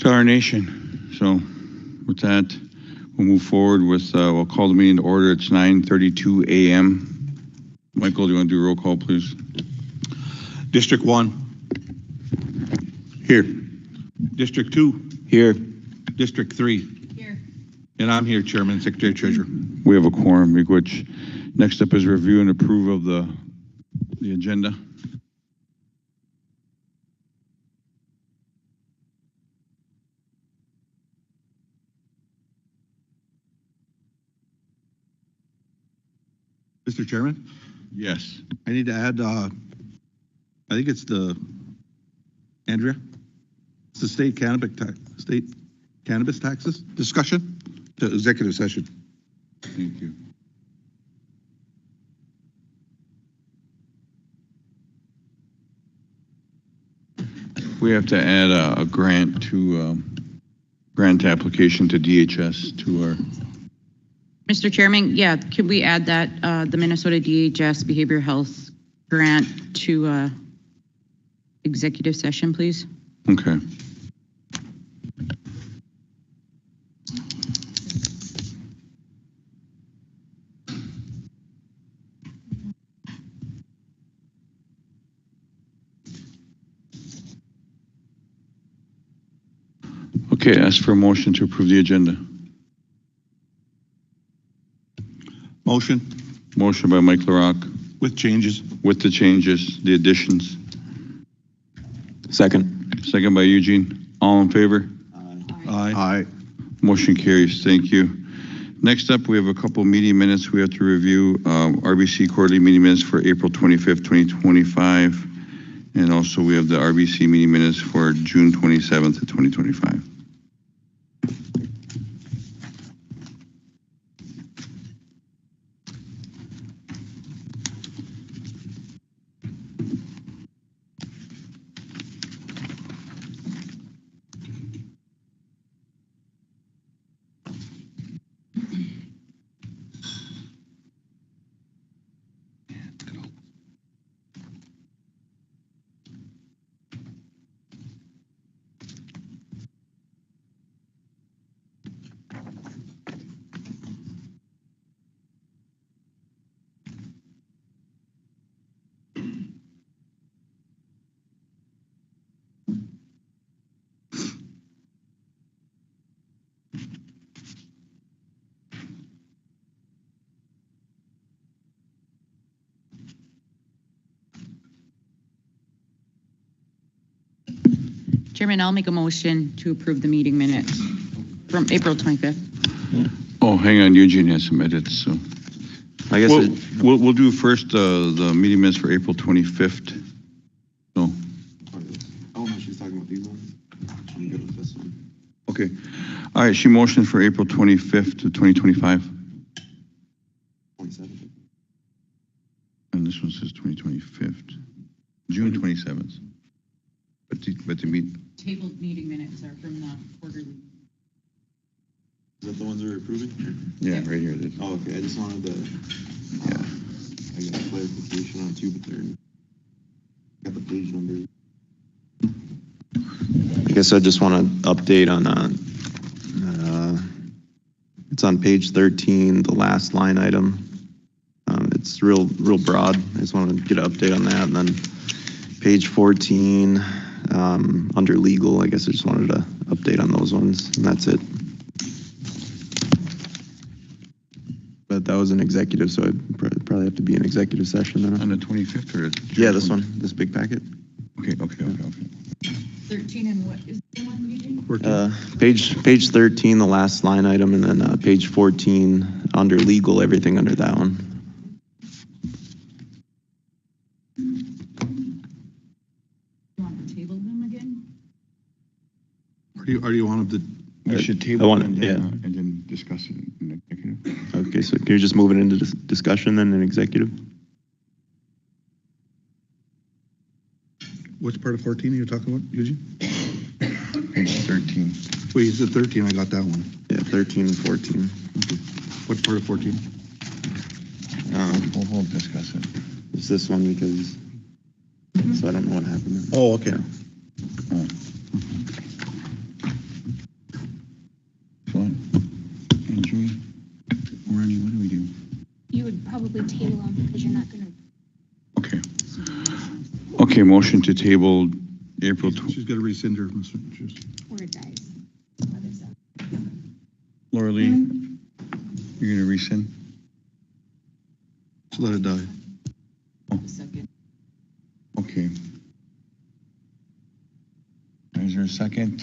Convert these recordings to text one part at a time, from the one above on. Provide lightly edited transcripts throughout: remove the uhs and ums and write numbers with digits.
to our nation. So with that, we'll move forward with, we'll call the meeting to order. It's 9:32 a.m. Michael, do you want to do a roll call, please? District 1. Here. District 2. Here. District 3. Here. And I'm here, Chairman, Secretary Treasurer. We have a quorum, which next up is review and approve of the agenda. Mr. Chairman, Yes. I need to add, I think it's Andrea, it's the state cannabis taxes discussion to executive session. Thank you. We have to add a grant to grant application to DHS to our. Mr. Chairman, yeah, could we add that the Minnesota DHS Behavioral Health Grant to executive session, please? Okay. Okay, ask for a motion to approve the agenda. Motion Motion by Mike LaRock with changes. with the changes, the additions. Second. Second by Eugene. All in favor? Aye. Motion carries. Thank you. Next up, we have a couple meeting minutes we have to review. RBC quarterly meeting minutes for April 25th, 2025. And also we have the RBC meeting minutes for June 27th of 2025. Chairman, I'll make a motion to approve the meeting minutes from April 25th. Oh, hang on, Eugene has some edits, so. I guess We'll do first the meeting minutes for April 25th. So, oh, no, she's talking about these ones. I'm good with this one. okay. All right, she motioned for April 25th to 2025. 27th. And this one says 2025th. June 27th. But the meet. Tabled meeting minutes are from the quarterly. Is that the ones we're approving? Yeah, right here it is. Oh, okay. I just wanted to, I got a clarification on two, but they're, got the page numbers. I guess I just want to update on, it's on page 13, the last line item. It's real broad. I just want to get an update on that. And then page 14, under legal, I guess I just wanted to update on those ones, and that's it. But that was an executive, so I'd probably have to be an executive session then. On the 25th or? Yeah, this one, this big packet. Okay. 13 and what is the one meeting? Page 13, the last line item, and then page 14, under legal, everything under that one. Or do you want them We should table it and yeah. then discuss it in executive. Okay, so can you just move it into discussion then in executive? Which part of 14 are you talking about, Eugene? Page 13. Wait, you said 13, I got that one. Yeah, 13 and 14. Okay. What part of 14? We'll discuss it. It's this one because, so I don't know what happened. Oh, okay. table them because you're not gonna. Okay. Okay, motion to table April. She's got to rescind her, Mr. Chair. Or it dies. Laura Lee, you're gonna rescind? Just let it die. Second. Okay. Is there a second?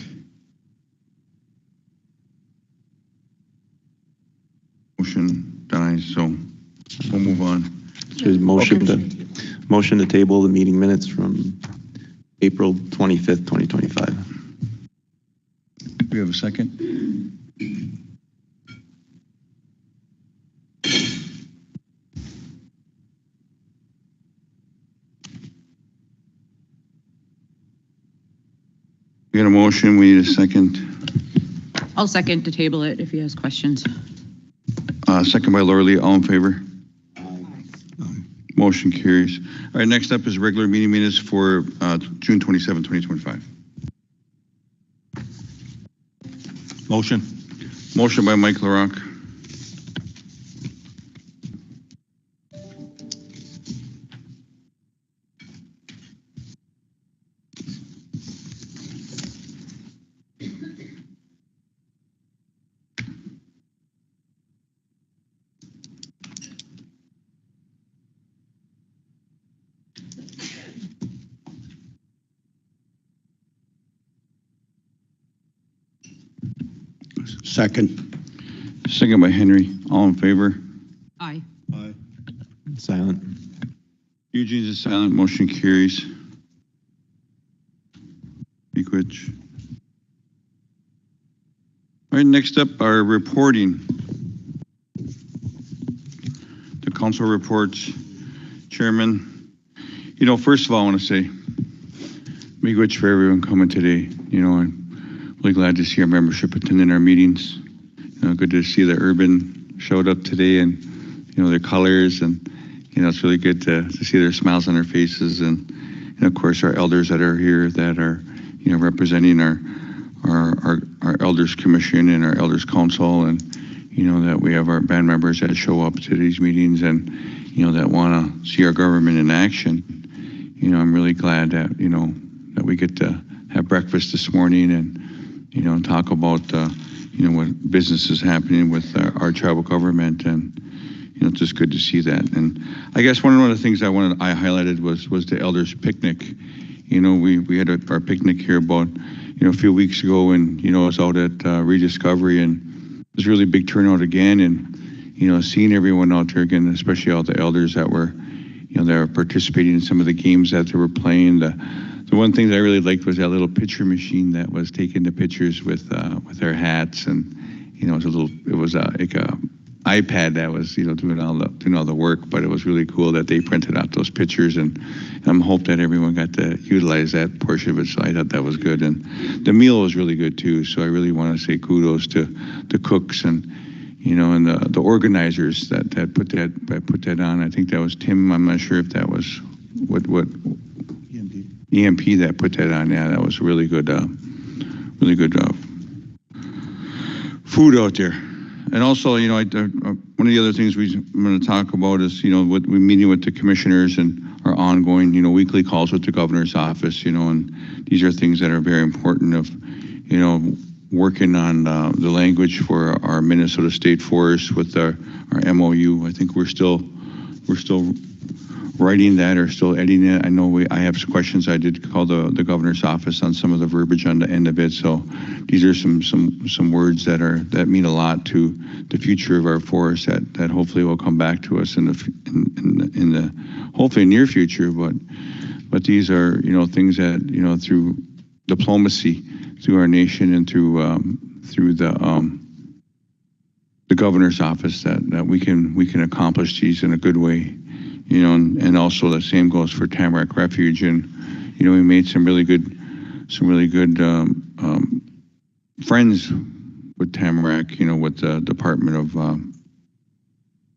Motion dies, so we'll move on. There's motion to table the meeting minutes from April 25th, 2025. We have a second? We got a motion, we need a second. I'll second to table it if he has questions. Second by Laura Lee, all in favor? Motion carries. All right, next up is regular meeting minutes for June 27, 2025. Motion. Motion by Mike LaRock. Second. Second by Henry, all in favor? Aye. Aye. Silent. Eugene's is silent, motion carries. Bequich. All right, next up, our reporting. The council reports. Chairman, you know, first of all, I want to say, bequich for everyone coming today. You know, I'm really glad to see our membership attending our meetings. You know, good to see the urban showed up today and, you know, their colors, and, you know, it's really good to see their smiles on their faces, and of course our elders that are here that are, you know, representing our elders commission and our elders council, and, you know, that we have our band members that show up to these meetings and, you know, that want to see our government in action. You know, I'm really glad that, you know, that we get to have breakfast this morning and, you know, talk about, you know, what business is happening with our tribal government, and, you know, it's just good to see that. And I guess one of the things I highlighted was the elders picnic. You know, we had our picnic here about, you know, a few weeks ago, and, you know, I was out at Rediscovery, and it was really big turnout again, and, you know, seeing everyone out there again, especially all the elders that were, you know, that were participating in some of the games that they were playing. The one thing that I really liked was that little picture machine that was taking the pictures with their hats, and, you know, it was like a iPad that was, you know, doing all the work, but it was really cool that they printed out those pictures, and I'm hope that everyone got to utilize that portion of it. So I thought that was good, and the meal was really good too. So I really want to say kudos to the cooks and, you know, and the organizers that put that on. I think that was Tim. I'm not sure if that was what EMP that put that on. Yeah, that was really good food out there. And also, you know, one of the other things I'm going to talk about is, you know, we're meeting with the commissioners and our ongoing, you know, weekly calls with the governor's office, you know, and these are things that are very important of, you know, working on the language for our Minnesota State Forest with our MOU. I think we're still writing that or still editing it. I know I have some questions. I did call the governor's office on some of the verbiage on the end of it. So these are some words that mean a lot to the future of our forest that hopefully will come back to us in the hopefully near future. But these are, you know, things that, you know, through diplomacy, through our nation, and through the governor's office that we can accomplish these in a good way. You know, and also the same goes for Tamarack Refuge, and, you know, we made some really good friends with Tamarack, you know, with the Department of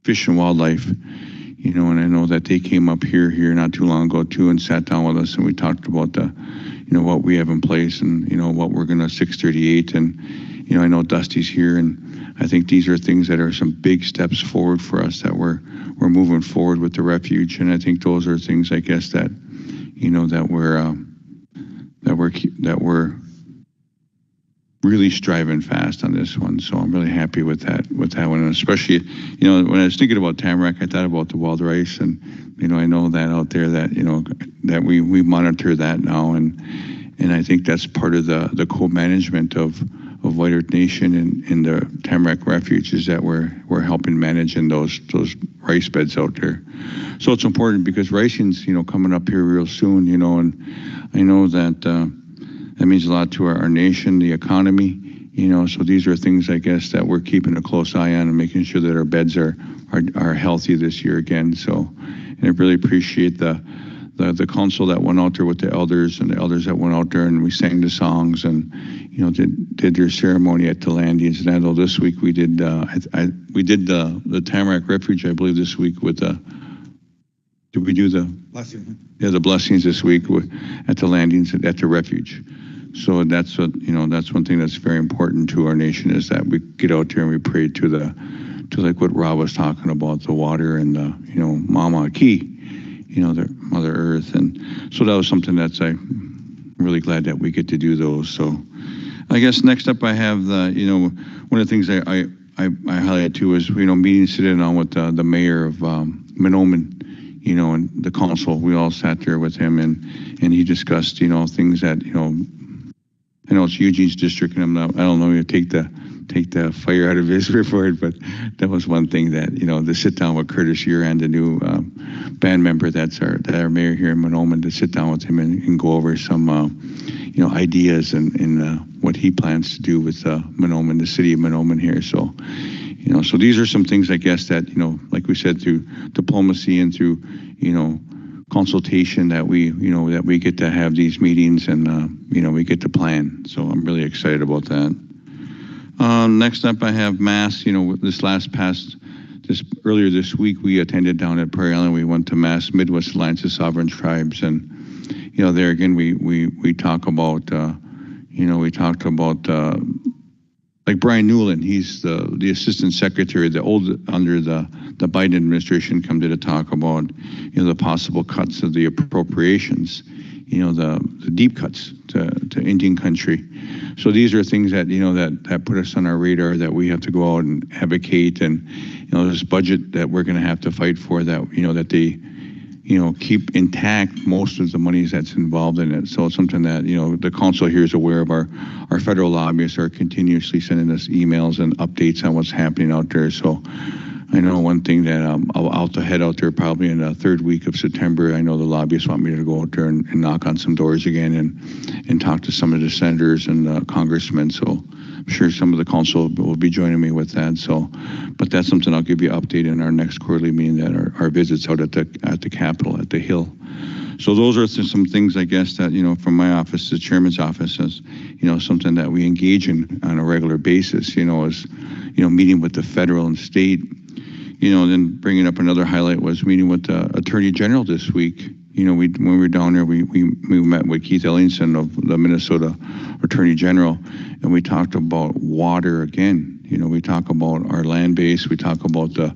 Fish and Wildlife, you know, and I know that they came up here not too long ago too and sat down with us, and we talked about you know, what we have in place, and, you know, what we're gonna 638, and, you know, I know Dusty's here, and I think these are things that are some big steps forward for us, that we're moving forward with the refuge. And I think those are things, I guess, that, you know, that we're really striving fast on this one. So I'm really happy with that one. And especially, you know, when I was thinking about Tamarack, I thought about the wild rice, and, you know, I know that out there that, you know, that we monitor that now. And I think that's part of the co-management of White Earth Nation and the Tamarack Refuge, is that we're helping manage in those rice beds out there. So it's important because ricing's, you know, coming up here real soon, you know, and I know that that means a lot to our nation, the economy, you know. So these are things, I guess, that we're keeping a close eye on and making sure that our beds are healthy this year again. So, and I really appreciate the council that went out there with the elders, and the elders that went out there, and we sang the songs, and, you know, did their ceremony at the landings. And I know this week we did we did the Tamarack Refuge, I believe, this week with the. Did we do the Blessing. Yeah, the blessings this week at the landings at the refuge. So that's what, you know, that's one thing that's very important to our nation, is that we get out there and we pray to like what Rob was talking about, the water and the, you know, Mama Key, you know, the Mother Earth. And so that was something that's, I'm really glad that we get to do those. So I guess next up I have the, you know, one of the things I highlighted too is, you know, meeting sitting on with the mayor of Mahnomen, you know, and the council. We all sat there with him, and he discussed, you know, things that, you know, I know it's Eugene's district, and I don't know, you take the fire out of his report, but that was one thing that, you know, to sit down with Curtis Uran, the new band member, that's our mayor here in Mahnomen, to sit down with him and go over some, you know, ideas and what he plans to do with Mahnomen, the city of Mahnomen here. So, you know, so these are some things, I guess, that, you know, like we said, through diplomacy and through, you know, consultation, that we, you know, that we get to have these meetings, and, you know, we get to plan. So I'm really excited about that. Next up, I have Mass. You know, earlier this week, we attended down at Prairie Island. We went to Mass, Midwest Alliance of Sovereign Tribes, and, you know, there again, we talk about, you know, we talked about, like Brian Newland, he's the assistant secretary, under the Biden administration, come to talk about, you know, the possible cuts of the appropriations, you know, the deep cuts to Indian country. So these are things that, you know, that put us on our radar, that we have to go out and advocate, and, you know, this budget that we're going to have to fight for, that, you know, that they, you know, keep intact most of the monies that's involved in it. So it's something that, you know, the council here is aware of. Our federal lobbyists are continuously sending us emails and updates on what's happening out there. So I know one thing that I'll head out there probably in the third week of September. I know the lobbyists want me to go out there and knock on some doors again and talk to some of the senators and congressmen. So I'm sure some of the council will be joining me with that. So, but that's something I'll give you an update in our next quarterly meeting, that our visits out at the Capitol, at the Hill. So those are some things, I guess, that, you know, from my office, the chairman's office, is, you know, something that we engage in on a regular basis, you know, is, you know, meeting with the federal and state, you know. Then bringing up another highlight was meeting with the Attorney General this week. You know, when we were down there, we met with Keith Ellingson of the Minnesota Attorney General, and we talked about water again. You know, we talk about our land base, we talk about the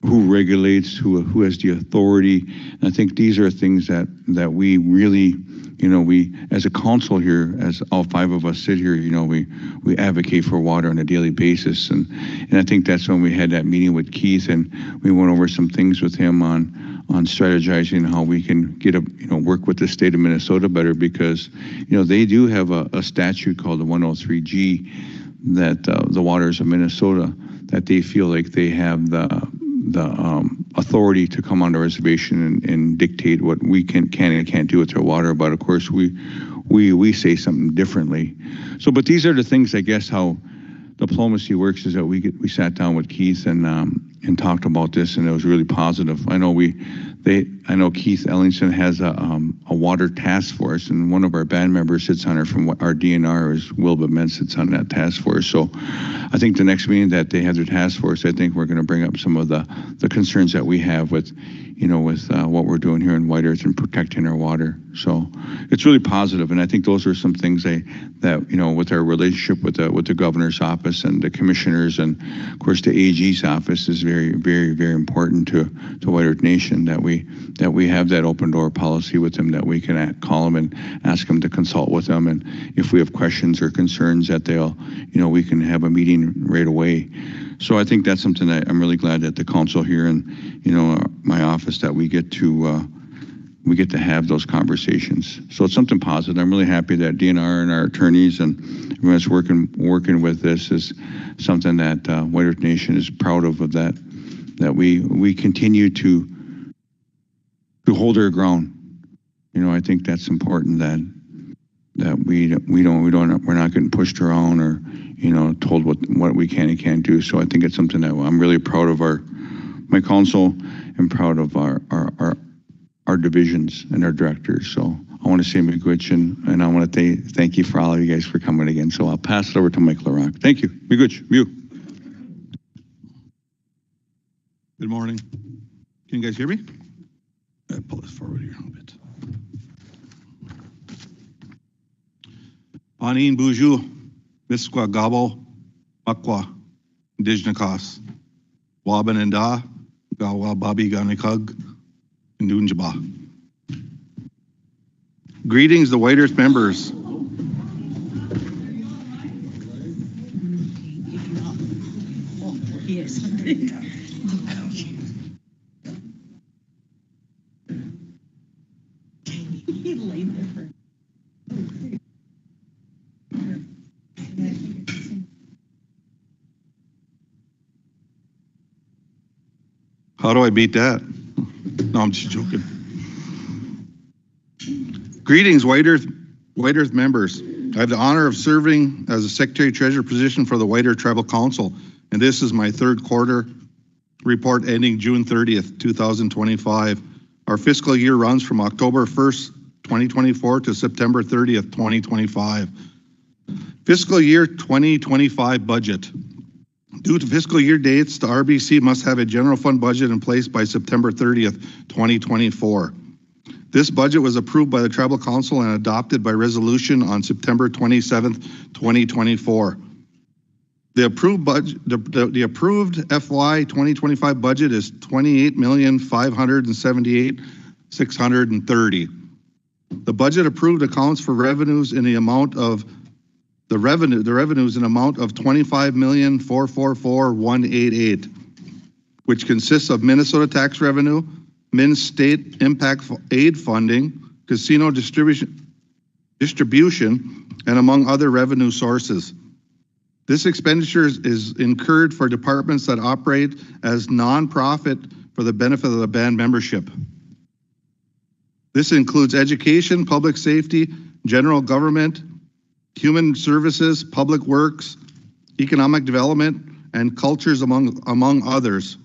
who regulates, who has the authority. And I think these are things that we really, you know, we as a council here, as all five of us sit here, you know, we advocate for water on a daily basis. And I think that's when we had that meeting with Keith, and we went over some things with him on strategizing how we can work with the state of Minnesota better, because, you know, they do have a statute called the 103G, that the waters of Minnesota, that they feel like they have the authority to come on the reservation and dictate what we can and can't do with their water. But of course, we say something differently. So, but these are the things, I guess, how diplomacy works, is that we sat down with Keith and talked about this, and it was really positive. I know I know Keith Ellingson has a water task force, and one of our band members sits on it from our DNR is Will Bement sits on that task force. So I think the next meeting that they have their task force, I think we're going to bring up some of the concerns that we have with, with what we're doing here in White Earth and protecting our water. So it's really positive, and I think those are some things that with our relationship with the governor's office and the commissioners, and of course the AG's office is very, very, very important to White Earth Nation, that we have that open door policy with them, that we can call them and ask them to consult with them, and if we have questions or concerns that they'll, we can have a meeting right away. So I think that's something that I'm really glad that the council here and my office, that we get to have those conversations. So it's something positive. I'm really happy that DNR and our attorneys and everyone that's working with this is something that White Earth Nation is proud of that we continue to hold our ground. I think that's important, that we're not getting pushed around or told what we can and can't do. So I think it's something that I'm really proud of my council, and proud of our divisions and our directors. So I want to say miigwech, and I want to thank you for all of you guys for coming again. So I'll pass it over to Mike LaRock. Thank you. Miigwech. You. Good morning. Can you guys hear me? I'll pull this forward here a bit. Anin Buju, Miskwa Gabo, Makwa, Dijnakas, Wabananda, Gawa Babi Ganikug, and Dunjaba. Greetings, the White Earth members. Yes. How do I beat that? No, I'm just joking. Greetings, White Earth members. I have the honor of serving as a Secretary-Treasurer position for the White Earth Tribal Council, and this is my third quarter report ending June 30th, 2025. Our fiscal year runs from October 1st, 2024 to September 30th, 2025. Fiscal year 2025 budget. Due to fiscal year dates, the RBC must have a general fund budget in place by September 30th, 2024. This budget was approved by the Tribal Council and adopted by resolution on September 27th, 2024. The approved budget, the approved FY 2025 budget is $28,578,630. The budget approved accounts for revenues in the amount of the revenues in amount of $25,444,188, which consists of Minnesota tax revenue, Min state impact aid funding, casino distribution, and among other revenue sources. This expenditure is incurred for departments that operate as nonprofit for the benefit of the band membership. This includes education, public safety, general government, human services, public works, economic development, and cultures, among others.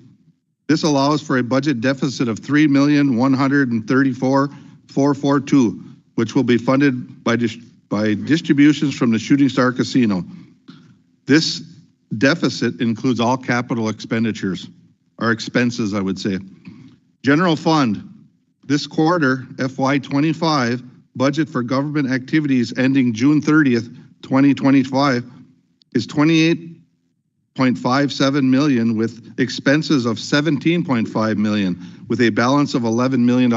This allows for a budget deficit of $3,134,442, which will be funded by distributions from the Shooting Star Casino. This deficit includes all capital expenditures, or expenses, I would say. General fund. This quarter, FY25, budget for government activities ending June 30th, 2025 is $28.57 million with expenses of $17.5 million with a balance of $11 million.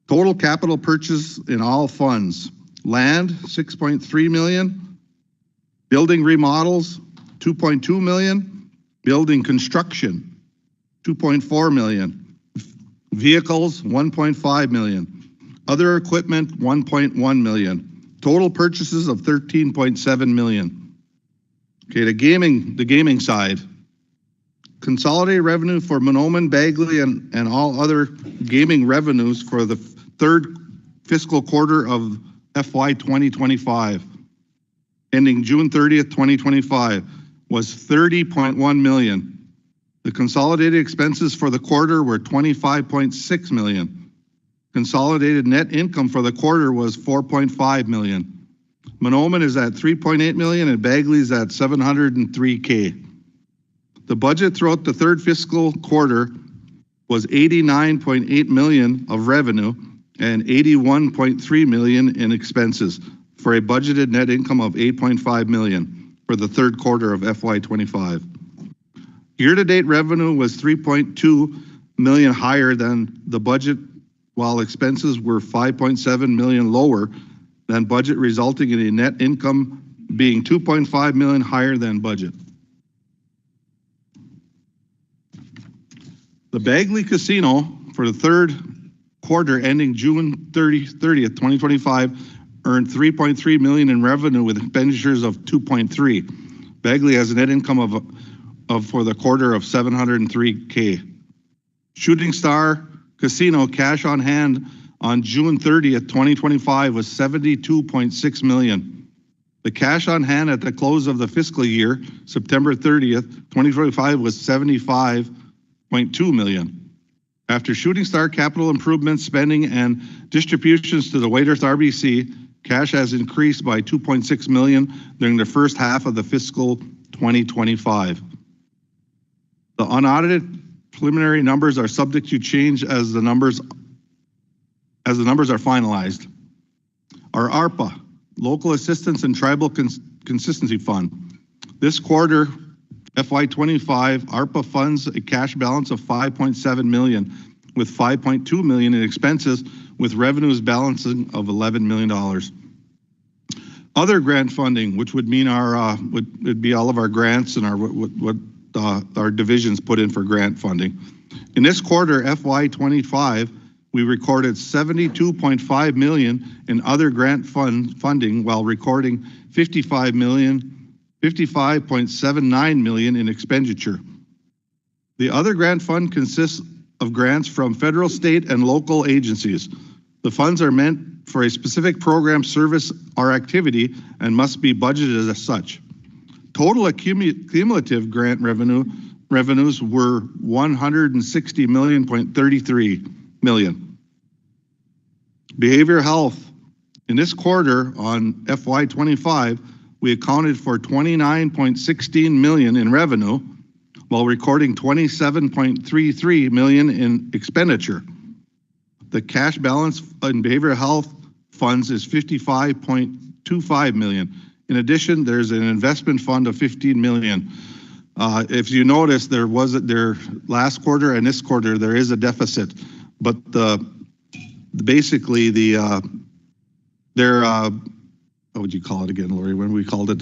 Total capital purchase in all funds. Land, $6.3 million. Building remodels, $2.2 million. Building construction, $2.4 million. Vehicles, $1.5 million. Other equipment, $1.1 million. Total purchases of $13.7 million. Okay, the gaming side. Consolidated revenue for Monoman, Bagley, and all other gaming revenues for the third fiscal quarter of FY 2025, ending June 30th, 2025, was $30.1 million. The consolidated expenses for the quarter were $25.6 million. Consolidated net income for the quarter was $4.5 million. Monoman is at $3.8 million and Bagley is at $703K. The budget throughout the third fiscal quarter was $89.8 million of revenue and $81.3 million in expenses for a budgeted net income of $8.5 million for the third quarter of FY25. Year-to-date revenue was $3.2 million higher than the budget, while expenses were $5.7 million lower than budget, resulting in a net income being $2.5 million higher than budget. The Bagley Casino for the third quarter ending June 30th, 2025, earned $3.3 million in revenue with expenditures of $2.3. Bagley has a net income of for the quarter of $703K. Shooting Star Casino cash on hand on June 30th, 2025 was $72.6 million. The cash on hand at the close of the fiscal year, September 30th, 2025 was $75.2 million. After Shooting Star capital improvement spending and distributions to the White Earth RBC, cash has increased by $2.6 million during the first half of the fiscal 2025. The unaudited preliminary numbers are subject to change as the numbers are finalized. Our ARPA, Local Assistance and Tribal Consistency Fund. This quarter, FY25, ARPA funds a cash balance of $5.7 million with $5.2 million in expenses, with revenues balancing of $11 million. Other grant funding, which would mean would be all of our grants and our divisions put in for grant funding. In this quarter, FY25, we recorded $72.5 million in other grant funding while recording $55.79 million in expenditure. The other grant fund consists of grants from federal, state, and local agencies. The funds are meant for a specific program, service, or activity and must be budgeted as such. Total cumulative grant revenues were $160.33 million. Behavioral health. In this quarter on FY25, we accounted for $29.16 million in revenue while recording $27.33 million in expenditure. The cash balance in behavioral health funds is $55.25 million. In addition, there's an investment fund of $15 million. If you notice, there last quarter and this quarter, there is a deficit, but basically what would you call it again, Lori? When we called it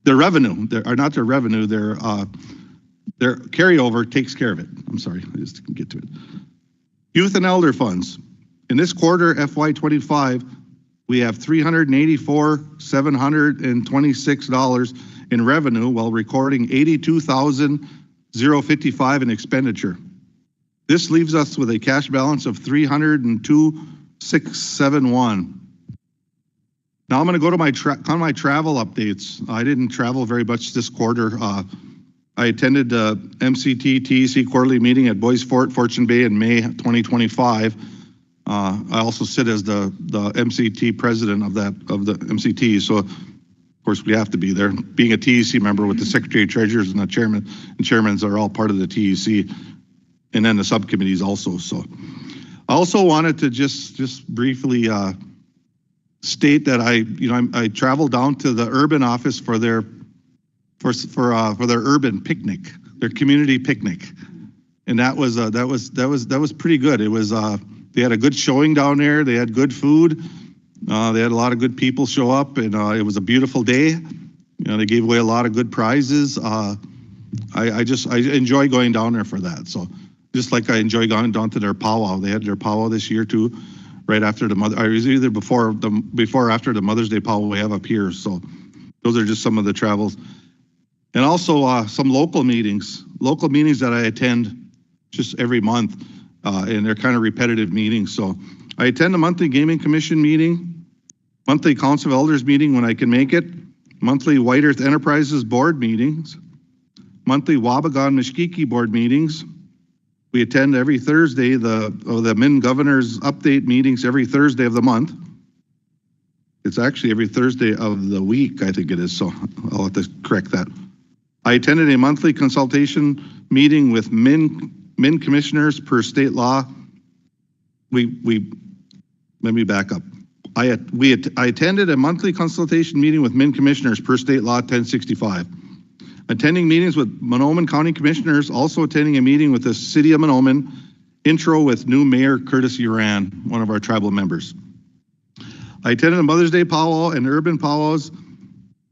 their revenue, not their revenue, their carryover takes care of it. I'm sorry, I just didn't get to it. Youth and elder funds. In this quarter, FY25, we have $384,726 in revenue while recording $82,055 in expenditure. This leaves us with a cash balance of $302,671. Now I'm going to go to my travel updates. I didn't travel very much this quarter. I attended the MCT TEC quarterly meeting at Boys Fort, Fortune Bay in May 2025. I also sit as the MCT president of the MCT, so of course we have to be there. Being a TEC member with the secretary, treasurers, and the chairman, and chairmans are all part of the TEC, and then the subcommittees also. So I also wanted to just briefly state that I traveled down to the urban office for their urban picnic, their community picnic, and that was pretty good. It was they had a good showing down there. They had good food. They had a lot of good people show up, and it was a beautiful day. They gave away a lot of good prizes. I enjoy going down there for that. So just like I enjoy going down to their powwow. They had their powwow this year too, right after the either before or after the Mother's Day powwow we have up here. So those are just some of the travels. And also some local meetings that I attend just every month, and they're kind of repetitive meetings. So I attend a monthly Gaming Commission meeting, monthly Council of Elders meeting when I can make it, monthly White Earth Enterprises board meetings, monthly Wabagon-Meshkiki board meetings. We attend every Thursday, the Min Governor's update meetings every Thursday of the month. It's actually every Thursday of the week, I think it is, so I'll have to correct that. I attended a monthly consultation meeting with Min commissioners per state law. Let me back up. I attended a monthly consultation meeting with Min commissioners per state law 1065. Attending meetings with Mahnomen County commissioners, also attending a meeting with the city of Mahnomen, intro with new mayor Curtis Uran, one of our tribal members. I attended a Mother's Day powwow and urban powwows,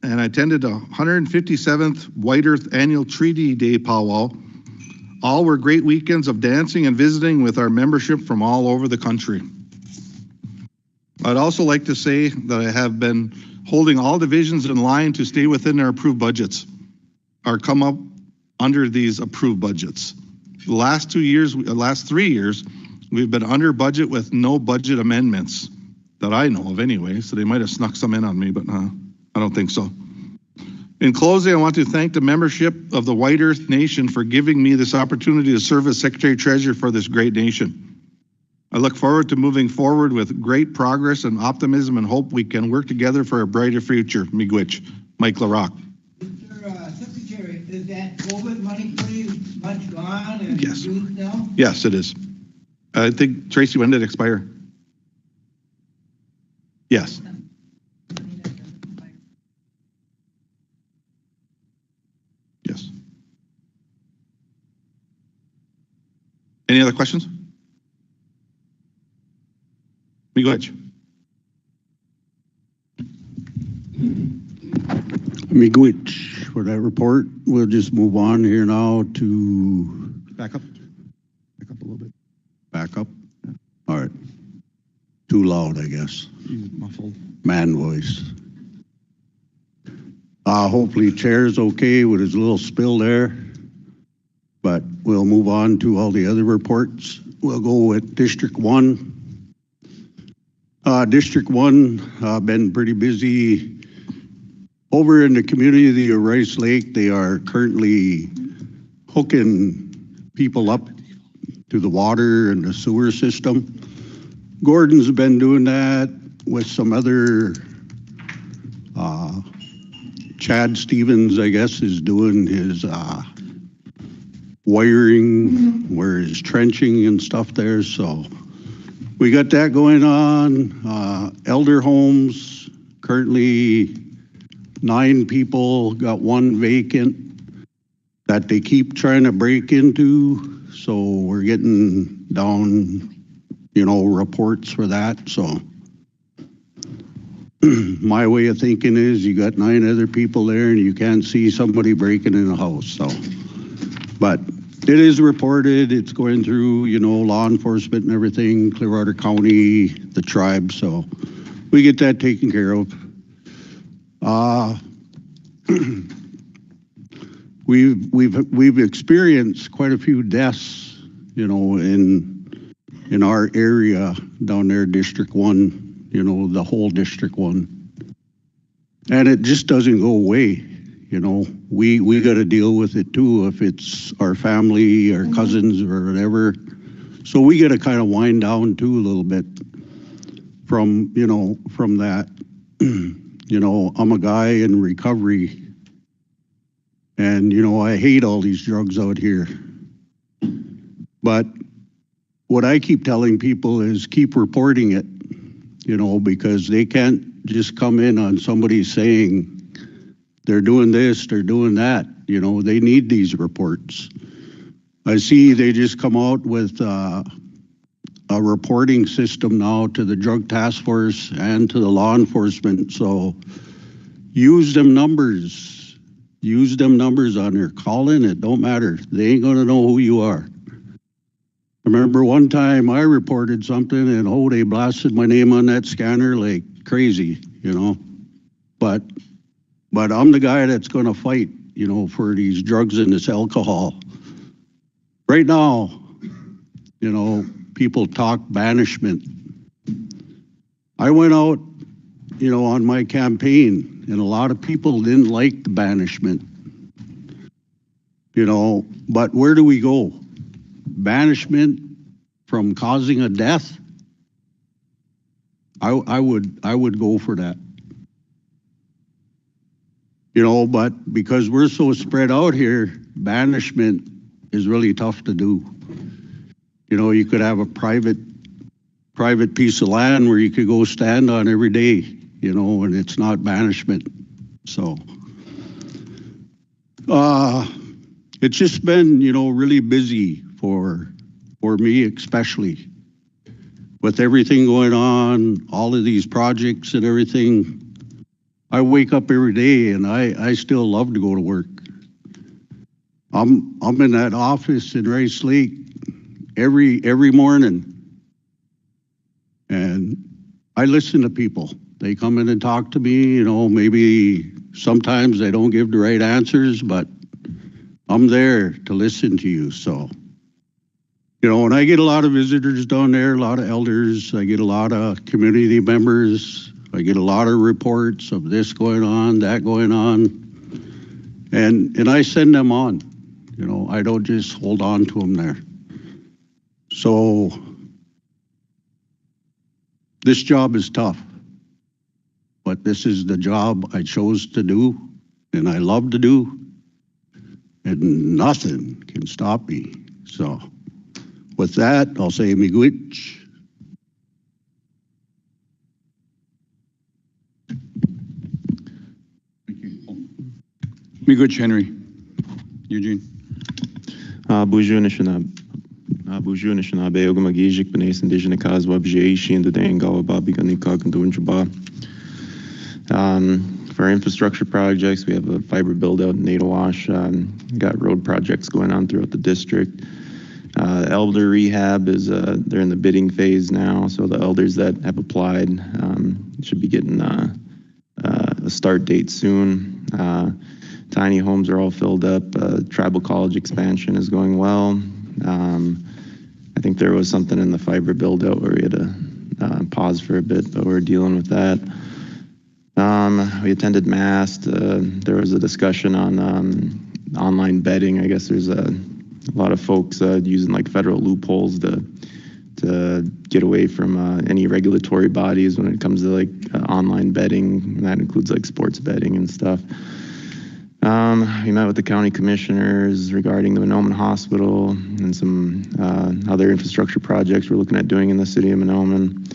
and I attended the 157th White Earth Annual Treaty Day powwow. All were great weekends of dancing and visiting with our membership from all over the country. I'd also like to say that I have been holding all divisions in line to stay within their approved budgets, or come up under these approved budgets. The last 3 years, we've been under budget with no budget amendments that I know of anyway, so they might have snuck some in on me, but I don't think so. In closing, I want to thank the membership of the White Earth Nation for giving me this opportunity to serve as Secretary Treasurer for this great nation. I look forward to moving forward with great progress and optimism and hope we can work together for a brighter future. Miigwech, Mike LaRock. Mr. Secretary, is that COVID money pretty much gone and Yes. used now? Yes, it is. I think, Tracy, when did it expire? Yes. Yes. Any other questions? Miigwech. Miigwech for that report. We'll just move on here now to Back up. Back up a little bit. back up. All right. Too loud, I guess. He's muffled. Man voice. Hopefully Chair's okay with his little spill there, but we'll move on to all the other reports. We'll go with District 1. District 1, been pretty busy. Over in the community of Rice Lake, they are currently hooking people up to the water and the sewer system. Gordon's been doing that with some other, Chad Stevens, I guess, is doing his wiring, where his trenching and stuff there. So we got that going on. Elder homes, currently 9 people, got 1 vacant that they keep trying to break into. So we're getting down, reports for that. So my way of thinking is you got 9 other people there and you can't see somebody breaking in a house. So, but it is reported. It's going through, law enforcement and everything, Clearwater County, the tribe. So we get that taken care of. We've experienced quite a few deaths, in our area down there, District 1, the whole District 1. And it just doesn't go away. We got to deal with it too, if it's our family, our cousins or whatever. So we got to kind of wind down too a little bit from that. I'm a guy in recovery and, I hate all these drugs out here. But what I keep telling people is keep reporting it, because they can't just come in on somebody saying they're doing this, they're doing that. They need these reports. I see they just come out with a reporting system now to the drug task force and to the law enforcement. So use them numbers. Use them numbers on there. Call in, it don't matter. They ain't gonna know who you are. I remember one time I reported something and they blasted my name on that scanner like crazy, But I'm the guy that's gonna fight, for these drugs and this alcohol. Right now, people talk banishment. I went out, on my campaign, and a lot of people didn't like the banishment. you know, but where do we go? Banishment from causing a death? I would go for that. You know, but because we're so spread out here, banishment is really tough to do. You know, you could have a private piece of land where you could go stand on every day, you know, and it's not banishment. So, it's just been, you know, really busy for me, especially with everything going on, all of these projects and everything. I wake up every day and I still love to go to work. I'm in that office in Rice Lake every morning, and I listen to people. They come in and talk to me, you know, maybe sometimes they don't give the right answers, but I'm there to listen to you. So, you know, and I get a lot of visitors down there, a lot of elders, I get a lot of community members, I get a lot of reports of this going on, that going on, and I send them on. You know, I don't just hold on to them there. So this job is tough, but this is the job I chose to do and I love to do, and nothing can stop me. So with that, I'll say miigwech. Miigwech, Henry. Eugene. Bonjour, Anishinaabe, Ogamagijik, Benes, Indigenous Kazwa, Bjeishi, and the Dangawa, Babiganikak, and Dunjaba. For our infrastructure projects, we have a fiber build out in Nadawash. Got road projects going on throughout the district. Elder rehab is, they're in the bidding phase now. So the elders that have applied should be getting a start date soon. Tiny homes are all filled up. Tribal college expansion is going well. I think there was something in the fiber build out where we had to pause for a bit, but we're dealing with that. We attended MAST. There was a discussion on online betting. I guess there's a lot of folks using like federal loopholes to get away from any regulatory bodies when it comes to like online betting. And that includes like sports betting and stuff. We met with the county commissioners regarding the Mahnomen Hospital and some other infrastructure projects we're looking at doing in the city of Mahnomen.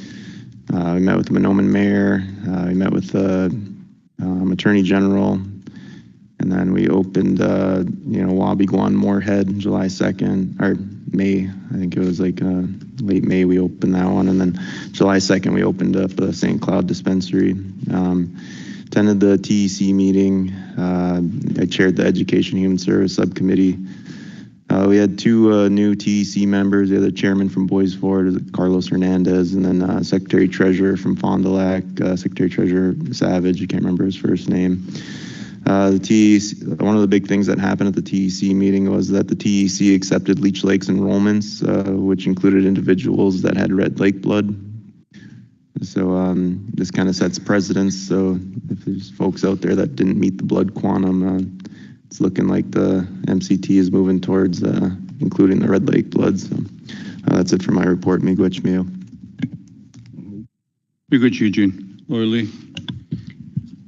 We met with the Mahnomen mayor. We met with the attorney general, and then we opened, Wabiguan Moorhead July 2nd, or May. I think it was like late May we opened that one, and then July 2nd we opened up the St. Cloud dispensary. Attended the TEC meeting. I chaired the Education Human Service Subcommittee. We had two new TEC members. We had the chairman from Boys Ford, Carlos Hernandez, and then Secretary Treasurer from Fond du Lac, Secretary Treasurer Savage. I can't remember his first name. The TEC, one of the big things that happened at the TEC meeting was that the TEC accepted Leech Lake's enrollments, which included individuals that had red lake blood. So this kind of sets precedence. So if there's folks out there that didn't meet the blood quantum, it's looking like the MCT is moving towards including the red lake blood. So that's it for my report. Miigwech Mio. Miigwech, Eugene. Laura Lee.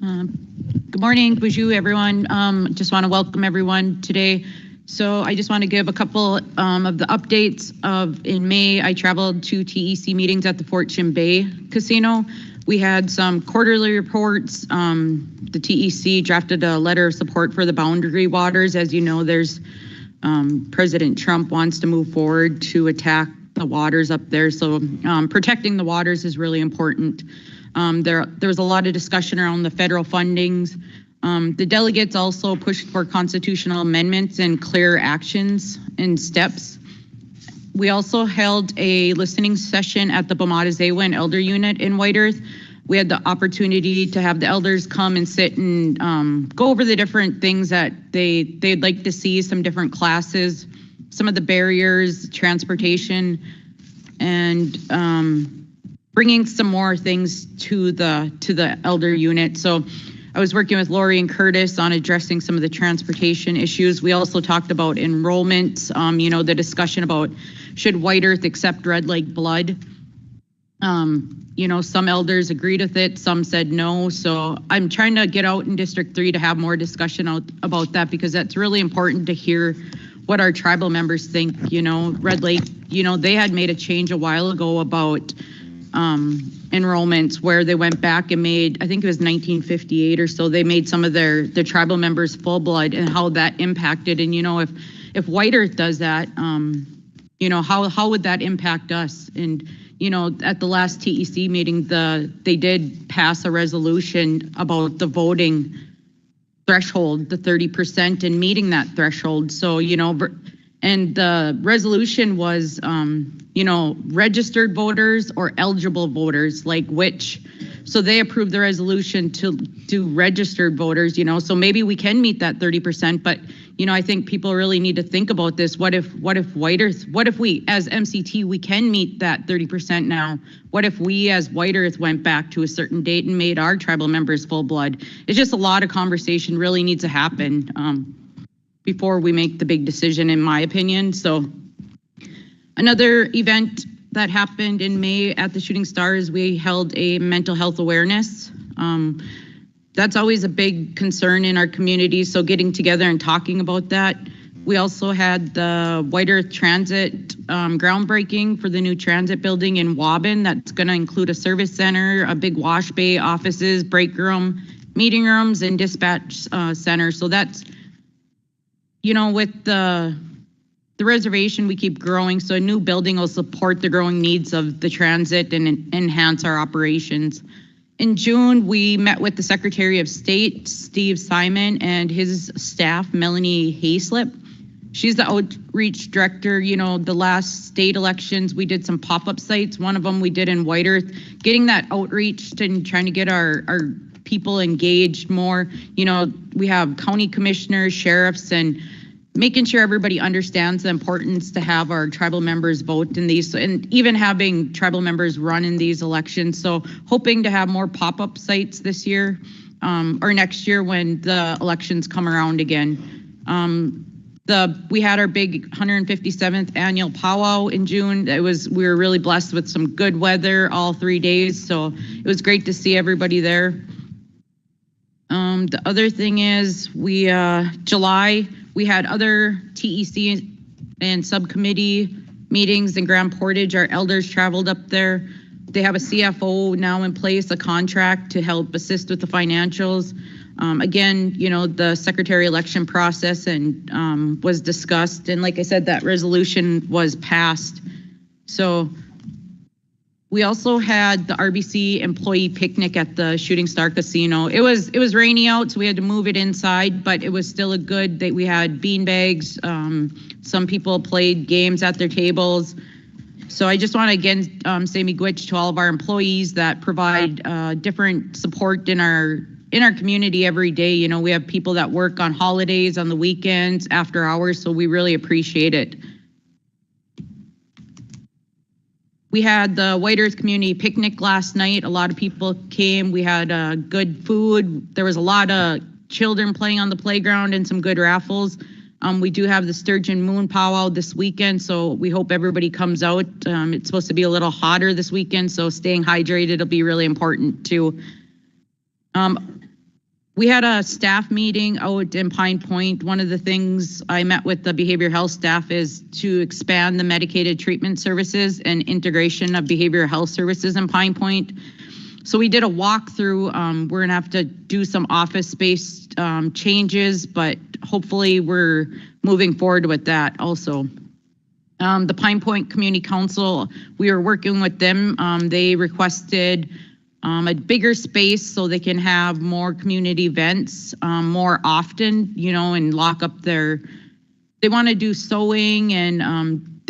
Good morning, bonjour, everyone. Just want to welcome everyone today. So I just want to give a couple of the updates in May. I traveled to TEC meetings at the Fortune Bay Casino. We had some quarterly reports. The TEC drafted a letter of support for the boundary waters. As you know, there's President Trump wants to move forward to attack the waters up there. So protecting the waters is really important. There was a lot of discussion around the federal fundings. The delegates also pushed for constitutional amendments and clear actions and steps. We also held a listening session at the Bomatazewa and Elder Unit in White Earth. We had the opportunity to have the elders come and sit and go over the different things that they'd like to see, some different classes, some of the barriers, transportation, and bringing some more things to the elder unit. So I was working with Lori and Curtis on addressing some of the transportation issues. We also talked about enrollment, you know, the discussion about should White Earth accept Red Lake blood. You know, some elders agreed with it, some said no. So I'm trying to get out in District 3 to have more discussion about that, because that's really important to hear what our tribal members think. You know, Red Lake, you know, they had made a change a while ago about enrollments where they went back and made, I think it was 1958 or so, they made some of their tribal members full blood, and how that impacted. And, you know, if White Earth does that, you know, how would that impact us? And, you know, at the last TEC meeting, they did pass a resolution about the voting threshold, the 30%, and meeting that threshold. So, you know, and the resolution was, you know, registered voters or eligible voters, like which. So they approved the resolution to do registered voters, you know, so maybe we can meet that 30%, but, you know, I think people really need to think about this. What if White Earth, what if we as MCT, we can meet that 30% now? What if we as White Earth went back to a certain date and made our tribal members full blood? It's just a lot of conversation really needs to happen before we make the big decision, in my opinion. So another event that happened in May at the Shooting Stars, we held a mental health awareness. That's always a big concern in our community, so getting together and talking about that. We also had the White Earth Transit groundbreaking for the new transit building in Waubun. That's gonna include a service center, a big wash bay, offices, break room, meeting rooms, and dispatch center. So that's, you know, with the reservation, we keep growing, so a new building will support the growing needs of the transit and enhance our operations. In June, we met with the Secretary of State, Steve Simon, and his staff, Melanie Hayslip. She's the outreach director. You know, the last state elections, we did some pop-up sites. One of them we did in White Earth, getting that outreach and trying to get our people engaged more. You know, we have county commissioners, sheriffs, and making sure everybody understands the importance to have our tribal members vote in these, and even having tribal members run in these elections. So hoping to have more pop-up sites this year or next year when the elections come around again. We had our big 157th annual powwow in June. We were really blessed with some good weather all 3 days. So it was great to see everybody there. The other thing is July, we had other TEC and subcommittee meetings in Grand Portage. Our elders traveled up there. They have a CFO now in place, a contract to help assist with the financials. Again, you know, the secretary election process and was discussed. And like I said, that resolution was passed. So we also had the RBC employee picnic at the Shooting Star Casino. It was rainy out, so we had to move it inside, but it was still a good day. We had bean bags. Some people played games at their tables. So I just want to again say miigwech to all of our employees that provide different support in our community every day. You know, we have people that work on holidays, on the weekends, after hours, so we really appreciate it. We had the White Earth Community Picnic last night. A lot of people came. We had good food. There was a lot of children playing on the playground and some good raffles. We do have the Sturgeon Moon Powwow this weekend, so we hope everybody comes out. It's supposed to be a little hotter this weekend, so staying hydrated will be really important too. We had a staff meeting out in Pine Point. One of the things I met with the behavioral health staff is to expand the medicated treatment services and integration of behavioral health services in Pine Point. So we did a walkthrough. We're gonna have to do some office-based changes, but hopefully we're moving forward with that also. The Pine Point Community Council, we are working with them. They requested a bigger space so they can have more community events more often, you know, and lock up they want to do sewing, and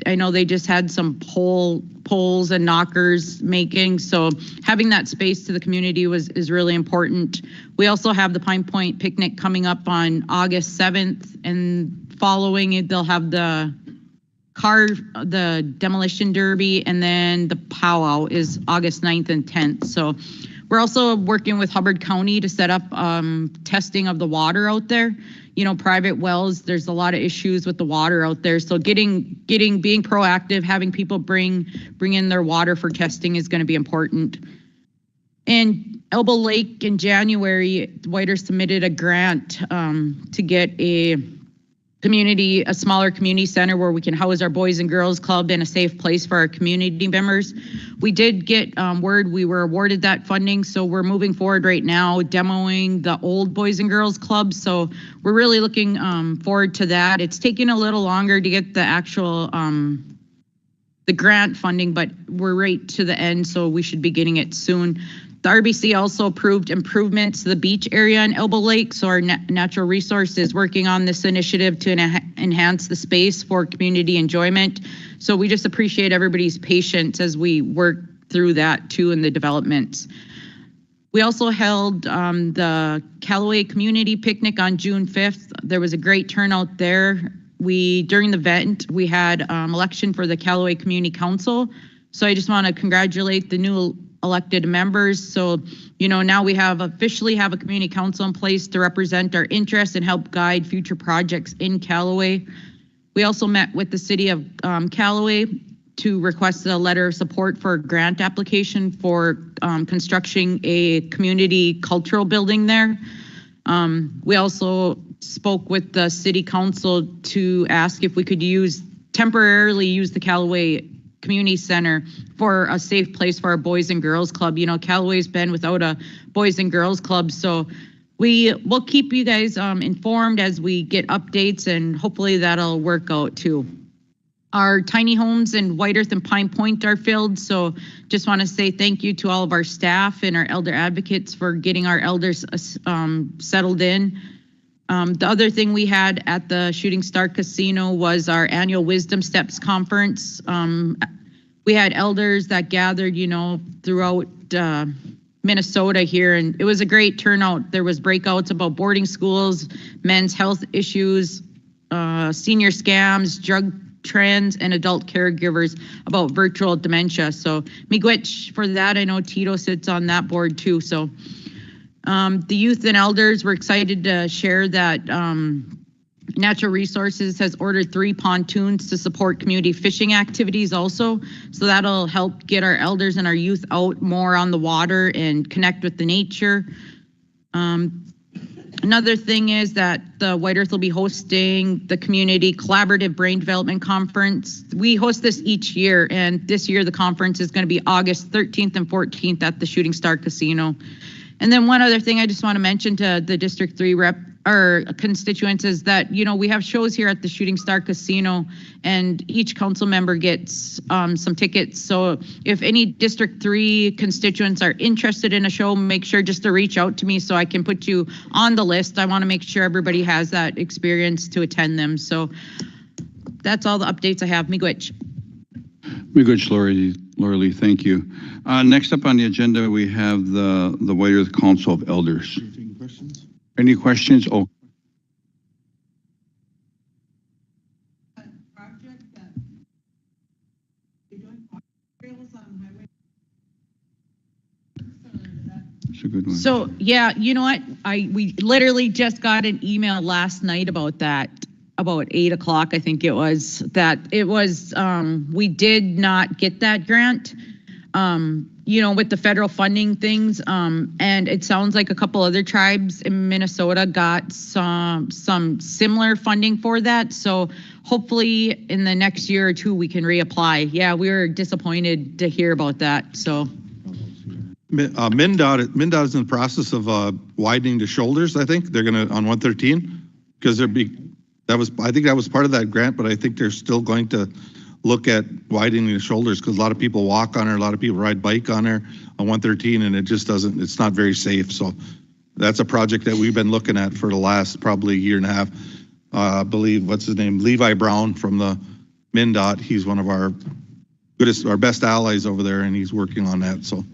I know they just had some poles and knockers making, so having that space to the community is really important. We also have the Pine Point picnic coming up on August 7th, and following it they'll have the demolition derby, and then the powwow is August 9th and 10th. So We're also working with Hubbard County to set up testing of the water out there. You know, private wells, there's a lot of issues with the water out there. So being proactive, having people bring in their water for testing is going to be important. And Elbow Lake in January, Whiter submitted a grant to get a smaller community center where we can house our Boys and Girls Club in a safe place for our community members. We did get word we were awarded that funding, so we're moving forward right now demoing the old Boys and Girls Club. So we're really looking forward to that. It's taking a little longer to get the actual the grant funding, but we're right to the end, so we should be getting it soon. The RBC also approved improvements to the beach area in Elbow Lake, so our natural resource is working on this initiative to enhance the space for community enjoyment. So we just appreciate everybody's patience as we work through that too in the developments. We also held the Callaway Community Picnic on June 5th. There was a great turnout there. During the event, we had election for the Callaway Community Council. So I just want to congratulate the new elected members. So, you know, now we officially have a community council in place to represent our interests and help guide future projects in Callaway. We also met with the city of Callaway to request a letter of support for a grant application for constructing a community cultural building there. We also spoke with the city council to ask if we could temporarily use the Callaway Community Center for a safe place for our Boys and Girls Club. You know, Callaway's been without a Boys and Girls Club, so we'll keep you guys informed as we get updates, and hopefully that'll work out too. Our tiny homes in White Earth and Pine Point are filled, so just want to say thank you to all of our staff and our elder advocates for getting our elders settled in. The other thing we had at the Shooting Star Casino was our annual Wisdom Steps Conference. We had elders that gathered, you know, throughout Minnesota here, and it was a great turnout. There was breakouts about boarding schools, men's health issues, senior scams, drug trends, and adult caregivers about virtual dementia. So miigwech for that. I know Tito sits on that board too. So the youth and elders were excited to share that Natural Resources has ordered 3 pontoons to support community fishing activities also. So that'll help get our elders and our youth out more on the water and connect with the nature. Another thing is that the White Earth will be hosting the Community Collaborative Brain Development Conference. We host this each year, and this year the conference is going to be August 13th and 14th at the Shooting Star Casino. And then one other thing I just want to mention to the District 3 constituents is that, you know, we have shows here at the Shooting Star Casino, and each council member gets some tickets. So if any District 3 constituents are interested in a show, make sure just to reach out to me so I can put you on the list. I want to make sure everybody has that experience to attend them. So that's all the updates I have. Miigwech. Miigwech, Laura Lee, thank you. Next up on the agenda, we have the White Earth Council of Elders. Any questions? Oh. It's a good one. So yeah, you know what? We literally just got an email last night about that. About 8 o'clock, I think it was, that it was, we did not get that grant, you know, with the federal funding things. And it sounds like a couple other tribes in Minnesota got some similar funding for that. So hopefully in the next year or two, we can reapply. Yeah, we were disappointed to hear about that, so. MnDOT is in the process of widening the shoulders, I think. They're gonna, on 113, because I think that was part of that grant, but I think they're still going to look at widening the shoulders because a lot of people walk on there, a lot of people ride bike on there on 113, and it just doesn't, it's not very safe. So that's a project that we've been looking at for the last probably year and a half. I believe, what's his name? Levi Brown from the MnDOT. He's one of our best allies over there, and he's working on that. So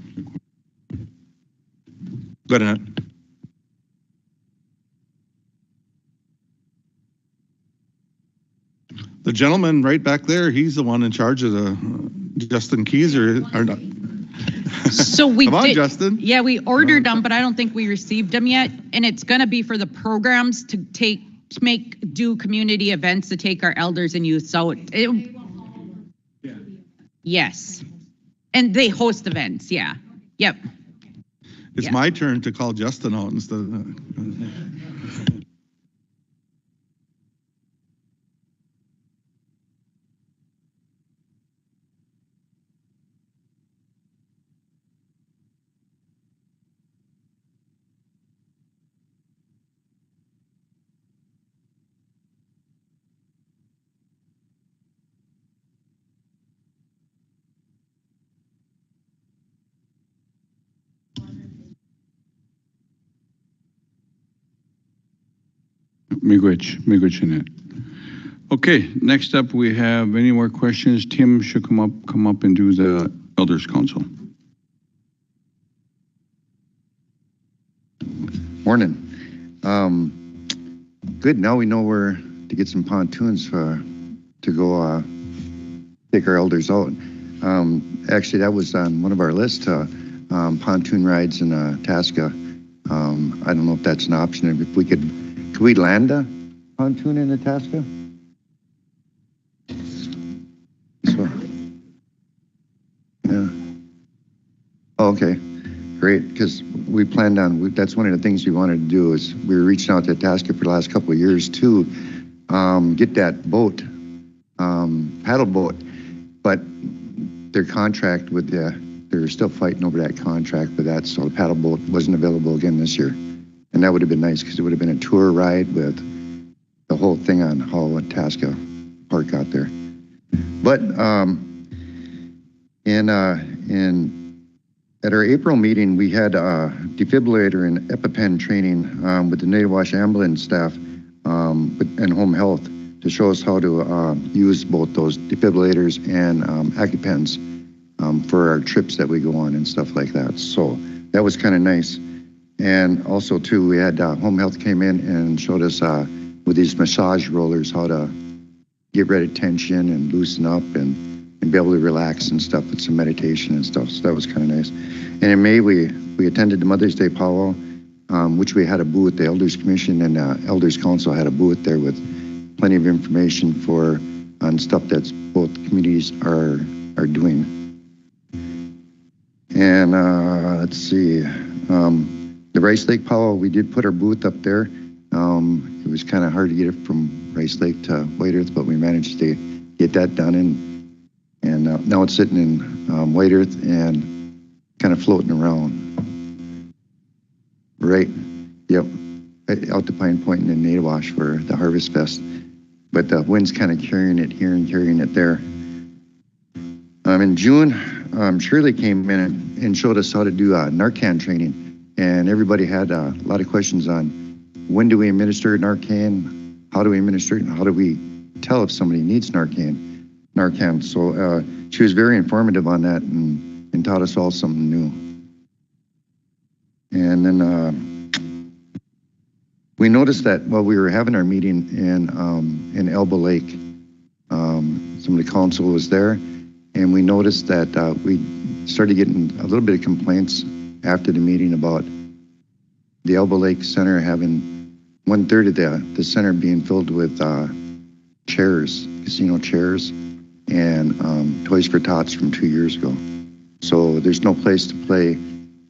good enough. The gentleman right back there, he's the one in charge of the Justin Keys, or not? So we Come on, did, Justin. yeah, we ordered them, but I don't think we received them yet. And it's gonna be for the programs to do community events to take our elders and youth out. Yes. And they host events, yeah. Yep. It's Yeah. my turn to call Justin out instead of. Miigwech, Jeanette. Okay, next up, we have any more questions? Tim should come up and do the Elders Council. Morning. Good, now we know where to get some pontoons to go take our elders out. Actually, that was on one of our lists, pontoon rides in Tasca. I don't know if that's an option. If we could we land a pontoon in Tasca? So, yeah. Oh, okay. Great, because we planned on, that's one of the things we wanted to do is we were reaching out to Tasca for the last couple of years to get that boat, paddle boat, but their contract with they're still fighting over that contract for that, so the paddle boat wasn't available again this year. And that would have been nice because it would have been a tour ride with the whole thing on how Tasca Park out there. But at our April meeting, we had a defibrillator and EpiPen training with the Native Wash ambulance staff and home health to show us how to use both those defibrillators and AccuPens for our trips that we go on and stuff like that. So that was kind of nice. And also, too, we had home health came in and showed us with these massage rollers how to get rid of tension and loosen up and be able to relax and stuff with some meditation and stuff. So that was kind of nice. And in May, we attended the Mother's Day powwow, which we had a booth. The Elders Commission and Elders Council had a booth there with plenty of information on stuff that both communities are doing. And let's see, the Rice Lake powwow, we did put our booth up there. It was kind of hard to get it from Rice Lake to White Earth, but we managed to get that done. And now it's sitting in White Earth and kind of floating around. Right, yep, out to Pine Point and then Native Wash for the Harvest Fest. But the wind's kind of carrying it here and carrying it there. In June, Shirley came in and showed us how to do Narcan training. And everybody had a lot of questions on when do we administer Narcan, how do we administer it, and how do we tell if somebody needs Narcan. So she was very informative on that and taught us all something new. And then we noticed that while we were having our meeting in Elbow Lake, some of the council was there, and we noticed that we started getting a little bit of complaints after the meeting about the Elbow Lake Center having 1/3 of the center being filled with chairs, casino chairs, and Toys for Tots from 2 years ago. So there's no place to play,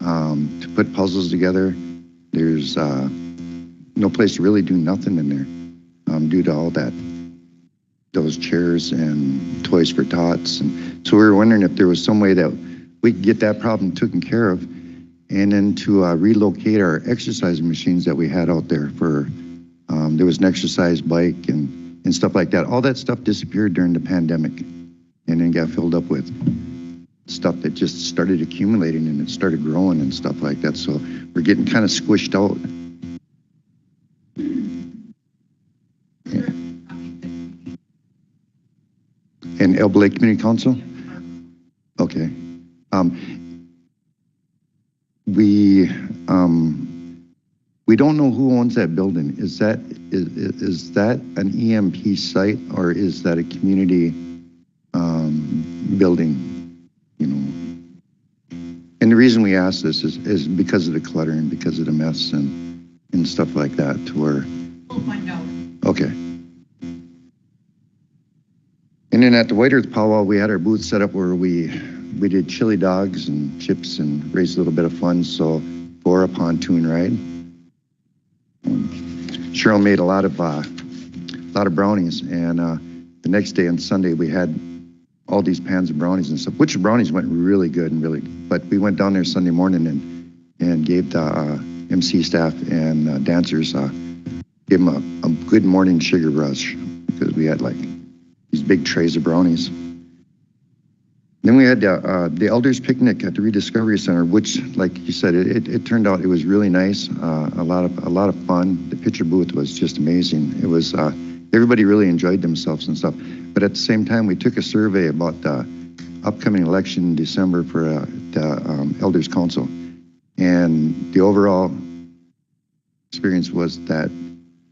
to put puzzles together. There's no place to really do nothing in there due to all that, those chairs and Toys for Tots. And so we were wondering if there was some way that we could get that problem taken care of, and then to relocate our exercise machines that we had out there for, there was an exercise bike and stuff like that. All that stuff disappeared during the pandemic and then got filled up with stuff that just started accumulating and it started growing and stuff like that. So we're getting kind of squished out. Yeah. And Elbow Lake Community Council? Okay. We don't know who owns that building. Is that an EMP site or is that a community building? You know, And the reason we asked this is because of the clutter and because of the mess and stuff like that to where. We'll find out. Okay. And then at the White Earth powwow, we had our booth set up where we did chili dogs and chips and raised a little bit of funds. So for a pontoon ride, Cheryl made a lot of brownies, and the next day on Sunday we had all these pans of brownies and stuff. Which brownies went really good and really. But we went down there Sunday morning and gave the MC staff and dancers gave them a good morning sugar rush because we had like these big trays of brownies. Then we had the Elders Picnic at the Rediscovery Center, which, like you said, it turned out it was really nice. A lot of fun. The picture booth was just amazing. It was everybody really enjoyed themselves and stuff. But at the same time, we took a survey about the upcoming election in December for the Elders Council, and the overall experience was that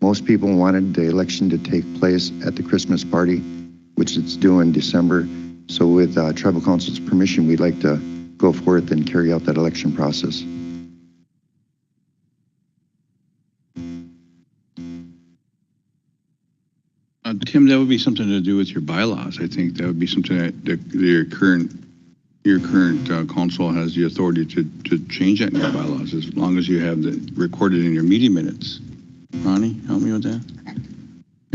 most people wanted the election to take place at the Christmas party, which it's due in December. So with Tribal Council's permission, we'd like to go forth and carry out that election process. Tim, that would be something to do with your bylaws. I think that would be something that your current council has the authority to change that in your bylaws, as long as you have that recorded in your meeting minutes. Ronnie, help me with that.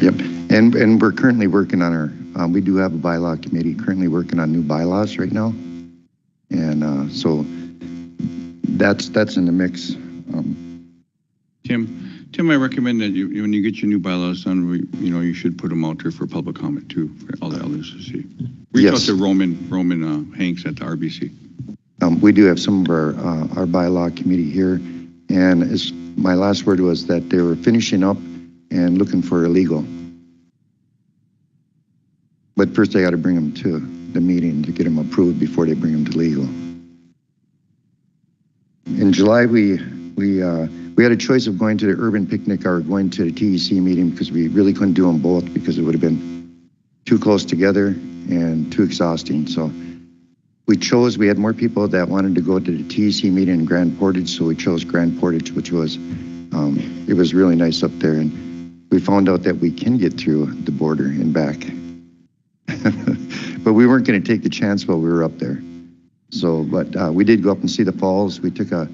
Yep, and we're currently working on our, we do have a bylaw committee currently working on new bylaws right now. And so that's in the mix. Tim, I recommend that when you get your new bylaws done, you should put them out there for public comment too, for all the elders to see. Reach out to Roman Hanks at the RBC. We do have some of our bylaw committee here, and my last word was that they were finishing up and looking for a legal. But first I got to bring them to the meeting to get them approved before they bring them to legal. In July, we had a choice of going to the urban picnic or going to the TEC meeting because we really couldn't do them both because it would have been too close together and too exhausting. So we had more people that wanted to go to the TEC meeting in Grand Portage, so we chose Grand Portage, which was, it was really nice up there. And we found out that we can get through the border and back. But we weren't going to take the chance while we were up there. So, but we did go up and see the falls. We took a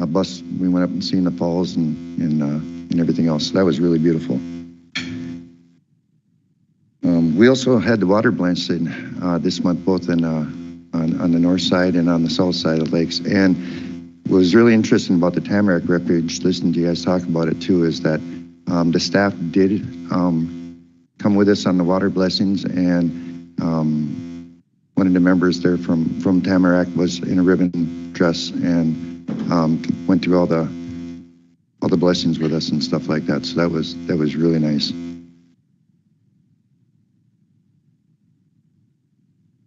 bus. We went up and seen the falls and everything else. So that was really beautiful. We also had the water balancing this month, both on the north side and on the south side of the lakes. And what was really interesting about the Tamarack Refuge, listening to you guys talk about it too, is that the staff did come with us on the water blessings, and one of the members there from Tamarack was in a ribbon dress and went through all the blessings with us and stuff like that. So that was really nice.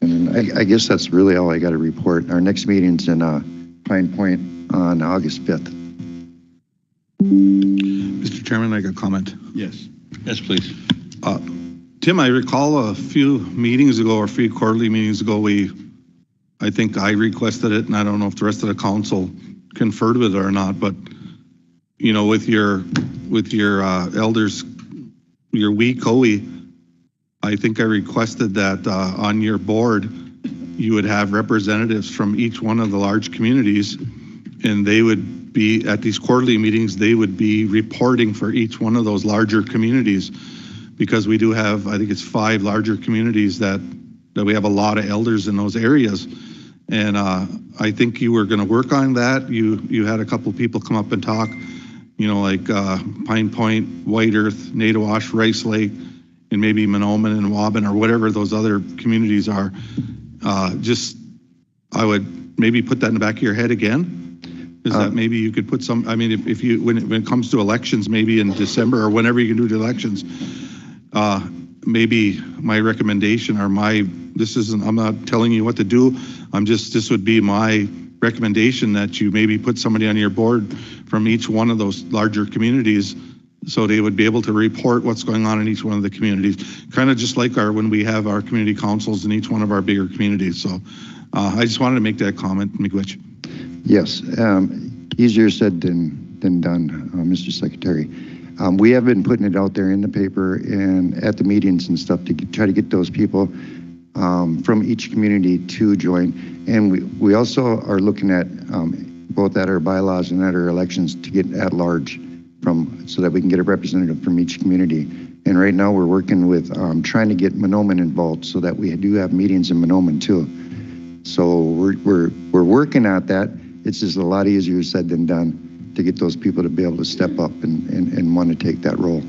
And I guess that's really all I got to report. Our next meeting's in Pine Point on August 5th. Mr. Chairman, I got a comment. Yes, please. Tim, I recall a few meetings ago or a few quarterly meetings ago, I think I requested it, and I don't know if the rest of the council conferred with it or not, but with your elders, your COE, I think I requested that on your board, you would have representatives from each one of the large communities, and they would be at these quarterly meetings, they would be reporting for each one of those larger communities, because we do have, I think it's 5 larger communities that we have a lot of elders in those areas. And I think you were going to work on that. You had a couple people come up and talk, like Pine Point, White Earth, Nadawash, Rice Lake, and maybe Monoman and Waban or whatever those other communities are. I would maybe put that in the back of your head again. Is that maybe you could put some, I mean, if you, when it comes to elections, maybe in December or whenever you can do the elections, maybe my recommendation or I'm not telling you what to do. This would be my recommendation that you maybe put somebody on your board from each one of those larger communities so they would be able to report what's going on in each one of the communities. Kind of just like when we have our community councils in each one of our bigger communities. So I just wanted to make that comment, Miigwech. Yes, easier said than done, Mr. Secretary. We have been putting it out there in the paper and at the meetings and stuff to try to get those people from each community to join. And we also are looking at both at our bylaws and at our elections to get at large so that we can get a representative from each community. And right now we're working with trying to get Mahnomen involved so that we do have meetings in Mahnomen too. So we're working at that. It's just a lot easier said than done to get those people to be able to step up and want to take that role.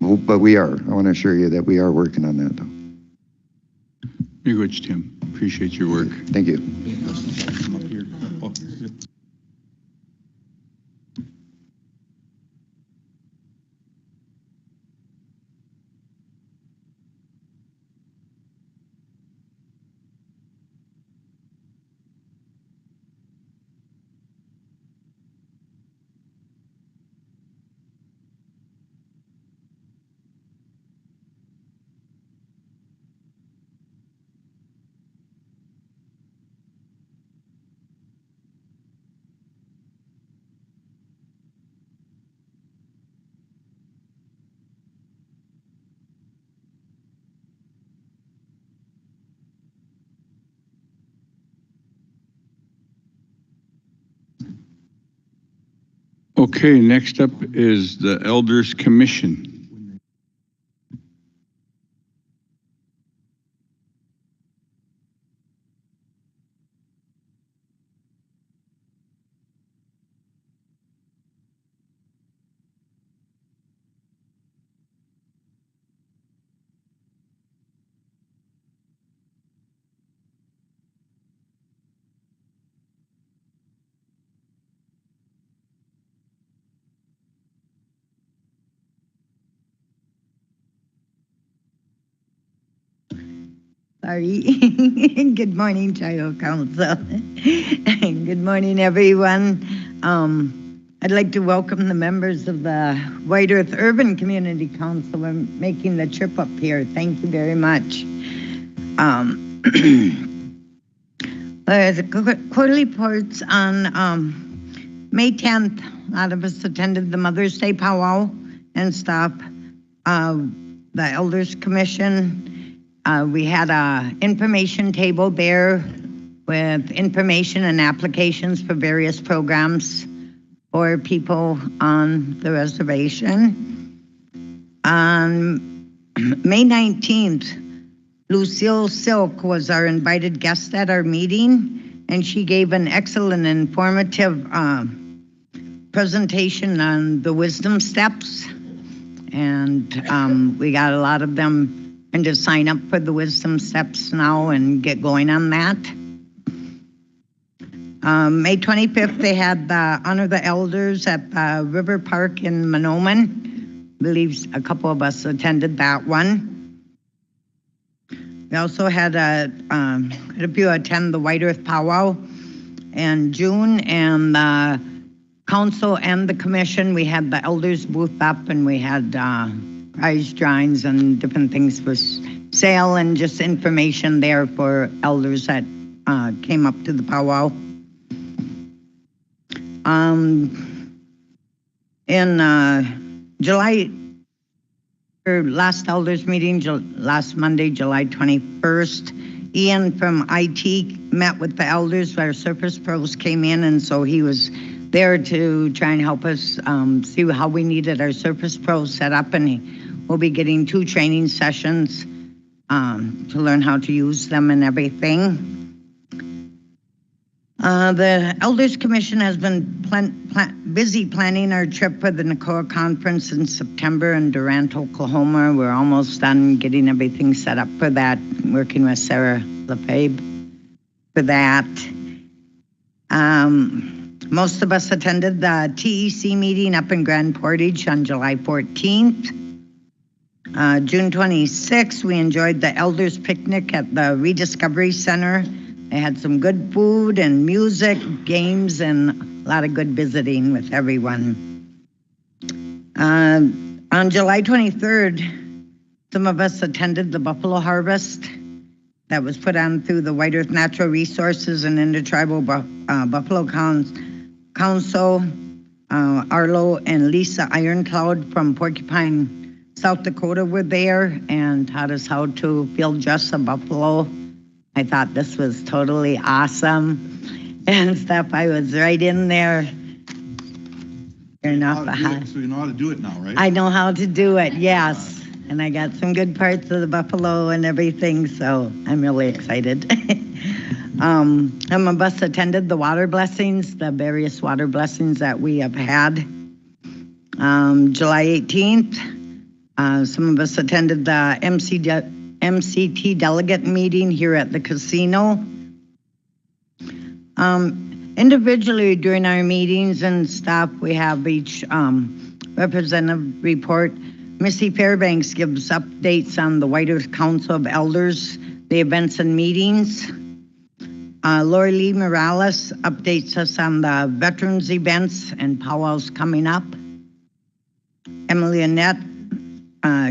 But I want to assure you that we are working on that though. Very good, Tim. Appreciate your work. Thank you. Okay, next up is the Elders Commission. Sorry. Good morning, Tribal Council. Good morning, everyone. I'd like to welcome the members of the White Earth Urban Community Council for making the trip up here. Thank you very much. The quarterly reports on May 10th, a lot of us attended the Mother's Day powwow and stuff. The Elders Commission, we had a information table there with information and applications for various programs for people on the reservation. On May 19th, Lucille Silk was our invited guest at our meeting, and she gave an excellent informative presentation on the wisdom steps. And we got a lot of them and to sign up for the wisdom steps now and get going on that. May 25th, they had the Honor the Elders at the River Park in Mahnomen. I believe a couple of us attended that one. We also had a few attend the White Earth Powwow in June, and the council and the commission, we had the elders booth up and we had prize drawings and different things for sale and just information there for elders that came up to the powwow. In July, or last elders meeting, last Monday, July 21st, Ian from IT met with the elders. Our Surface Pros came in, and so he was there to try and help us see how we needed our Surface Pros set up, and we'll be getting 2 training sessions to learn how to use them and everything. The Elders Commission has been busy planning our trip for the NACOA conference in September in Durant, Oklahoma. We're almost done getting everything set up for that, working with Sarah Lefebvre for that. Most of us attended the TEC meeting up in Grand Portage on July 14th. June 26th, we enjoyed the Elders Picnic at the Rediscovery Center. They had some good food and music, games, and a lot of good visiting with everyone. On July 23rd, some of us attended the Buffalo Harvest, that was put on through the White Earth Natural Resources and Intertribal Buffalo Council. Arlo and Lisa Ironcloud from Porcupine, South Dakota were there and taught us how to build just a buffalo. I thought this was totally awesome and stuff. I was right in there. So you know how to do it now, right? I know how to do it, yes. And I got some good parts of the buffalo and everything, so I'm really excited. Some of us attended the water blessings, the various water blessings that we have had. July 18th, some of us attended the MCT delegate meeting here at the casino. Individually during our meetings and stuff, we have each representative report. Missy Fairbanks gives updates on the White Earth Council of Elders, the events and meetings. Lori Lee Morales updates us on the veterans events and powwows coming up. Emily Annette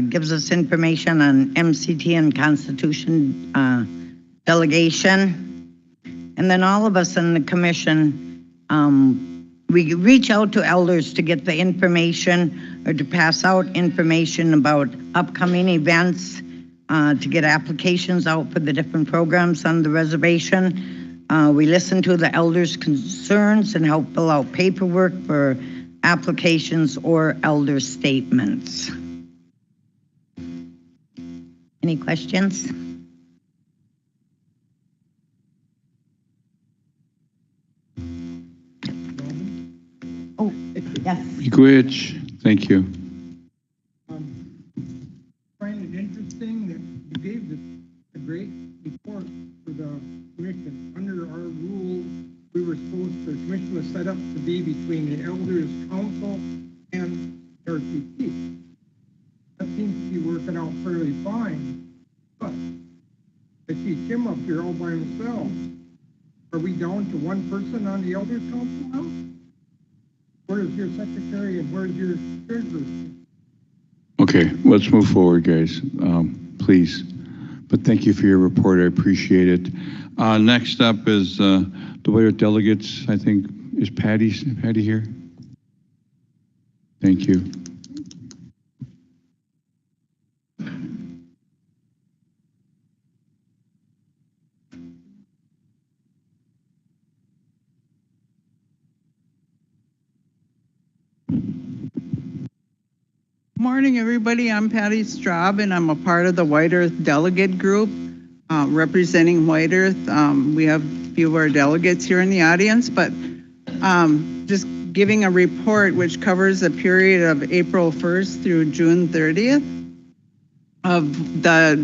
gives us information on MCT and Constitution delegation. And then all of us in the commission, we reach out to elders to get the information or to pass out information about upcoming events, to get applications out for the different programs on the reservation. We listen to the elders' concerns and help fill out paperwork for applications or elder statements. Any questions? Oh, yes. Miigwech, thank you. Find it interesting that you gave this a great report for the commission. Under our rules, we were supposed to, the commission was set up to be between the Elders Council and RBC. That seems to be working out fairly fine. But I see Kim up here all by himself. Are we down to one person on the Elders Council now? Where's your secretary and where's your treasurer? Okay, let's move forward, guys, please. But thank you for your report. I appreciate it. Next up is the White Earth Delegates. I think, is Patty here? Thank you. Morning, everybody. I'm Patty Straub, and I'm a part of the White Earth Delegate Group, representing White Earth. We have a few of our delegates here in the audience, but just giving a report which covers a period of April 1st through June 30th of the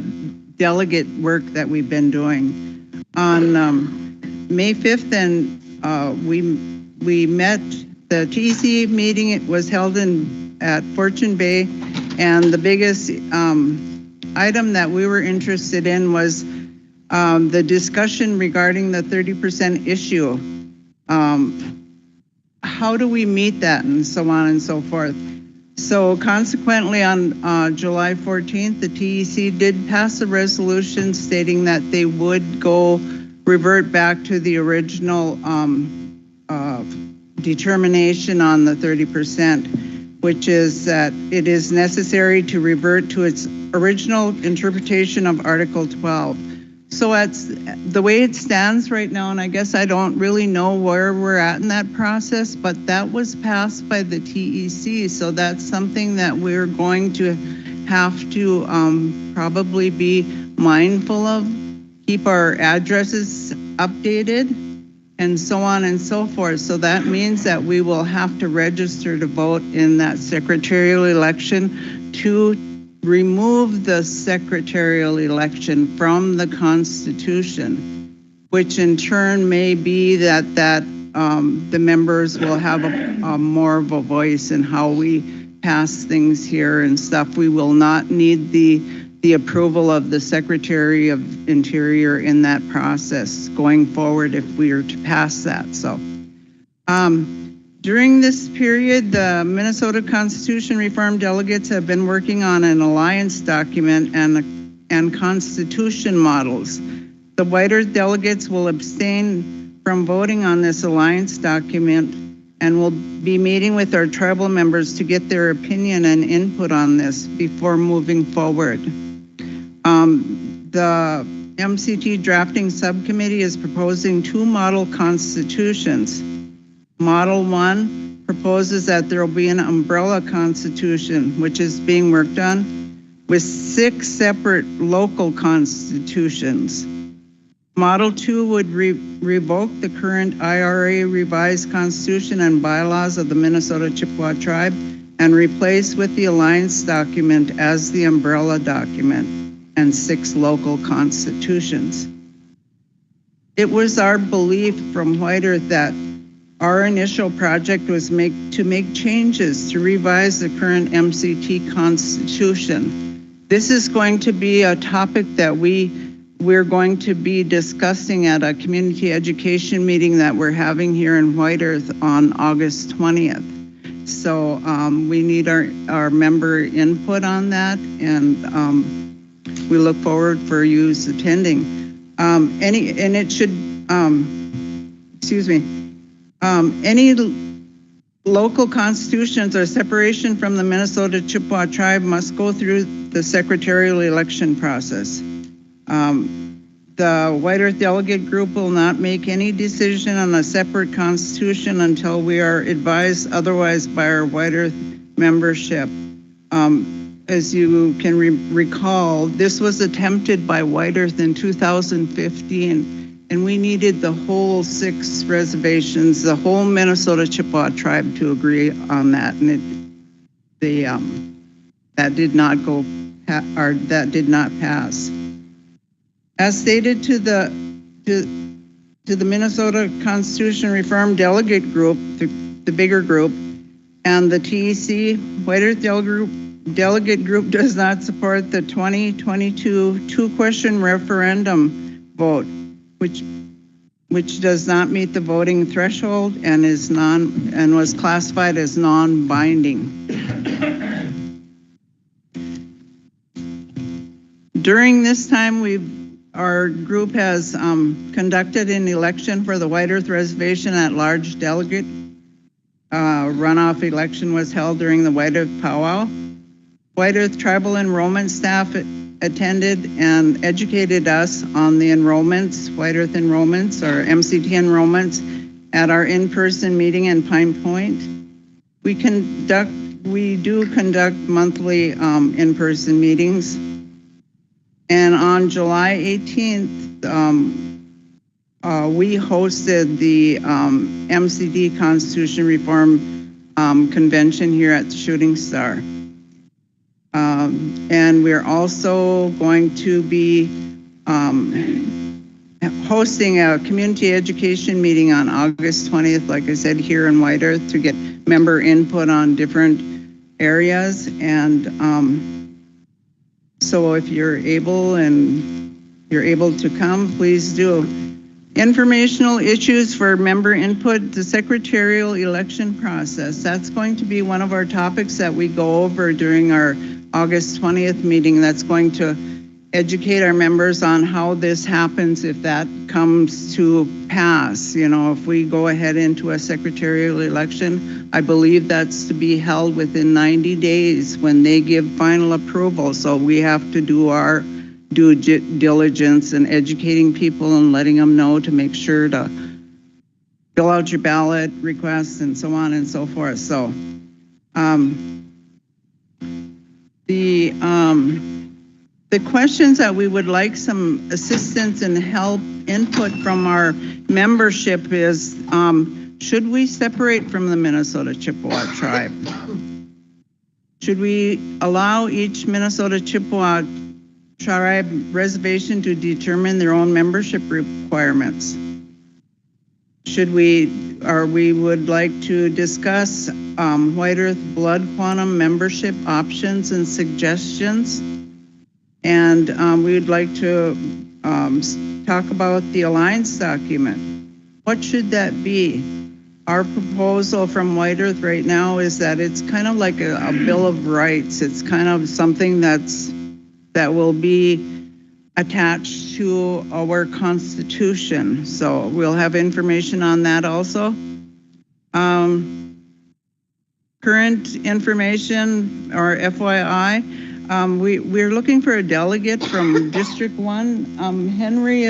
delegate work that we've been doing. On May 5th, and we met, the TEC meeting. It was held at Fortune Bay, and the biggest item that we were interested in was the discussion regarding the 30% issue. How do we meet that, and so on and so forth. So consequently, on July 14th, the TEC did pass a resolution stating that they would revert back to the original determination on the 30%, which is that it is necessary to revert to its original interpretation of Article 12. So the way it stands right now, and I guess I don't really know where we're at in that process, but that was passed by the TEC. So that's something that we're going to have to probably be mindful of, keep our addresses updated, and so on and so forth. So that means that we will have to register to vote in that secretarial election to remove the secretarial election from the Constitution, which in turn may be that the members will have a more of a voice in how we pass things here and stuff. We will not need the approval of the Secretary of Interior in that process going forward if we are to pass that. So during this period, the Minnesota Constitution Reform delegates have been working on an alliance document and constitution models. The White Earth delegates will abstain from voting on this alliance document and will be meeting with our tribal members to get their opinion and input on this before moving forward. The MCT drafting subcommittee is proposing 2 model constitutions. Model 1 proposes that there will be an umbrella constitution, which is being worked on, with 6 separate local constitutions. Model 2 would revoke the current IRA revised constitution and bylaws of the Minnesota Chippewa tribe and replace with the alliance document as the umbrella document and 6 local constitutions. It was our belief from White Earth that our initial project was to make changes to revise the current MCT constitution. This is going to be a topic that we're going to be discussing at a community education meeting that we're having here in White Earth on August 20th. So we need our member input on that, and we look forward for you attending. Any local constitutions or separation from the Minnesota Chippewa tribe must go through the secretarial election process. The White Earth delegate group will not make any decision on a separate constitution until we are advised otherwise by our White Earth membership. As you can recall, this was attempted by White Earth in 2015, and we needed the whole 6 reservations, the whole Minnesota Chippewa tribe to agree on that, and that did not pass. As stated to the Minnesota Constitution Reform Delegate Group, the bigger group, and the TEC, White Earth Delegate Group does not support the 2022 2-question referendum vote, which does not meet the voting threshold and was classified as non-binding. During this time, our group has conducted an election for the White Earth Reservation at large delegate. Runoff election was held during the White Earth powwow. White Earth tribal enrollment staff attended and educated us on the enrollments, White Earth enrollments or MCT enrollments at our in-person meeting in Pine Point. We do conduct monthly in-person meetings. And on July 18th, we hosted the MCT Constitution Reform Convention here at the Shooting Star. And we're also going to be hosting a community education meeting on August 20th, like I said, here in White Earth to get member input on different areas. And so if you're able to come, please do. Informational issues for member input, the secretarial election process. That's going to be one of our topics that we go over during our August 20th meeting. That's going to educate our members on how this happens if that comes to pass. You know, if we go ahead into a secretarial election, I believe that's to be held within 90 days when they give final approval. So we have to do our due diligence in educating people and letting them know to make sure to fill out your ballot requests and so on and so forth. So the questions that we would like some assistance and help input from our membership is, should we separate from the Minnesota Chippewa tribe? Should we allow each Minnesota Chippewa tribe reservation to determine their own membership requirements? We would like to discuss White Earth Blood Quantum membership options and suggestions. And we would like to talk about the alliance document. What should that be? Our proposal from White Earth right now is that it's kind of like a Bill of Rights. It's kind of something that will be attached to our Constitution. So we'll have information on that also. Current information, or FYI, we're looking for a delegate from District 1. Henry,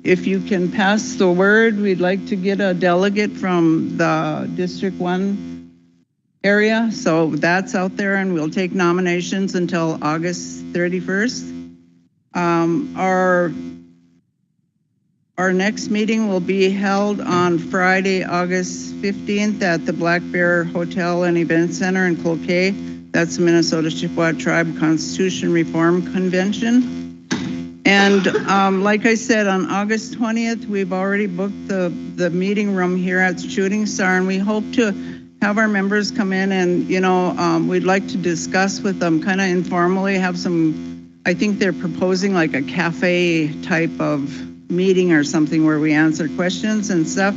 if you can pass the word, we'd like to get a delegate from the District 1 area. So that's out there, and we'll take nominations until August 31st. Our next meeting will be held on Friday, August 15th at the Black Bear Hotel and Event Center in Cloquet. That's the Minnesota Chippewa Tribe Constitution Reform Convention. And like I said, on August 20th, we've already booked the meeting room here at Shooting Star, and we hope to have our members come in and, we'd like to discuss with them kind of informally, have some, I think they're proposing like a cafe type of meeting or something where we answer questions and stuff.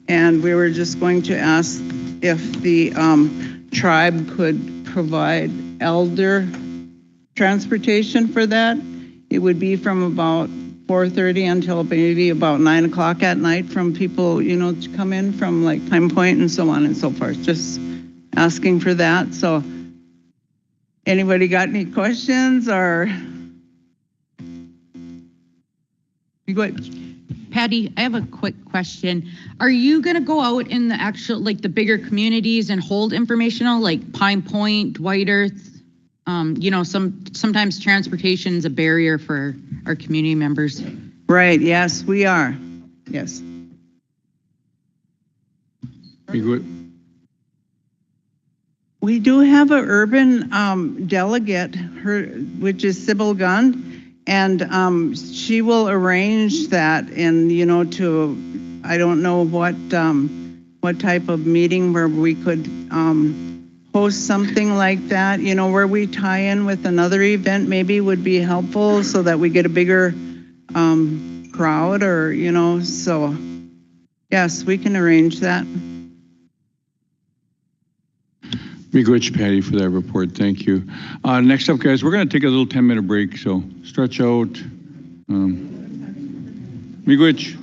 And we were just going to ask if the tribe could provide elder transportation for that. It would be from about 4:30 until maybe about 9 o'clock at night from people, to come in from like Pine Point and so on and so forth. Just asking for that. So anybody got any questions or? You go ahead. Patty, I have a quick question. Are you going to go out in the actual, like the bigger communities and hold informational, like Pine Point, White Earth? Sometimes transportation is a barrier for our community members. Right, yes, we are. Yes. We do have an urban delegate, which is Sybil Gunn. And she will arrange that, and I don't know what type of meeting where we could host something like that. Where we tie in with another event maybe would be helpful so that we get a bigger crowd, or So yes, we can arrange that. Miigwech, Patty, for that report. Thank you. Next up, guys, we're going to take a little 10-minute break, so stretch out. Miigwech.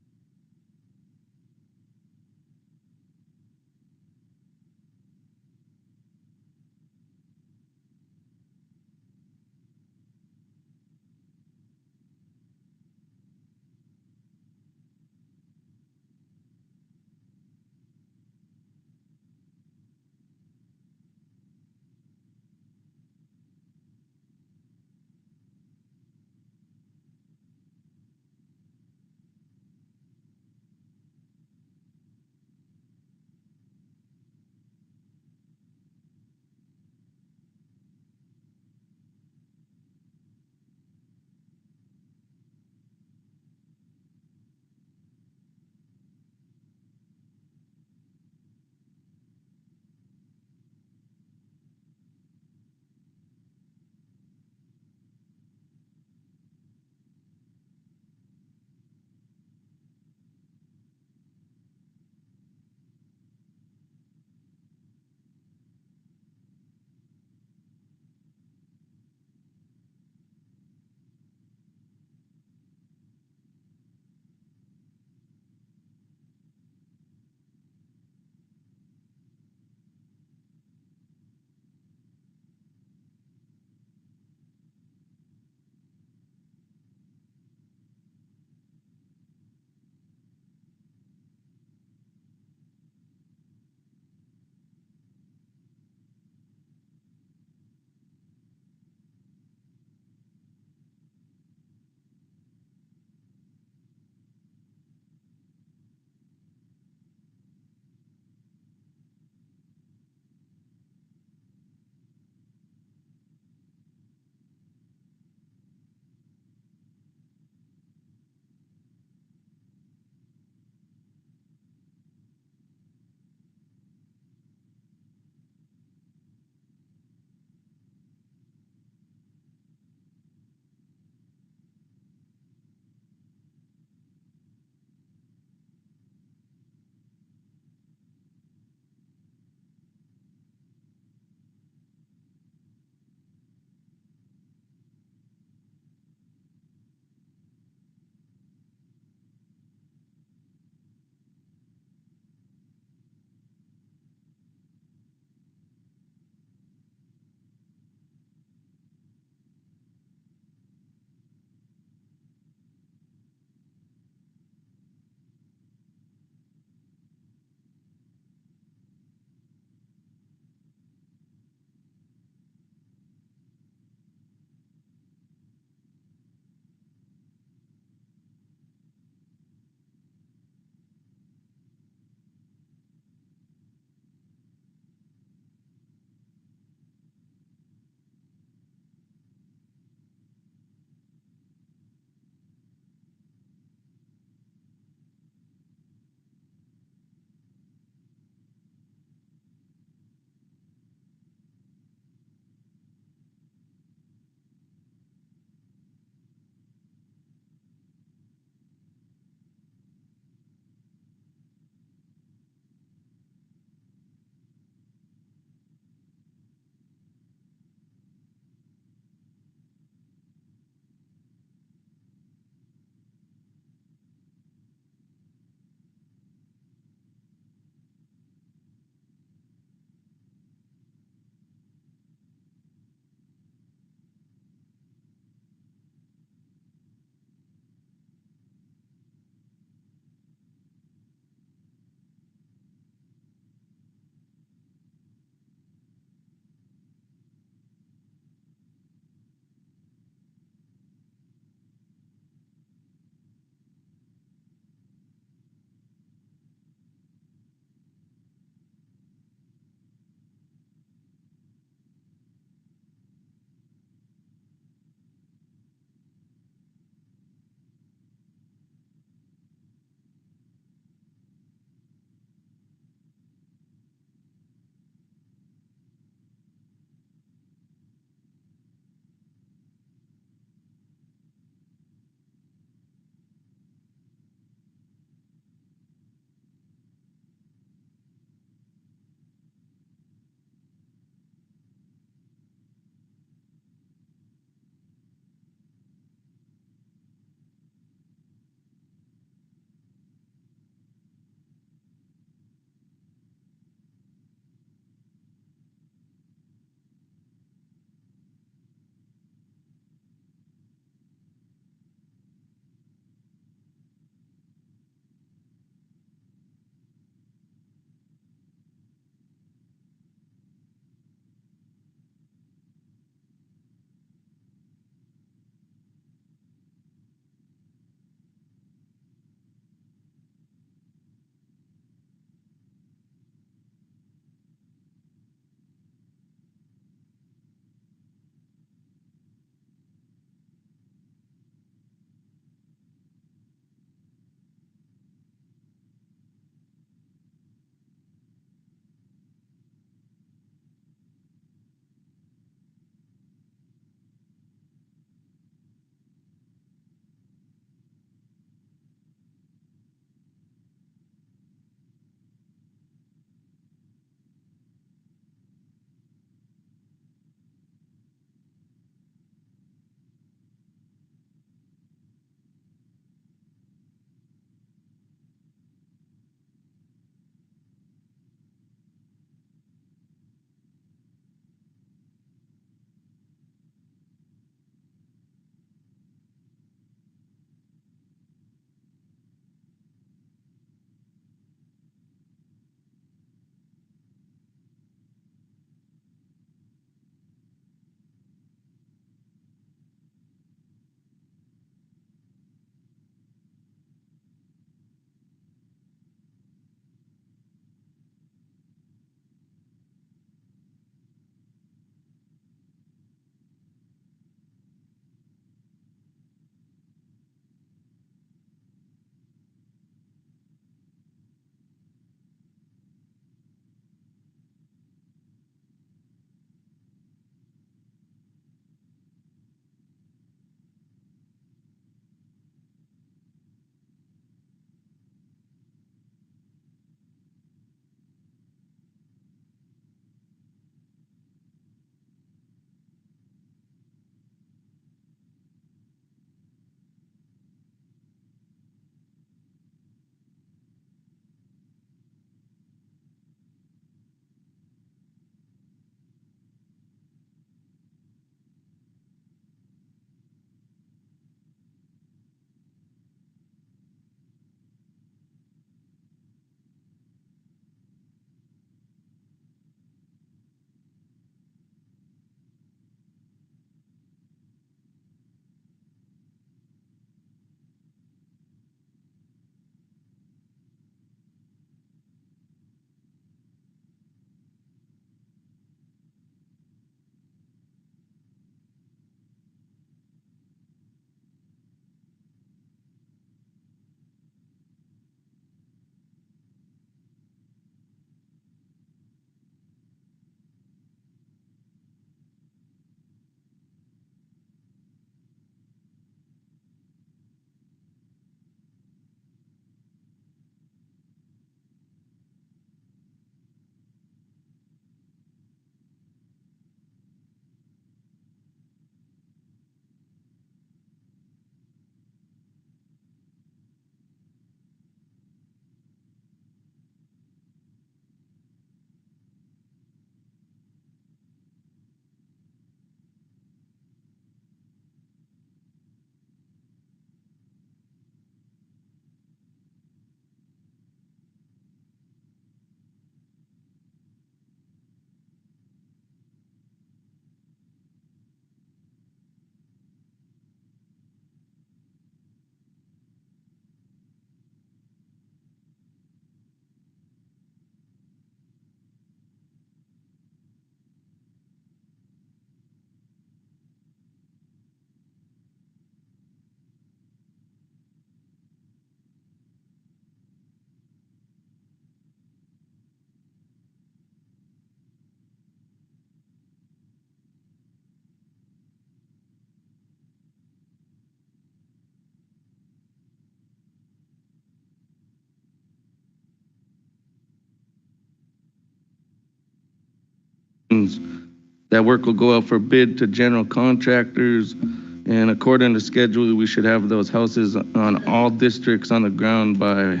That work will go out for bid to general contractors, and according to schedule, we should have those houses on all districts on the ground by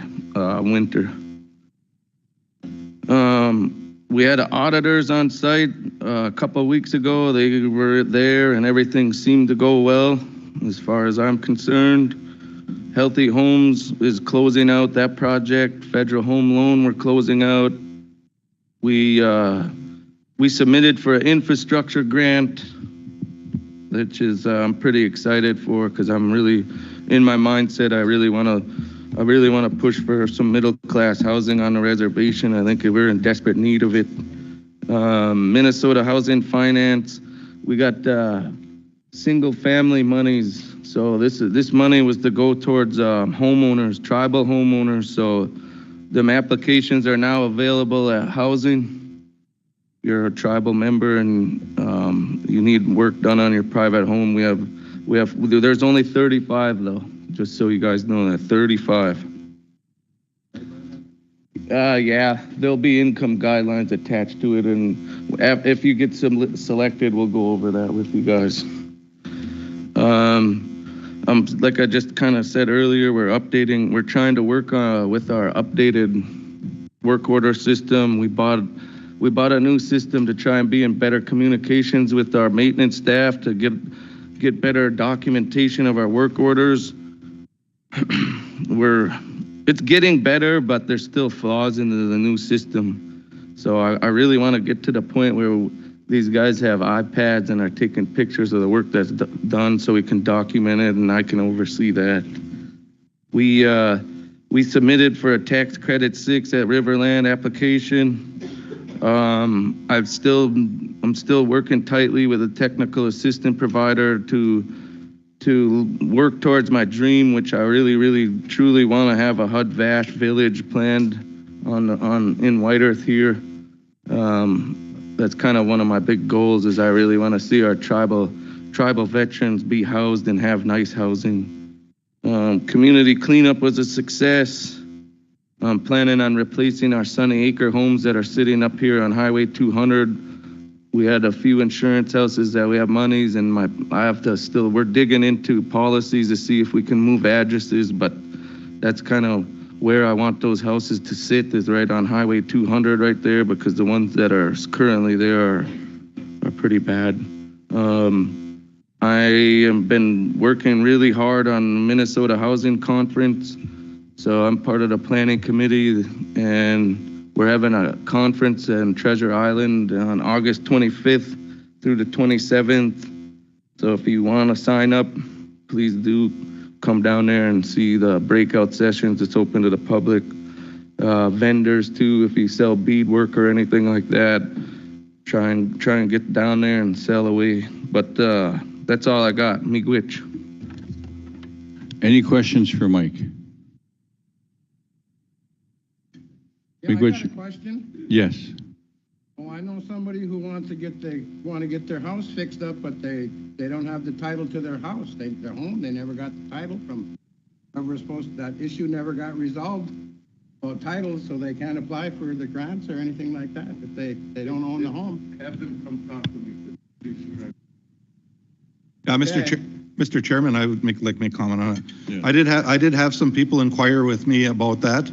winter. We had auditors on site a couple of weeks ago. They were there and everything seemed to go well as far as I'm concerned. Healthy Homes is closing out that project. Federal Home Loan we're closing out. We submitted for an infrastructure grant, which is I'm pretty excited for, because I'm really in my mindset. I really want to push for some middle class housing on the reservation. I think we're in desperate need of it. Minnesota Housing Finance, we got single family monies. So this money was to go towards homeowners, tribal homeowners. So them applications are now available at housing. You're a tribal member and you need work done on your private home. There's only 35 though, just so you guys know that, 35. Yeah, there'll be income guidelines attached to it, and if you get selected, we'll go over that with you guys. Like I just kind of said earlier, we're trying to work with our updated work order system. We bought a new system to try and be in better communications with our maintenance staff to get better documentation of our work orders. It's getting better, but there's still flaws in the new system. So I really want to get to the point where these guys have iPads and are taking pictures of the work that's done so we can document it and I can oversee that. We submitted for a tax credit 6 at Riverland application. I'm still working tightly with a technical assistant provider to work towards my dream, which I really truly want to have a HUD-VASH village planned in White Earth here. That's kind of one of my big goals, is I really want to see our tribal veterans be housed and have nice housing. Community cleanup was a success. I'm planning on replacing our Sunny Acre homes that are sitting up here on Highway 200. We had a few insurance houses that we have monies, and we're digging into policies to see if we can move addresses, but that's kind of where I want those houses to sit, is right on Highway 200 right there, because the ones that are currently there are pretty bad. I have been working really hard on the Minnesota Housing Conference. So I'm part of the planning committee, and we're having a conference in Treasure Island on August 25th through the 27th. So if you want to sign up, please do come down there and see the breakout sessions. It's open to the public. Vendors too, if you sell beadwork or anything like that, try and get down there and sell away. But that's all I got. Miigwech. Any questions for Mike? Yeah, I got a question. Yes. Oh, I know somebody who wants to get their house fixed up, but they don't have the title to their house. Their home, they never got the title from whoever was supposed to. That issue never got resolved about titles, so they can't apply for the grants or anything like that if they don't own the home. Have them come talk to me. Mr. Chairman, I would make a comment on it. Yeah. I did have some people inquire with me about that,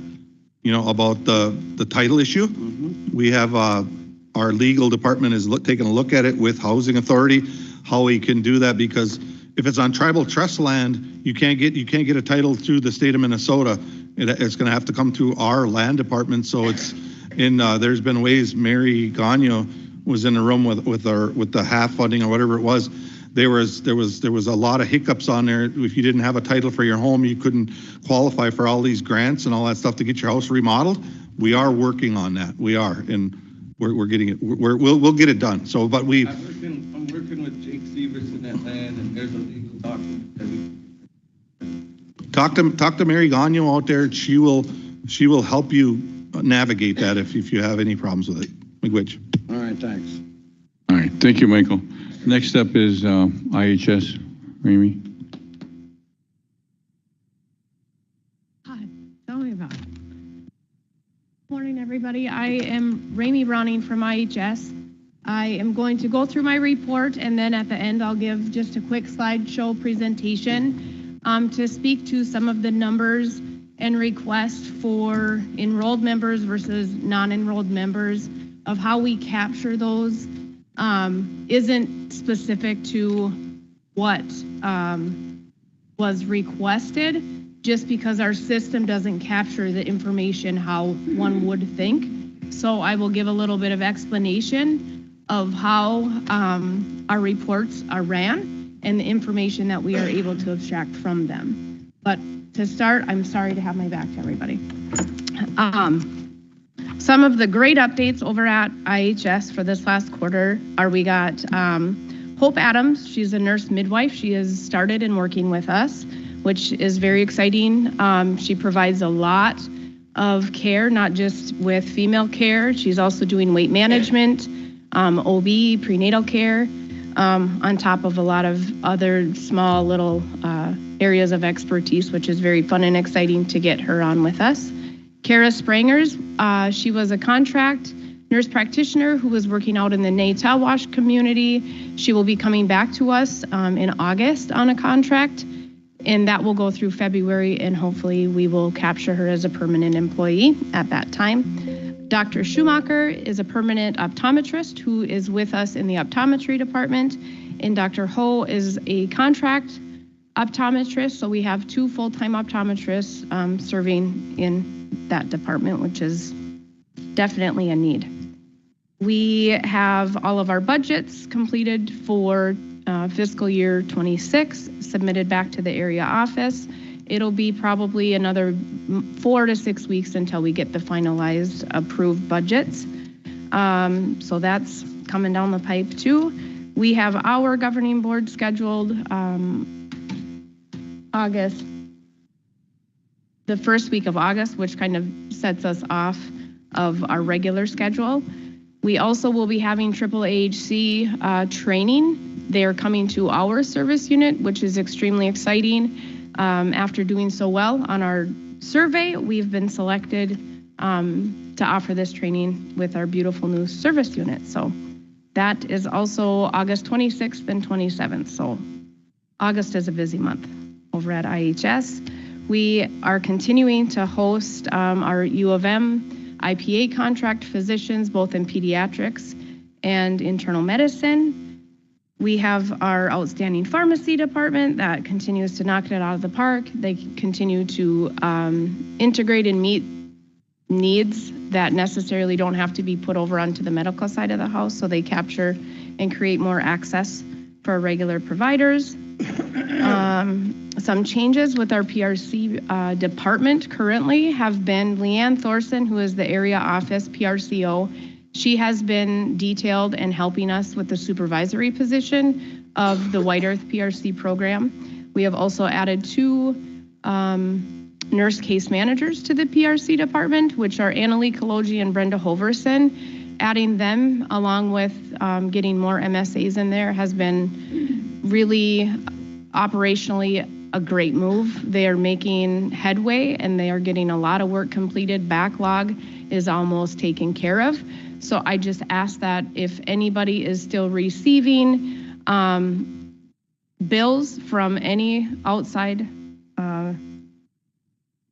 about the title issue. Mm-hmm. We have our legal department is taking a look at it with Housing Authority, how we can do that, because if it's on tribal trust land, you can't get a title through the state of Minnesota. It's going to have to come through our land department. So it's there's been ways. Mary Gagno was in the room with the half funding or whatever it was. There was a lot of hiccups on there. If you didn't have a title for your home, you couldn't qualify for all these grants and all that stuff to get your house remodeled. We are working on that. We are, and we're getting it. We'll get it done. So, but I'm working with Jake Sievers in that land, and there's a legal document that we talk to Mary Gagno out there. She will help you navigate that if you have any problems with it. Miigwech. All right, thanks. All right, thank you, Michael. Next up is IHS, Remy. Hi, tell me about it. Morning, everybody. I am Ramy Ronning from IHS. I am going to go through my report, and then at the end, I'll give just a quick slideshow presentation to speak to some of the numbers and requests for enrolled members versus non-enrolled members of how we capture those. Isn't specific to what was requested, just because our system doesn't capture the information how one would think. So I will give a little bit of explanation of how our reports are ran and the information that we are able to extract from them. But to start, I'm sorry to have my back to everybody. Some of the great updates over at IHS for this last quarter are we got Hope Adams. She's a nurse midwife. She has started and working with us, which is very exciting. She provides a lot of care, not just with female care. She's also doing weight management, OB, prenatal care, on top of a lot of other small little areas of expertise, which is very fun and exciting to get her on with us. Kara Sprangers, she was a contract nurse practitioner who was working out in the Naytawash community. She will be coming back to us in August on a contract, and that will go through February, and hopefully we will capture her as a permanent employee at that time. Dr. Schumacher is a permanent optometrist who is with us in the optometry department, and Dr. Ho is a contract optometrist, so we have 2 full-time optometrists serving in that department, which is definitely a need. We have all of our budgets completed for fiscal year 26, submitted back to the area office. It'll be probably another 4 to 6 weeks until we get the finalized approved budgets. So that's coming down the pipe too. We have our governing board scheduled August, the first week of August, which kind of sets us off of our regular schedule. We also will be having AAAHC training. They are coming to our service unit, which is extremely exciting. After doing so well on our survey, we've been selected to offer this training with our beautiful new service unit. So that is also August 26th and 27th. So August is a busy month over at IHS. We are continuing to host our U of M IPA contract physicians, both in pediatrics and internal medicine. We have our outstanding pharmacy department that continues to knock it out of the park. They continue to integrate and meet needs that necessarily don't have to be put over onto the medical side of the house, so they capture and create more access for regular providers. Some changes with our PRC department currently have been Leanne Thorson, who is the area office PRCO. She has been detailed and helping us with the supervisory position of the White Earth PRC program. We have also added 2 nurse case managers to the PRC department, which are Annalie Kaloji and Brenda Hoverson. Adding them along with getting more MSAs in there has been really operationally a great move. They are making headway and they are getting a lot of work completed. Backlog is almost taken care of. So I just ask that if anybody is still receiving bills from any outside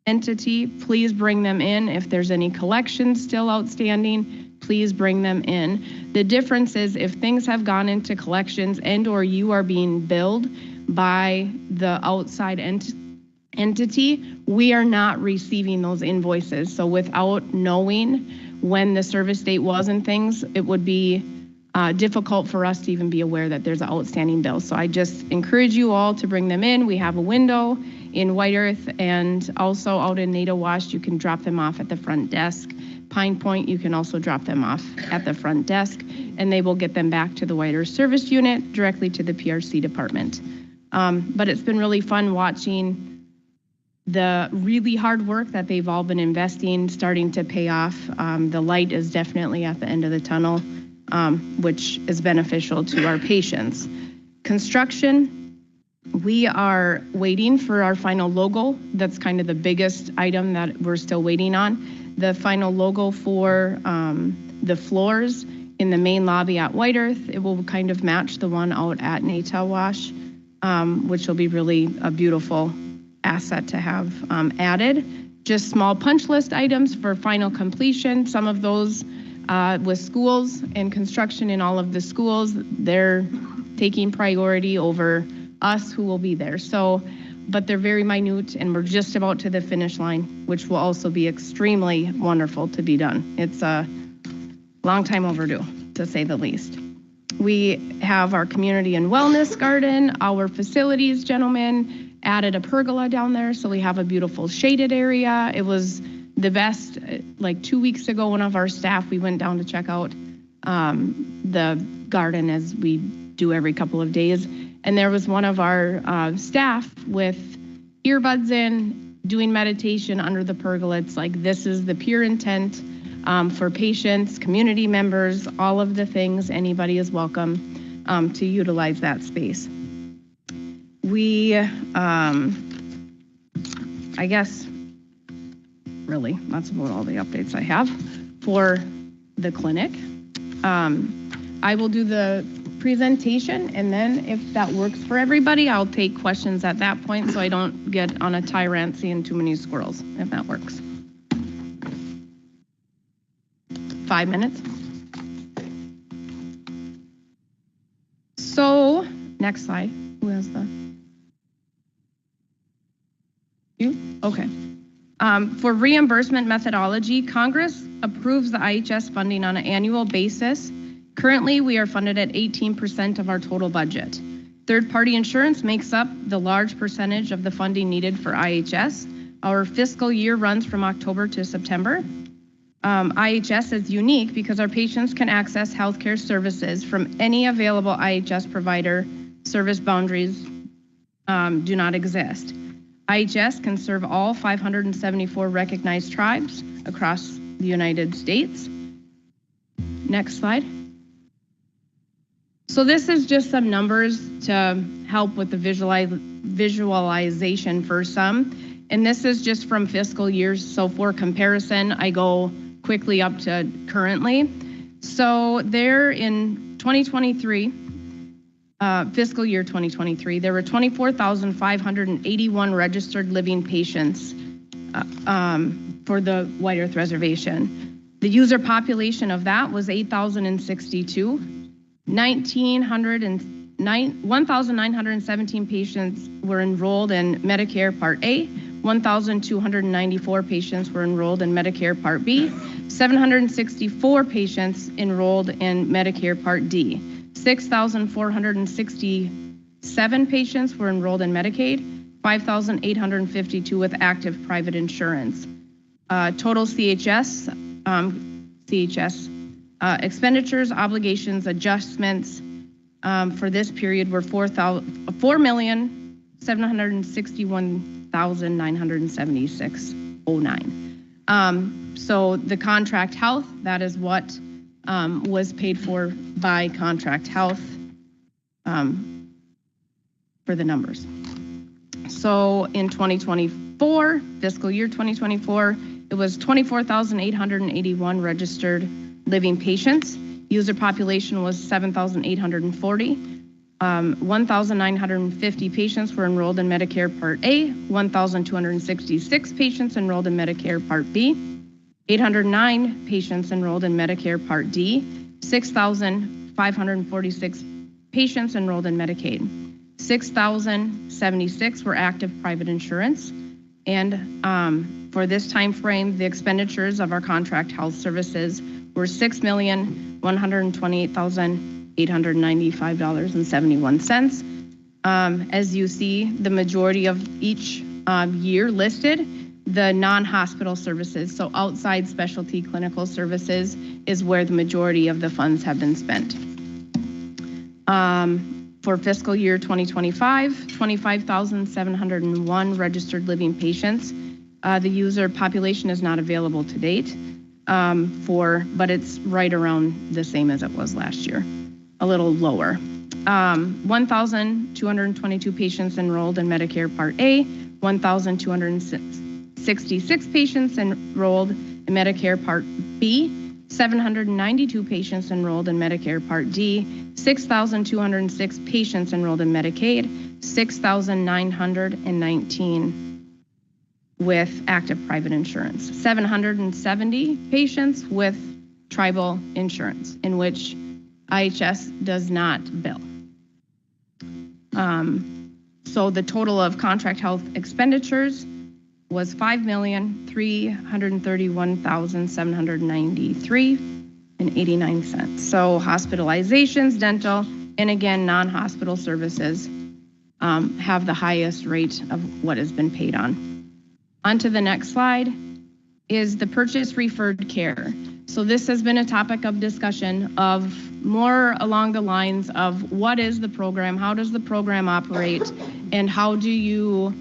entity, please bring them in. If there's any collections still outstanding, please bring them in. The difference is if things have gone into collections and or you are being billed by the outside entity, we are not receiving those invoices. So without knowing when the service date was and things, it would be difficult for us to even be aware that there's an outstanding bill. So I just encourage you all to bring them in. We have a window in White Earth and also out in Naytawash. You can drop them off at the front desk. Pine Point, you can also drop them off at the front desk, and they will get them back to the White Earth service unit directly to the PRC department. But it's been really fun watching the really hard work that they've all been investing starting to pay off. The light is definitely at the end of the tunnel, which is beneficial to our patients. Construction, we are waiting for our final logo. That's kind of the biggest item that we're still waiting on. The final logo for the floors in the main lobby at White Earth. It will kind of match the one out at Natal Wash, which will be really a beautiful asset to have added. Just small punch list items for final completion. Some of those with schools and construction in all of the schools, they're taking priority over us who will be there. So, but they're very minute and we're just about to the finish line, which will also be extremely wonderful to be done. It's a long time overdue, to say the least. We have our community and wellness garden, our facilities gentlemen added a pergola down there, so we have a beautiful shaded area. It was the best, like 2 weeks ago, one of our staff, we went down to check out the garden as we do every couple of days. And there was one of our staff with earbuds in, doing meditation under the pergola. It's like, this is the pure intent for patients, community members, all of the things. Anybody is welcome to utilize that space. We, I guess, really, that's about all the updates I have for the clinic. I will do the presentation, and then if that works for everybody, I'll take questions at that point so I don't get on a tyrant seeing too many squirrels, if that works. 5 minutes. So, next slide. Who has the? You? Okay. For reimbursement methodology, Congress approves the IHS funding on an annual basis. Currently, we are funded at 18% of our total budget. Third-party insurance makes up the large percentage of the funding needed for IHS. Our fiscal year runs from October to September. IHS is unique because our patients can access healthcare services from any available IHS provider. Service boundaries do not exist. IHS can serve all 574 recognized tribes across the United States. Next slide. So this is just some numbers to help with the visualization for some. And this is just from fiscal years. So for comparison, I go quickly up to currently. So there in 2023, fiscal year 2023, there were 24,581 registered living patients for the White Earth Reservation. The user population of that was 8,062. 1,917 patients were enrolled in Medicare Part A. 1,294 patients were enrolled in Medicare Part B. 764 patients enrolled in Medicare Part D. 6,467 patients were enrolled in Medicaid, 5,852 with active private insurance. Total CHS expenditures, obligations, adjustments for this period were $4,761,976.09. So the contract health, that is what was paid for by contract health for the numbers. So in 2024, fiscal year 2024, it was 24,881 registered living patients. User population was 7,840. 1,950 patients were enrolled in Medicare Part A. 1,266 patients enrolled in Medicare Part B. 809 patients enrolled in Medicare Part D, 6,546 patients enrolled in Medicaid, 6,076 were active private insurance, and for this time frame, the expenditures of our contract health services were $6,128,895.71. As you see, the majority of each year listed, the non-hospital services, so outside specialty clinical services, is where the majority of the funds have been spent. For fiscal year 2025, 25,701 registered living patients. The user population is not available to date, but it's right around the same as it was last year, a little lower. 1,222 patients enrolled in Medicare Part A, 1,266 patients enrolled in Medicare Part B, 792 patients enrolled in Medicare Part D, 6,206 patients enrolled in Medicaid, 6,919 with active private insurance, 770 patients with tribal insurance, in which IHS does not bill. So the total of contract health expenditures was $5,331,793.89. So hospitalizations, dental, and again, non-hospital services have the highest rate of what has been paid on. On to the next slide is the purchase referred care. So this has been a topic of discussion of more along the lines of what is the program, how does the program operate, and how do you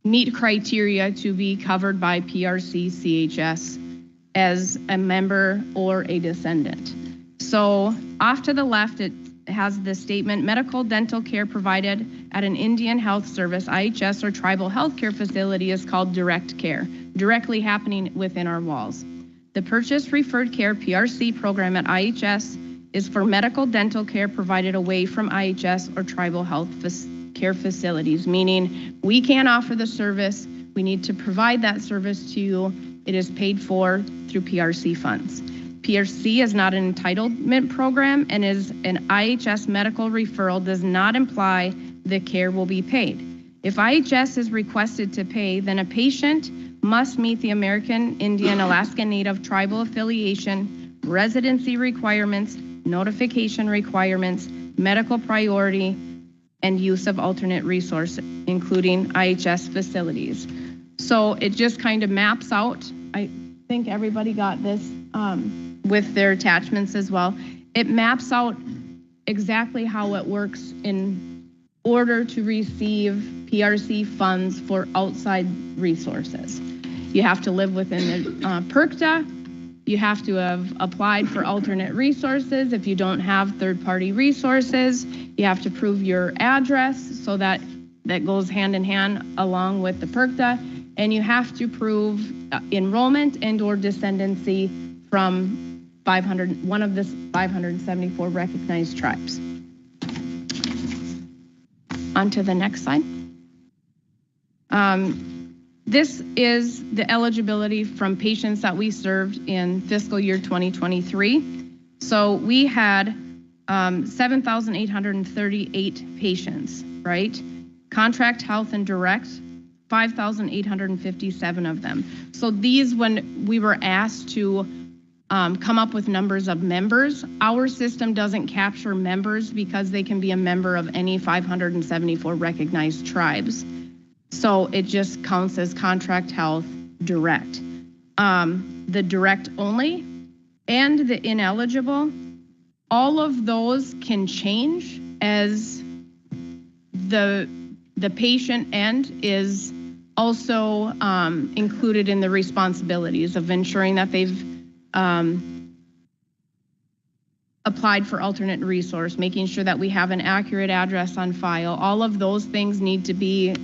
meet criteria to be covered by PRC CHS as a member or a descendant. So off to the left, it has the statement, medical dental care provided at an Indian health service, IHS, or tribal healthcare facility is called direct care, directly happening within our walls. The Purchase Referred Care PRC program at IHS is for medical dental care provided away from IHS or tribal health care facilities, meaning we can't offer the service, we need to provide that service to you. It is paid for through PRC funds. PRC is not an entitlement program and is an IHS medical referral does not imply the care will be paid. If IHS is requested to pay, then a patient must meet the American Indian Alaska Native tribal affiliation, residency requirements, notification requirements, medical priority, and use of alternate resource, including IHS facilities. So it just kind of maps out. I think everybody got this with their attachments as well. It maps out exactly how it works in order to receive PRC funds for outside resources. You have to live within the PERCTA. You have to have applied for alternate resources. If you don't have third-party resources, you have to prove your address, so that goes hand in hand along with the PERCTA, and you have to prove enrollment and or descendancy from one of the 574 recognized tribes. On to the next slide. This is the eligibility from patients that we served in fiscal year 2023. So we had 7,838 patients, right? Contract health and direct, 5,857 of them. So these, when we were asked to come up with numbers of members, our system doesn't capture members because they can be a member of any 574 recognized tribes. So it just counts as contract health direct. The direct only and the ineligible, all of those can change as the patient end is also included in the responsibilities of ensuring that they've applied for alternate resource, making sure that we have an accurate address on file. All of those things need to be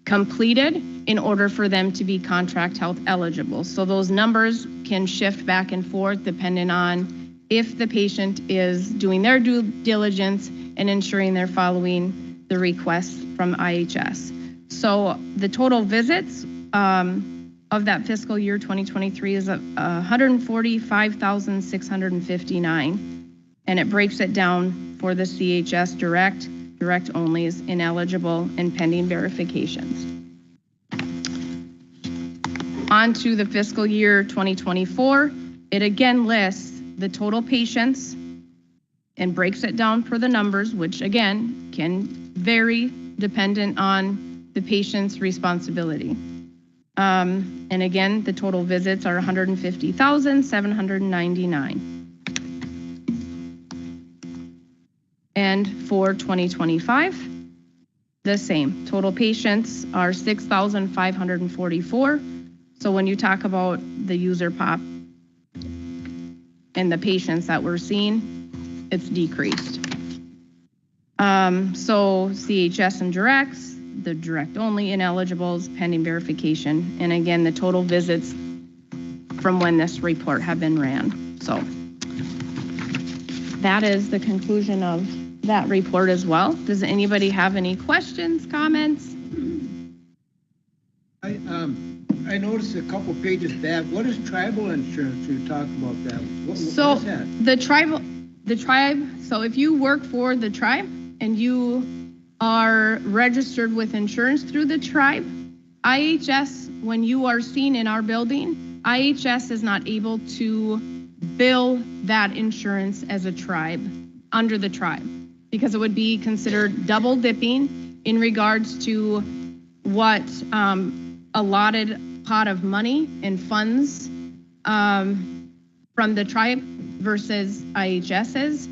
completed in order for them to be contract health eligible. So those numbers can shift back and forth depending on if the patient is doing their due diligence and ensuring they're following the requests from IHS. So the total visits of that fiscal year 2023 is 145,659, and it breaks it down for the CHS direct only is ineligible and pending verifications. On to the fiscal year 2024, it again lists the total patients and breaks it down per the numbers, which again can vary dependent on the patient's responsibility. And again, the total visits are 150,799. And for 2025, the same. Total patients are 6,544. So when you talk about the user pop and the patients that we're seeing, it's decreased. So CHS and directs, the direct only ineligibles pending verification. And again, the total visits from when this report had been ran. So that is the conclusion of that report as well. Does anybody have any questions, comments? I noticed a couple pages back. What is tribal insurance? You talked about that. What is that? The tribe, so if you work for the tribe and you are registered with insurance through the tribe, IHS, when you are seen in our building, IHS is not able to bill that insurance as a tribe, under the tribe, because it would be considered double dipping in regards to what allotted pot of money and funds from the tribe versus IHS's.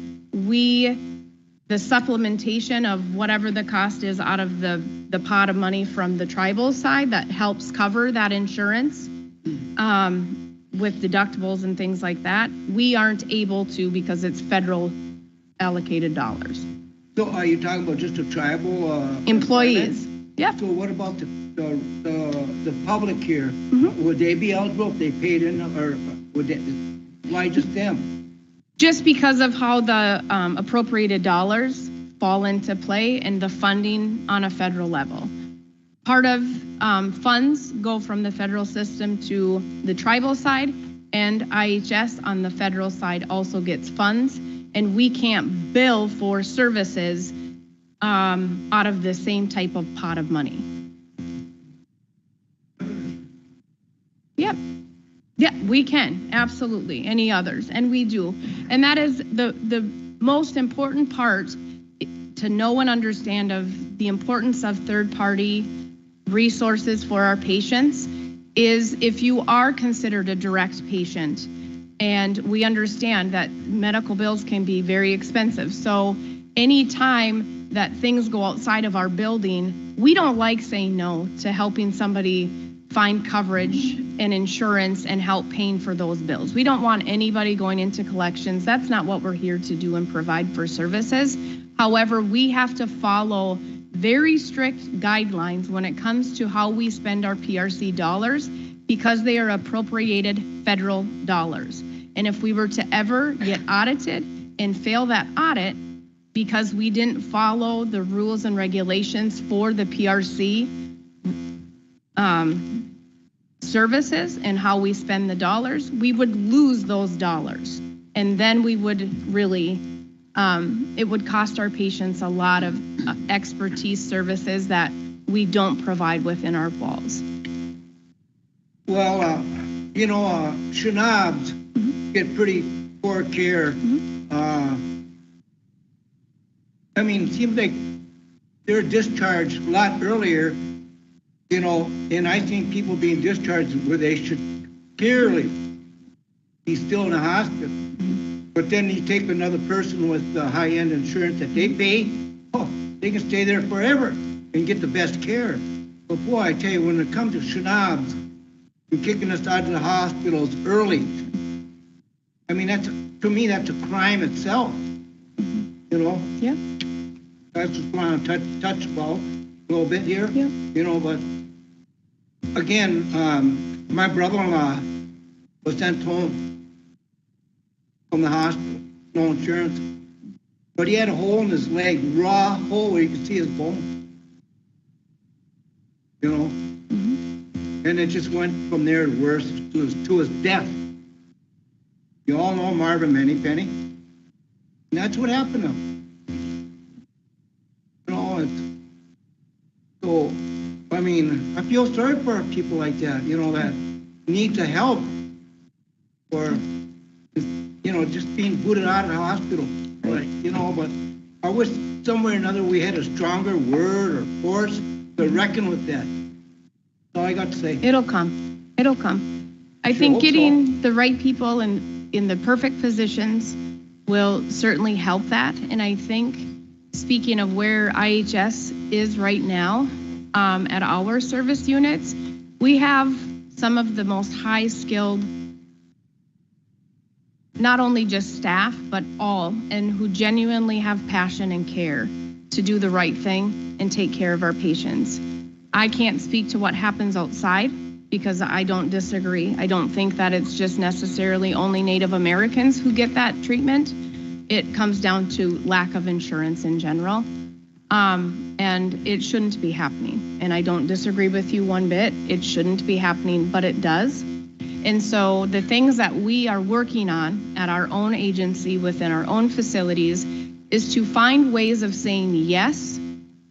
The supplementation of whatever the cost is out of the pot of money from the tribal side that helps cover that insurance with deductibles and things like that, we aren't able to because it's federal allocated dollars. So are you talking about just a tribal employees? Yeah. So what about the public here? Would they be eligible if they paid in, or would they, why just them? Just because of how the appropriated dollars fall into play and the funding on a federal level. Part of funds go from the federal system to the tribal side, and IHS on the federal side also gets funds, and we can't bill for services out of the same type of pot of money. Yep. Yeah, we can, absolutely. Any others, and we do. And that is the most important part to know and understand of the importance of third-party resources for our patients is if you are considered a direct patient, and we understand that medical bills can be very expensive. So anytime that things go outside of our building, we don't like saying no to helping somebody find coverage and insurance and help paying for those bills. We don't want anybody going into collections. That's not what we're here to do and provide for services. However, we have to follow very strict guidelines when it comes to how we spend our PRC dollars because they are appropriated federal dollars. And if we were to ever get audited and fail that audit because we didn't follow the rules and regulations for the PRC services and how we spend the dollars, we would lose those dollars. And then we would really, it would cost our patients a lot of expertise services that we don't provide within our walls. Well, you know, Shanabs get pretty poor care. I mean, it seems like they're discharged a lot earlier, you know, and I think people being discharged where they should clearly be still in the hospital. But then you take another person with the high-end insurance that they pay, oh, they can stay there forever and get the best care. But boy, I tell you, when it comes to Shanabs and kicking us out of the hospitals early, I mean, to me, that's a crime itself, you know? Yeah. That's just want to touch about a little bit here, you know, but again, my brother-in-law was sent home from the hospital, no insurance, but he had a hole in his leg, raw hole where you could see his bone, you know, and it just went from there to worse to his death. You all know Marvin Penny, and that's what happened to him. You know, so, I mean, I feel sorry for people like that, you know, that need to help or, you know, just being booted out of the hospital, right? You know, but I wish somewhere or another we had a stronger word or force to reckon with that. That's all I got to say. It'll come. It'll come. I think getting the right people in the perfect positions will certainly help that. And I think, speaking of where IHS is right now at our service units, we have some of the most high-skilled, not only just staff, but all, and who genuinely have passion and care to do the right thing and take care of our patients. I can't speak to what happens outside because I don't disagree. I don't think that it's just necessarily only Native Americans who get that treatment. It comes down to lack of insurance in general. And it shouldn't be happening. And I don't disagree with you one bit. It shouldn't be happening, but it does. And so the things that we are working on at our own agency within our own facilities is to find ways of saying yes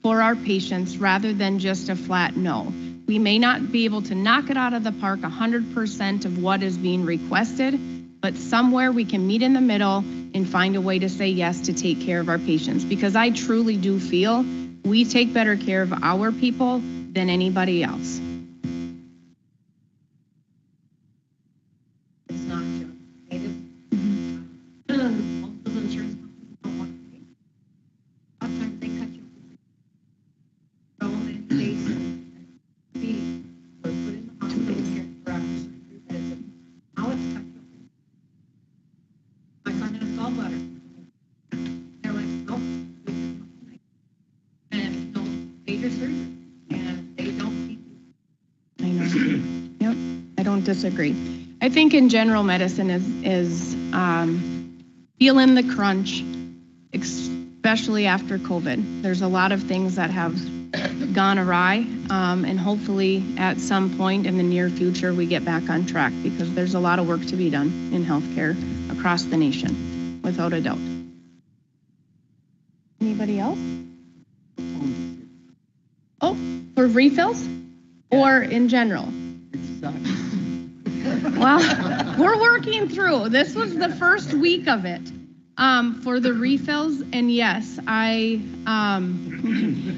for our patients rather than just a flat no. We may not be able to knock it out of the park 100% of what is being requested, but somewhere we can meet in the middle and find a way to say yes to take care of our patients, because I truly do feel we take better care of our people than anybody else. It's not just Native. Most of the insurance companies don't want to pay. A lot of times they cut you throw them in the face and feed or put in the hospital here for after surgery medicine. Now it's cut you. My son had a gallbladder. They're like, nope, we just want to make it. And no major surgery. And they don't keep you. I know. Yep, I don't disagree. I think in general medicine is feeling the crunch, especially after COVID. There's a lot of things that have gone awry, and hopefully at some point in the near future we get back on track, because there's a lot of work to be done in healthcare across the nation, without a doubt. Anybody else? Oh, for refills or in general? Well, we're working through. This was the first week of it for the refills, and yes, I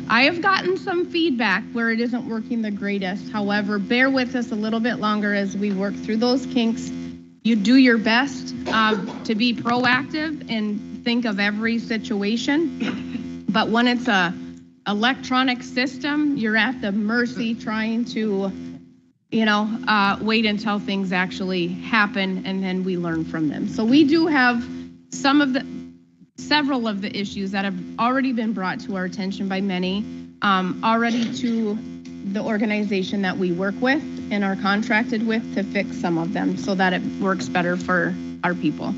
have gotten some feedback where it isn't working the greatest. However, bear with us a little bit longer as we work through those kinks. You do your best to be proactive and think of every situation, but when it's a electronic system, you're at the mercy trying to wait until things actually happen, and then we learn from them. So we do have several of the issues that have already been brought to our attention by many, already to the organization that we work with and are contracted with to fix some of them so that it works better for our people.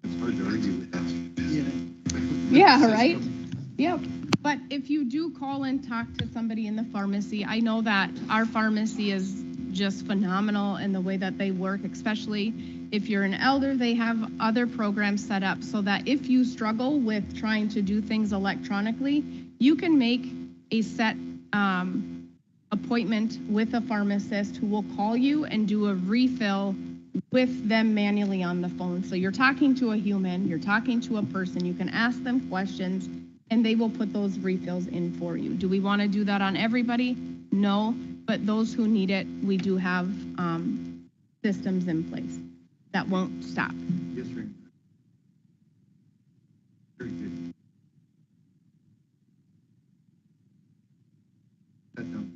It's hard to argue with that. Yeah, right? Yep. But if you do call and talk to somebody in the pharmacy, I know that our pharmacy is just phenomenal in the way that they work, especially if you're an elder. They have other programs set up so that if you struggle with trying to do things electronically, you can make a set appointment with a pharmacist who will call you and do a refill with them manually on the phone. So you're talking to a human, you're talking to a person, you can ask them questions, and they will put those refills in for you. Do we want to do that on everybody? No, but those who need it, we do have systems in place that won't stop. Yes, sir. Very good. That done.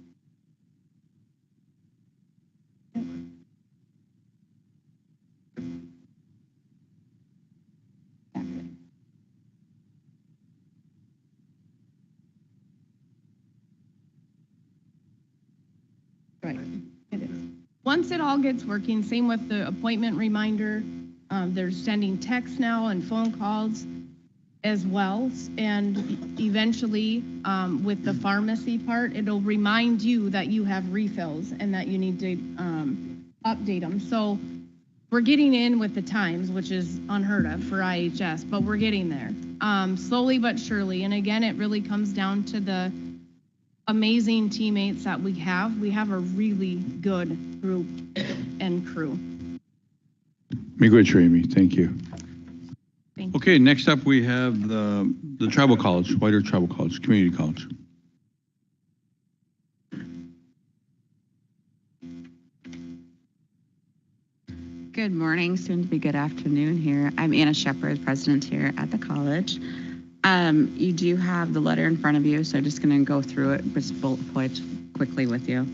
Right, it is. Once it all gets working, same with the appointment reminder, they're sending texts now and phone calls as well. And eventually, with the pharmacy part, it'll remind you that you have refills and that you need to update them. So we're getting in with the times, which is unheard of for IHS, but we're getting there, slowly but surely. And again, it really comes down to the amazing teammates that we have. We have a really good group and crew. Miigwech, Amy, thank you. Thank you. Okay, next up we have the tribal college, Whiter Tribal College, Community College. Good morning, soon to be good afternoon here. I'm Anna Shepard, president here at the college. You do have the letter in front of you, so I'm just going to go through it just bullet points quickly with you.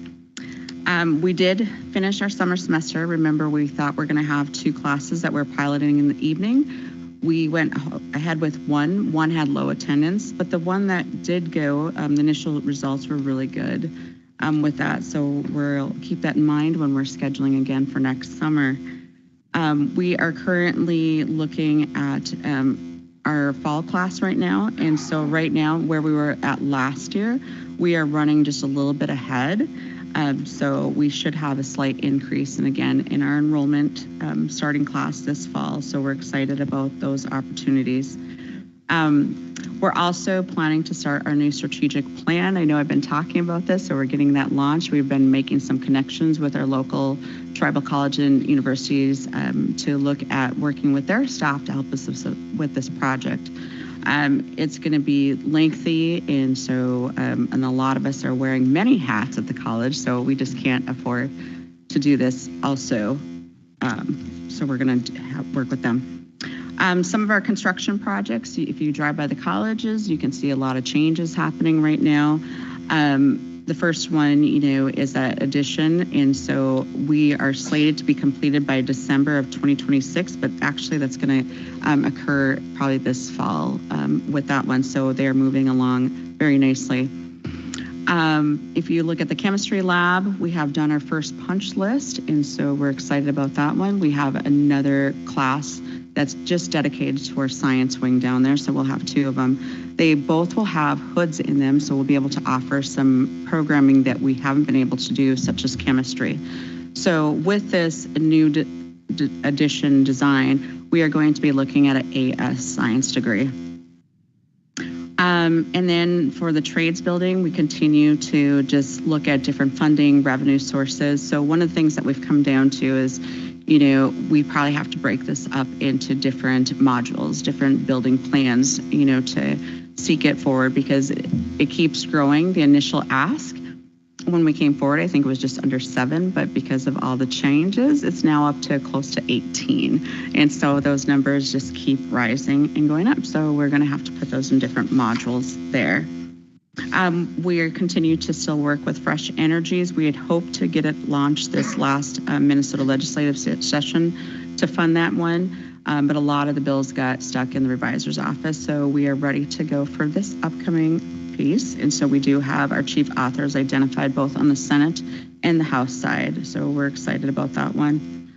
We did finish our summer semester. Remember, we thought we're going to have 2 classes that we're piloting in the evening. We went ahead with one. One had low attendance, but the one that did go, the initial results were really good. with that. So we'll keep that in mind when we're scheduling again for next summer. We are currently looking at our fall class right now. And so right now, where we were at last year, we are running just a little bit ahead. So we should have a slight increase, and again, in our enrollment starting class this fall. So we're excited about those opportunities. We're also planning to start our new strategic plan. I know I've been talking about this, so we're getting that launched. We've been making some connections with our local tribal college and universities to look at working with their staff to help us with this project. It's going to be lengthy, and so and a lot of us are wearing many hats at the college, so we just can't afford to do this also. So we're going to work with them. Some of our construction projects, if you drive by the colleges, you can see a lot of changes happening right now. The first one, is that addition, and so we are slated to be completed by December of 2026, but actually that's going to occur probably this fall with that one, so they're moving along very nicely. If you look at the chemistry lab, we have done our first punch list, and so we're excited about that one. We have another class that's just dedicated to our science wing down there, so we'll have 2 of them. They both will have hoods in them, so we'll be able to offer some programming that we haven't been able to do, such as chemistry. So with this new addition design, we are going to be looking at an AS science degree. And then for the trades building, we continue to just look at different funding revenue sources. So one of the things that we've come down to is, we probably have to break this up into different modules, different building plans, to seek it forward, because it keeps growing. The initial ask when we came forward, I think it was just under 7, but because of all the changes, it's now up to close to 18. And so those numbers just keep rising and going up. So we're going to have to put those in different modules there. We are continuing to still work with Fresh Energies. We had hoped to get it launched this last Minnesota legislative session to fund that one, but a lot of the bills got stuck in the revisor's office. So we are ready to go for this upcoming piece. And so we do have our chief authors identified both on the Senate and the House side. So we're excited about that one.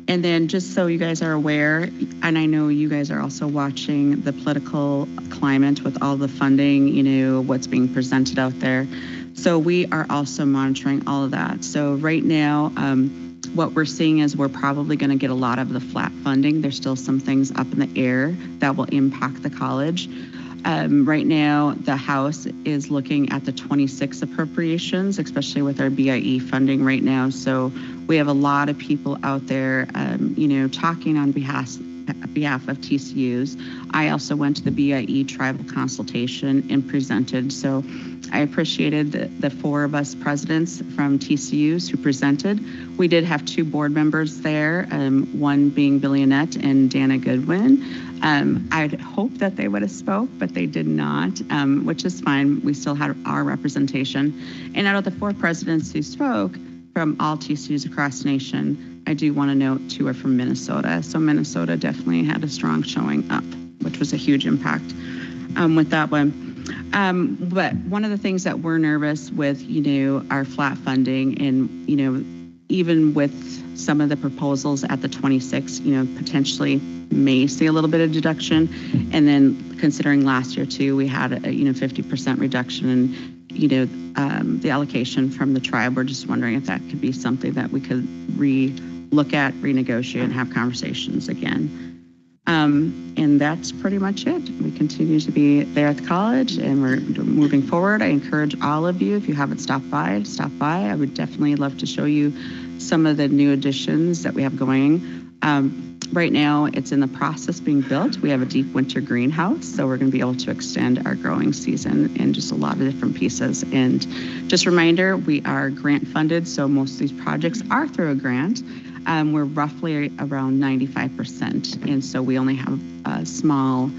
And then just so you guys are aware, and I know you guys are also watching the political climate with all the funding, what's being presented out there. So we are also monitoring all of that. So right now, what we're seeing is we're probably going to get a lot of the flat funding. There's still some things up in the air that will impact the college. Right now, the House is looking at the 26 appropriations, especially with our BIE funding right now. So we have a lot of people out there, talking on behalf of TCUs. I also went to the BIE tribal consultation and presented. So I appreciated the 4 of us presidents from TCUs who presented. We did have 2 board members there, one being Billy Annette and Dana Goodwin. I'd hoped that they would have spoke, but they did not, which is fine. We still had our representation. And out of the 4 presidents who spoke from all TCUs across the nation, I do want to note 2 are from Minnesota. So Minnesota definitely had a strong showing up, which was a huge impact with that one. But one of the things that we're nervous with, our flat funding and, even with some of the proposals at the 26, potentially may see a little bit of deduction. And then considering last year too, we had a 50% reduction in, the allocation from the tribe. We're just wondering if that could be something that we could look at, renegotiate, and have conversations again. And that's pretty much it. We continue to be there at the college, and we're moving forward. I encourage all of you, if you haven't stopped by, stop by. I would definitely love to show you some of the new additions that we have going. Right now, it's in the process being built. We have a deep winter greenhouse, so we're going to be able to extend our growing season in just a lot of different pieces. And just a reminder, we are grant funded, so most of these projects are through a grant. We're roughly around 95%, and so we only have a small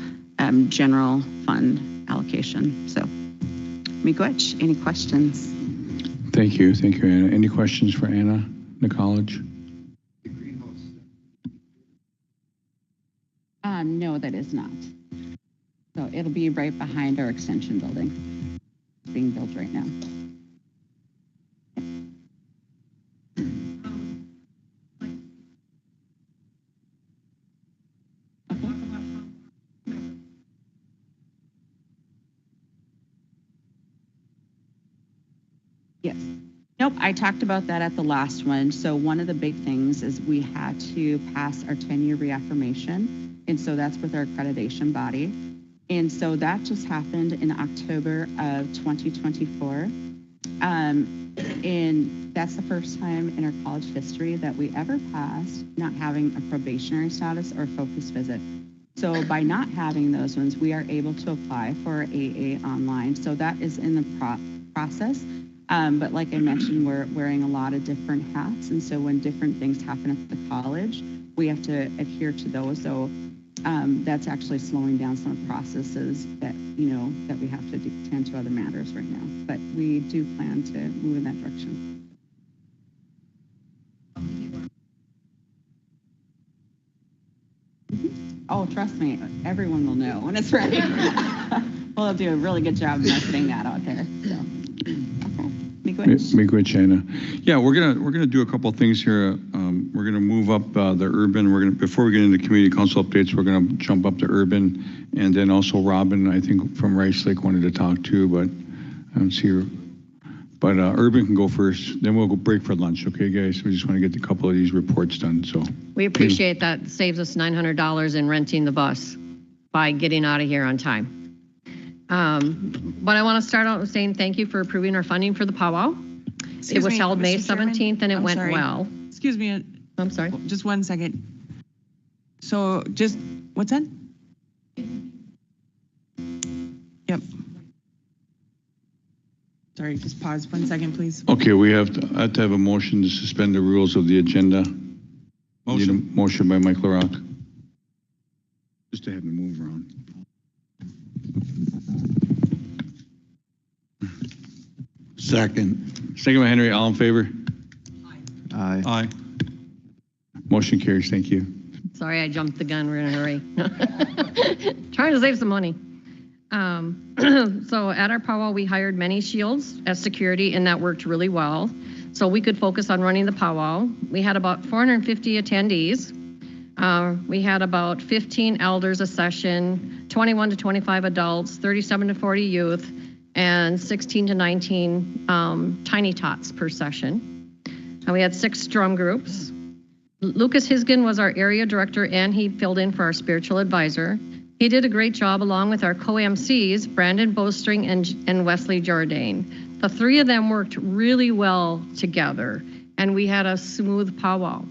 general fund allocation. So, Miigwech, any questions? Thank you, Anna. Any questions for Anna in the college? No, that is not. So it'll be right behind our extension building. It's being built right now. Yes. Nope, I talked about that at the last one. So one of the big things is we had to pass our 10-year reaffirmation. And so that's with our accreditation body. And so that just happened in October of 2024. And that's the first time in our college history that we ever passed not having a probationary status or focus visit. So by not having those ones, we are able to apply for AA online. So that is in the process. But like I mentioned, we're wearing a lot of different hats. And so when different things happen at the college, we have to adhere to those. So that's actually slowing down some processes that, that we have to attend to other matters right now. But we do plan to move in that direction. Oh, trust me, everyone will know when it's ready. We'll do a really good job of getting that out there. So, okay, Miigwech, Anna. Yeah, we're gonna do a couple of things here. We're gonna move up the urban. Before we get into community council updates, we're gonna jump up to urban, and then also Robin, I think from Rice Lake wanted to talk too, but I don't see her. But urban can go first. Then we'll go break for lunch. Okay, guys. We just want to get a couple of these reports done. So we appreciate that. Saves us $900 in renting the bus by getting out of here on time. But I want to start out with saying thank you for approving our funding for the powwow. It was held May 17th and it went well. Excuse me. I'm sorry. Just 1 second. So just, what's that? Yep. Sorry, just pause 1 second, please. okay, we have to have a motion to suspend the rules of the agenda. Need a motion by Mike LaRock. Just to have him move around. Second. Second by Henry. All in favor? Aye. Aye. Motion carries. Thank you. Sorry, I jumped the gun. We're in a hurry. Trying to save some money. So at our powwow, we hired many shields as security, and that worked really well. So we could focus on running the powwow. We had about 450 attendees. We had about 15 elders a session, 21 to 25 adults, 37 to 40 youth, and 16 to 19 tiny tots per session. And we had 6 drum groups. Lucas Hisgen was our area director, and he filled in for our spiritual advisor. He did a great job along with our co-MCs, Brandon Bowstring and Wesley Jourdain. The 3 of them worked really well together, and we had a smooth powwow.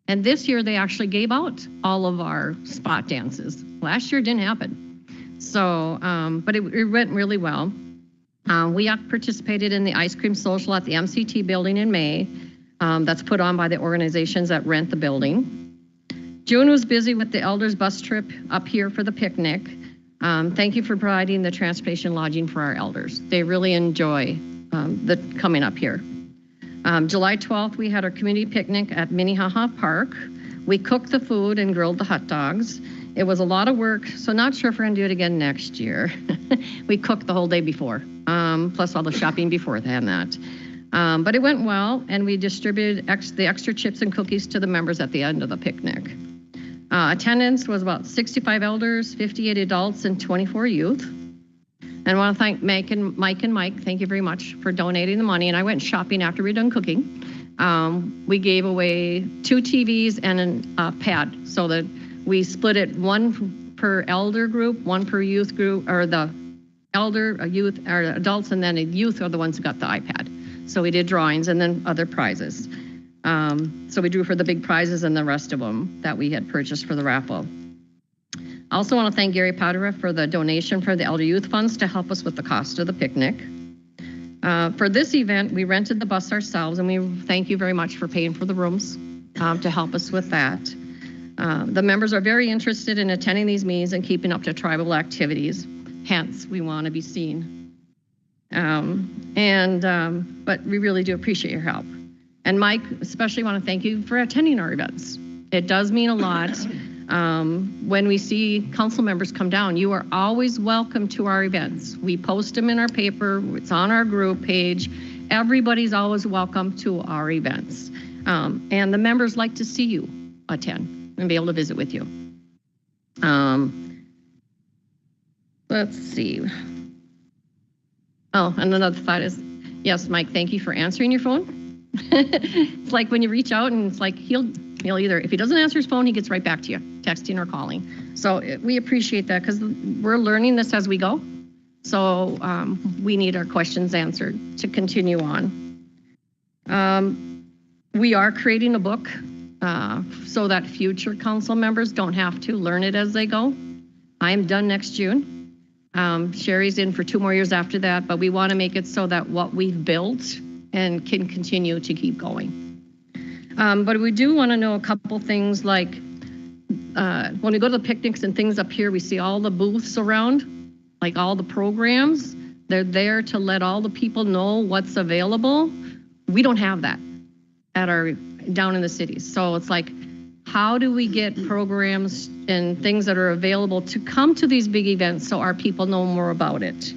And this year they actually gave out all of our spot dances. Last year it didn't happen. So, but it went really well. We participated in the ice cream social at the MCT building in May. That's put on by the organizations that rent the building. June was busy with the elders bus trip up here for the picnic. Thank you for providing the transportation lodging for our elders. They really enjoy the coming up here. July 12th, we had our community picnic at Minnehaha Park. We cooked the food and grilled the hot dogs. It was a lot of work, so not sure if we're gonna do it again next year. We cooked the whole day before, plus all the shopping before that. But it went well, and we distributed the extra chips and cookies to the members at the end of the picnic. Attendance was about 65 elders, 58 adults, and 24 youth. And I want to thank Mike and Mike. Thank you very much for donating the money. And I went shopping after we were done cooking. We gave away 2 TVs and a pad, so that we split it 1 per elder group, 1 per youth group, or the elder, youth, or adults, and then the youth are the ones who got the iPad. So we did drawings and then other prizes. So we drew for the big prizes and the rest of them that we had purchased for the raffle. I also want to thank Gary Powdera for the donation for the Elder Youth Funds to help us with the cost of the picnic. For this event, we rented the bus ourselves, and we thank you very much for paying for the rooms to help us with that. The members are very interested in attending these meetings and keeping up to tribal activities. Hence, we want to be seen. But we really do appreciate your help. And Mike, especially want to thank you for attending our events. It does mean a lot. When we see council members come down, you are always welcome to our events. We post them in our paper, it's on our group page. Everybody's always welcome to our events. And the members like to see you attend and be able to visit with you. Let's see. Oh, and another thought is, Yes, Mike, thank you for answering your phone. It's like when you reach out and it's like he'll either, if he doesn't answer his phone, he gets right back to you, texting or calling. So we appreciate that because we're learning this as we go. So we need our questions answered to continue on. We are creating a book so that future council members don't have to learn it as they go. I'm done next June. Sherry's in for 2 more years after that, but we want to make it so that what we've built and can continue to keep going. But we do want to know a couple things like when we go to the picnics and things up here, we see all the booths around, like all the programs. They're there to let all the people know what's available. We don't have that at our down in the cities. So it's like, how do we get programs and things that are available to come to these big events so our people know more about it?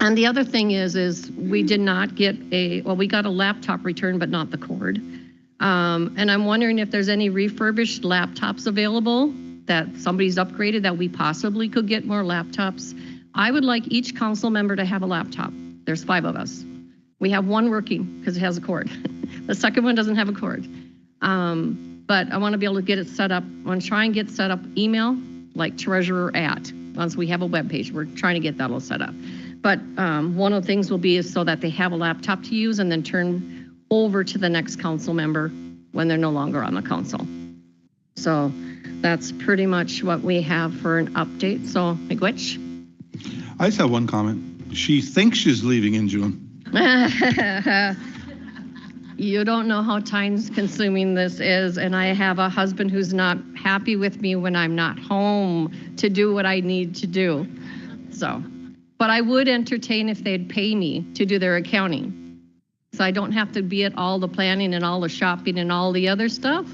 And the other thing is we did not get we got a laptop return, but not the cord. And I'm wondering if there's any refurbished laptops available that somebody's upgraded that we possibly could get more laptops. I would like each council member to have a laptop. There's 5 of us. We have one working because it has a cord. The second one doesn't have a cord. But I want to be able to get it set up. I want to try and get set up email, like treasurer at, once we have a web page. We're trying to get that all set up. But one of the things will be is so that they have a laptop to use and then turn over to the next council member when they're no longer on the council. So that's pretty much what we have for an update. So, Miigwech? I just have one comment. She thinks she's leaving in June. You don't know how time consuming this is, and I have a husband who's not happy with me when I'm not home to do what I need to do. So, but I would entertain if they'd pay me to do their accounting. So I don't have to be at all the planning and all the shopping and all the other stuff.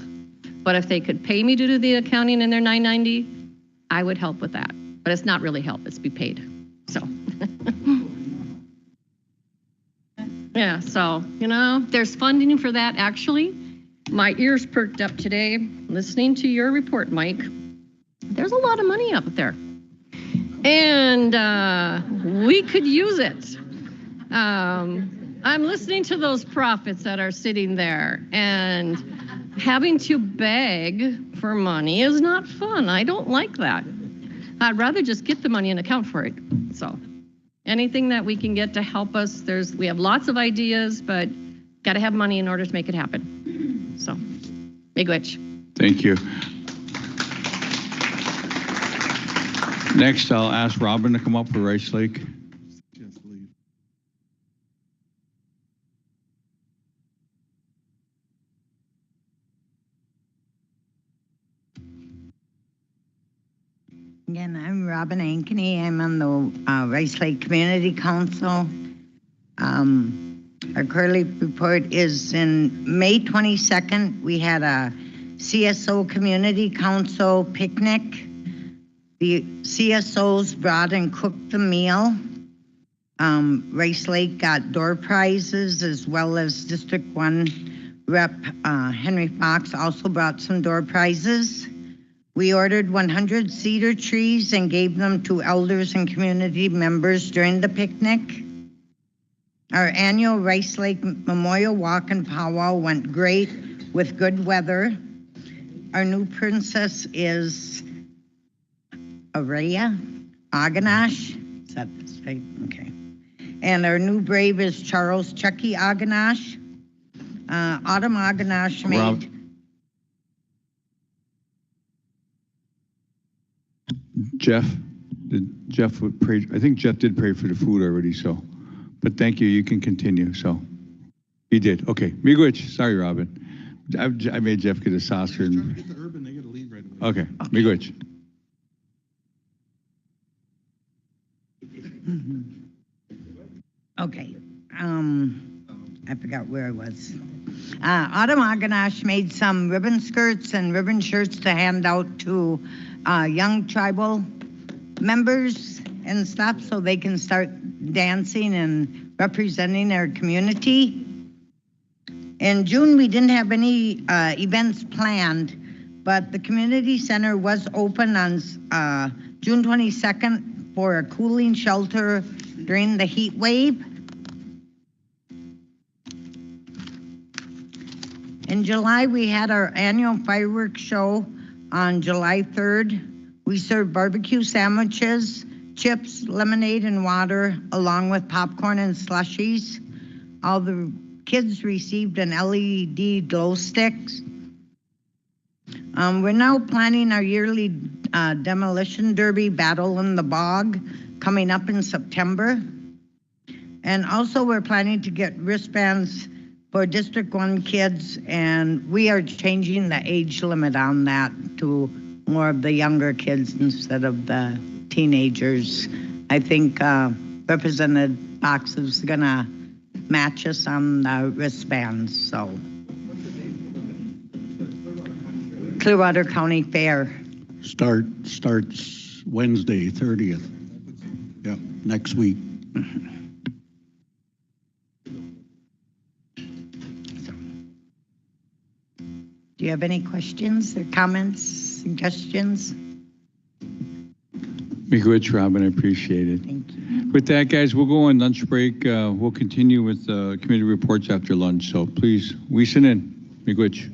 But if they could pay me to do the accounting in their $9.90, I would help with that. But it's not really help, it's be paid. So. Yeah, so, there's funding for that, actually. My ears perked up today listening to your report, Mike. There's a lot of money up there. And we could use it. I'm listening to those profits that are sitting there, and having to beg for money is not fun. I don't like that. I'd rather just get the money and account for it, so. Anything that we can get to help us, we have lots of ideas, but got to have money in order to make it happen. So, Miigwech. Thank you. Next, I'll ask Robin to come up for Rice Lake. Again, I'm Robin Ankeny. I'm on the Rice Lake Community Council. Our quarterly report is in May 22nd. We had a CSO Community Council picnic. The CSOs brought and cooked the meal. Rice Lake got door prizes, as well as District 1 Rep Henry Fox also brought some door prizes. We ordered 100 cedar trees and gave them to elders and community members during the picnic. Our annual Rice Lake Memorial Walk and Powwow went great with good weather. Our new princess is Araya Aganash. Is that right? Okay. And our new brave is Charles Chucky Aganash. Autumn Aganash made... Jeff would pray. I think Jeff did pray for the food already, so. But thank you, you can continue, so. He did, okay. Miigwech, sorry, Robin. I made Jeff get a saucer. And, get the urban, they gotta leave right away. okay, Miigwech. Okay, I forgot where I was. Autumn Aganash made some ribbon skirts and ribbon shirts to hand out to young tribal members and stuff so they can start dancing and representing their community. In June, we didn't have any events planned, but the community center was open on June 22nd for a cooling shelter during the heat wave. In July, we had our annual fireworks show on July 3rd. We served barbecue sandwiches, chips, lemonade, and water, along with popcorn and slushies. All the kids received an LED glow sticks. We're now planning our yearly demolition derby battle in the bog coming up in September. And also we're planning to get wristbands for District 1 kids, and we are changing the age limit on that to more of the younger kids instead of the teenagers. I think Representative Fox is gonna match us on the wristbands, so. Clearwater County Fair. Starts Wednesday, 30th. Yeah, next week. Do you have any questions or comments, suggestions? Miigwech, Robin, I appreciate it. Thank you. With that, guys, we'll go on lunch break. We'll continue with committee reports after lunch, so please, listen in. Miigwech.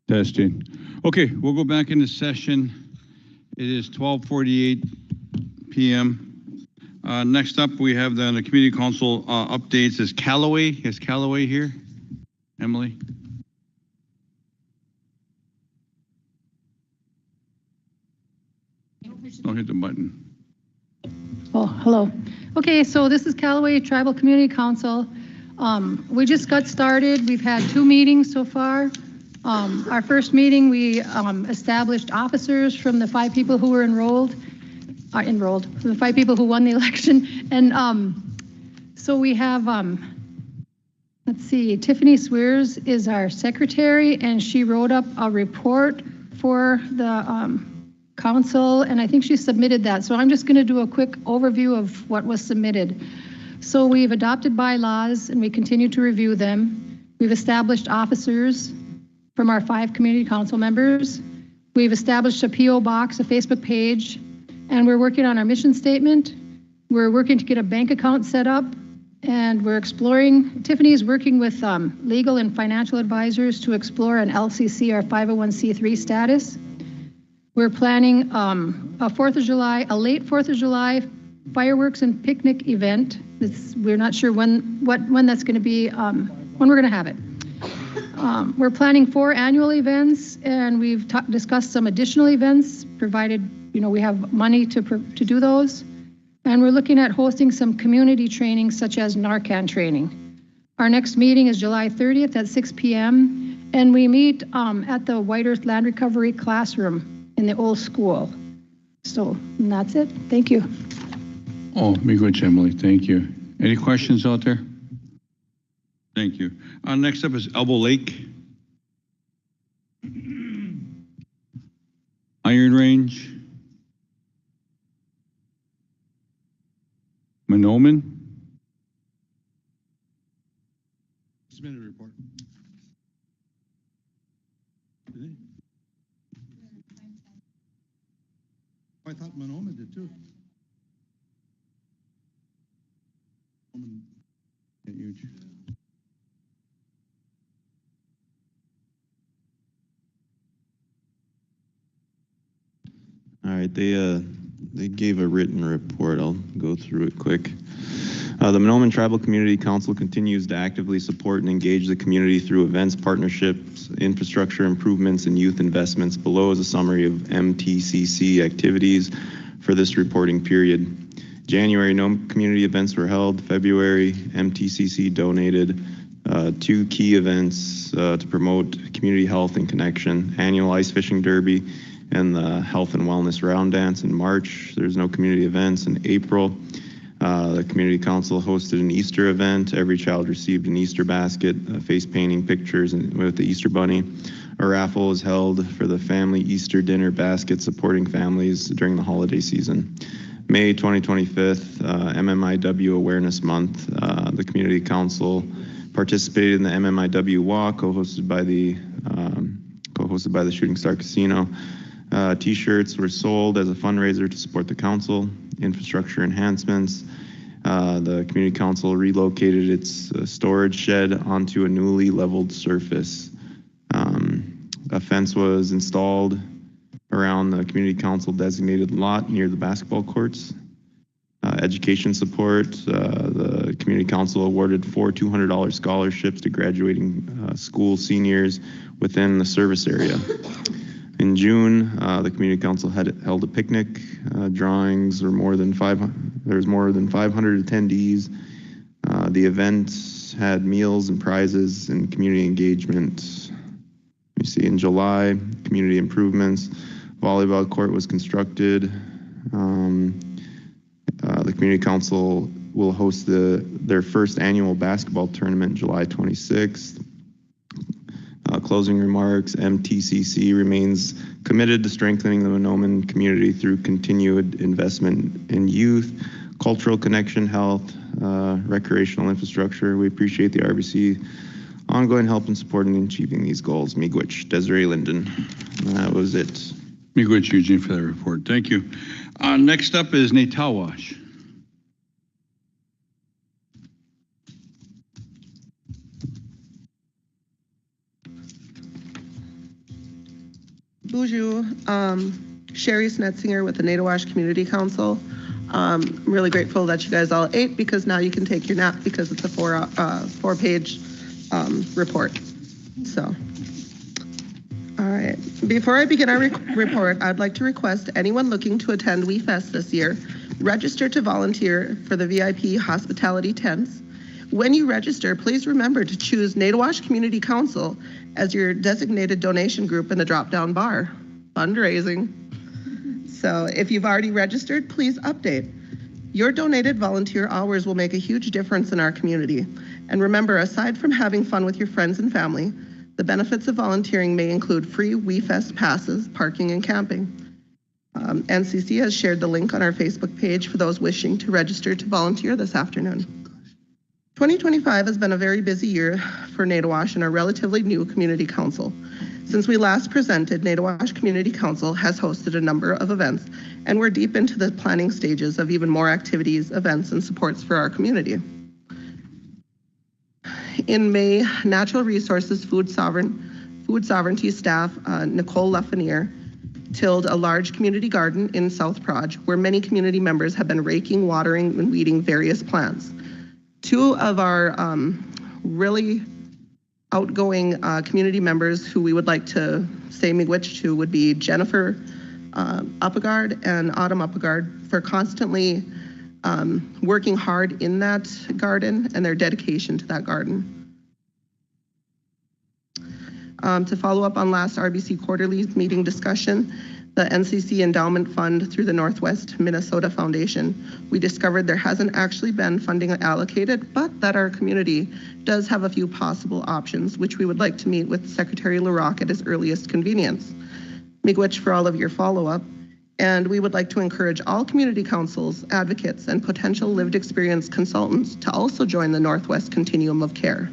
Testing. Okay, we'll go back into session. It is 12:48 p.m. Next up, we have the Community Council updates. Is Callaway here? Emily? Don't hit the button. Oh, hello. Okay, so this is Callaway Tribal Community Council. We just got started. We've had 2 meetings so far. Our first meeting, we established officers from the 5 people who were enrolled, from the 5 people who won the election. And so we have, let's see, Tiffany Swears is our secretary, and she wrote up a report for the council, and I think she submitted that. So I'm just going to do a quick overview of what was submitted. So we've adopted bylaws, and we continue to review them. We've established officers from our 5 community council members. We've established a PO box, a Facebook page, and we're working on our mission statement. We're working to get a bank account set up, and we're exploring, Tiffany's working with legal and financial advisors to explore an LCC, our 501c3 status. We're planning a 4th of July, a late 4th of July fireworks and picnic event. We're not sure when that's going to be, when we're going to have it. We're planning 4 annual events, and we've discussed some additional events, provided we have money to do those. And we're looking at hosting some community training, such as Narcan training. Our next meeting is July 30th at 6 p.m. and we meet at the White Earth Land Recovery classroom in the old school. So, and that's it. Thank you. Oh, miigwech, Emily. Thank you. Any questions out there? Thank you. Next up is Elbow Lake. Iron Range. Monoman. Submitted a report. Did they? I thought Monoma did too. Huge. All right, they gave a written report. I'll go through it quick. The Monoman Tribal Community Council continues to actively support and engage the community through events, partnerships, infrastructure improvements, and youth investments. Below is a summary of MTCC activities for this reporting period. January, no community events were held. February, MTCC donated 2 key events to promote community health and connection: annual ice fishing derby and the health and wellness round dance. In March, there's no community events. In April, the community council hosted an Easter event. Every child received an Easter basket, face painting pictures with the Easter bunny. A raffle was held for the family Easter dinner basket, supporting families during the holiday season. May 2025, MMIW Awareness Month. The community council participated in the MMIW Walk, co-hosted by the Shooting Star Casino. T-shirts were sold as a fundraiser to support the council. Infrastructure enhancements. The community council relocated its storage shed onto a newly leveled surface. A fence was installed around the community council designated lot near the basketball courts. Education support. The community council awarded 4 $200 scholarships to graduating school seniors within the service area. In June, the community council held a picnic. Drawings were more than 500. There was more than 500 attendees. The event had meals and prizes and community engagement. You see, in July, community improvements. Volleyball court was constructed. The community council will host their first annual basketball tournament July 26th. Closing remarks, MTCC remains committed to strengthening the Monoman community through continued investment in youth, cultural connection, health, recreational infrastructure. We appreciate the RBC ongoing help in supporting and achieving these goals. Miigwech, Desiree Linden. That was it. Miigwech, Eugene, for that report. Thank you. Next up is Natawash. Bonjour, Sherry Snetzinger with the Natowash Community Council. I'm really grateful that you guys all ate because now you can take your nap because it's a four-page report. So, all right. Before I begin our report, I'd like to request anyone looking to attend WeFest this year, register to volunteer for the VIP hospitality tents. When you register, please remember to choose Natowash Community Council as your designated donation group in the drop-down bar. Fundraising. So if you've already registered, please update. Your donated volunteer hours will make a huge difference in our community. And remember, aside from having fun with your friends and family, the benefits of volunteering may include free WeFest passes, parking, and camping. NCC has shared the link on our Facebook page for those wishing to register to volunteer this afternoon. 2025 has been a very busy year for Natowash and our relatively new community council. Since we last presented, Natowash Community Council has hosted a number of events, and we're deep into the planning stages of even more activities, events, and supports for our community. In May, Natural Resources Food Sovereignty staff, Nicole Lafreniere, tilled a large community garden in South Proj, where many community members have been raking, watering, and weeding various plants. Two of our really outgoing community members who we would like to say miigwech to would be Jennifer Uppegard and Autumn Uppegard for constantly working hard in that garden and their dedication to that garden. To follow up on last RBC quarterly meeting discussion, the NCC Endowment Fund through the Northwest Minnesota Foundation, we discovered there hasn't actually been funding allocated, but that our community does have a few possible options, which we would like to meet with Secretary LaRocque at his earliest convenience. Miigwech for all of your follow-up. And we would like to encourage all community councils, advocates, and potential lived experience consultants to also join the Northwest Continuum of Care.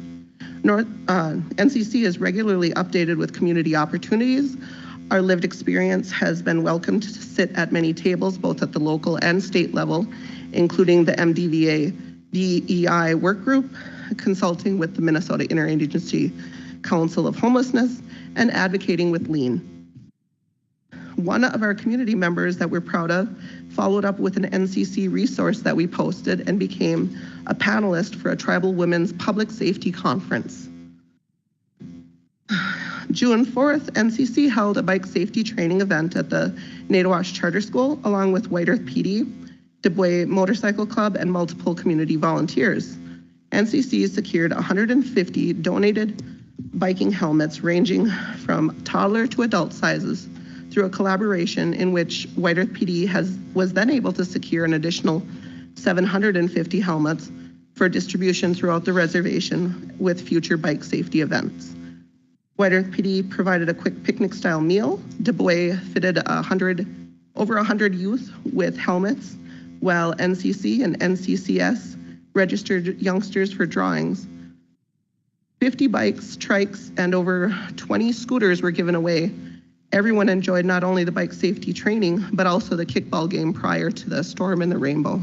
NCC is regularly updated with community opportunities. Our lived experience has been welcomed to sit at many tables, both at the local and state level, including the MDVA DEI work group, consulting with the Minnesota Interagency Council of Homelessness, and advocating with LEAN. One of our community members that we're proud of followed up with an NCC resource that we posted and became a panelist for a Tribal Women's Public Safety Conference. June 4th, NCC held a bike safety training event at the Natowash Charter School, along with White Earth PD, Du Bois Motorcycle Club, and multiple community volunteers. NCC secured 150 donated biking helmets ranging from toddler to adult sizes through a collaboration in which White Earth PD was then able to secure an additional 750 helmets for distribution throughout the reservation with future bike safety events. White Earth PD provided a quick picnic-style meal. Du Bois fitted over 100 youth with helmets, while NCC and NCCS registered youngsters for drawings. 50 bikes, trikes, and over 20 scooters were given away. Everyone enjoyed not only the bike safety training, but also the kickball game prior to the storm in the rainbow.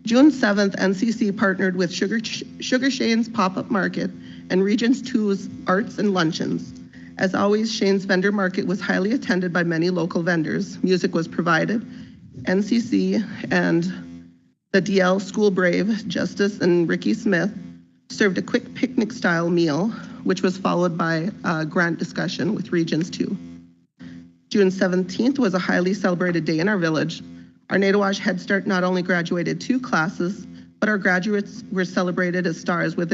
June 7th, NCC partnered with Sugar Shane's Pop-Up Market and Regions 2's Arts and Luncheons. As always, Shane's vendor market was highly attended by many local vendors. Music was provided. NCC and the DL School Brave, Justice and Ricky Smith, served a quick picnic-style meal, which was followed by a grant discussion with Regions 2. June 17th was a highly celebrated day in our village. Our Natowash Head Start not only graduated 2 classes, but our graduates were celebrated as stars with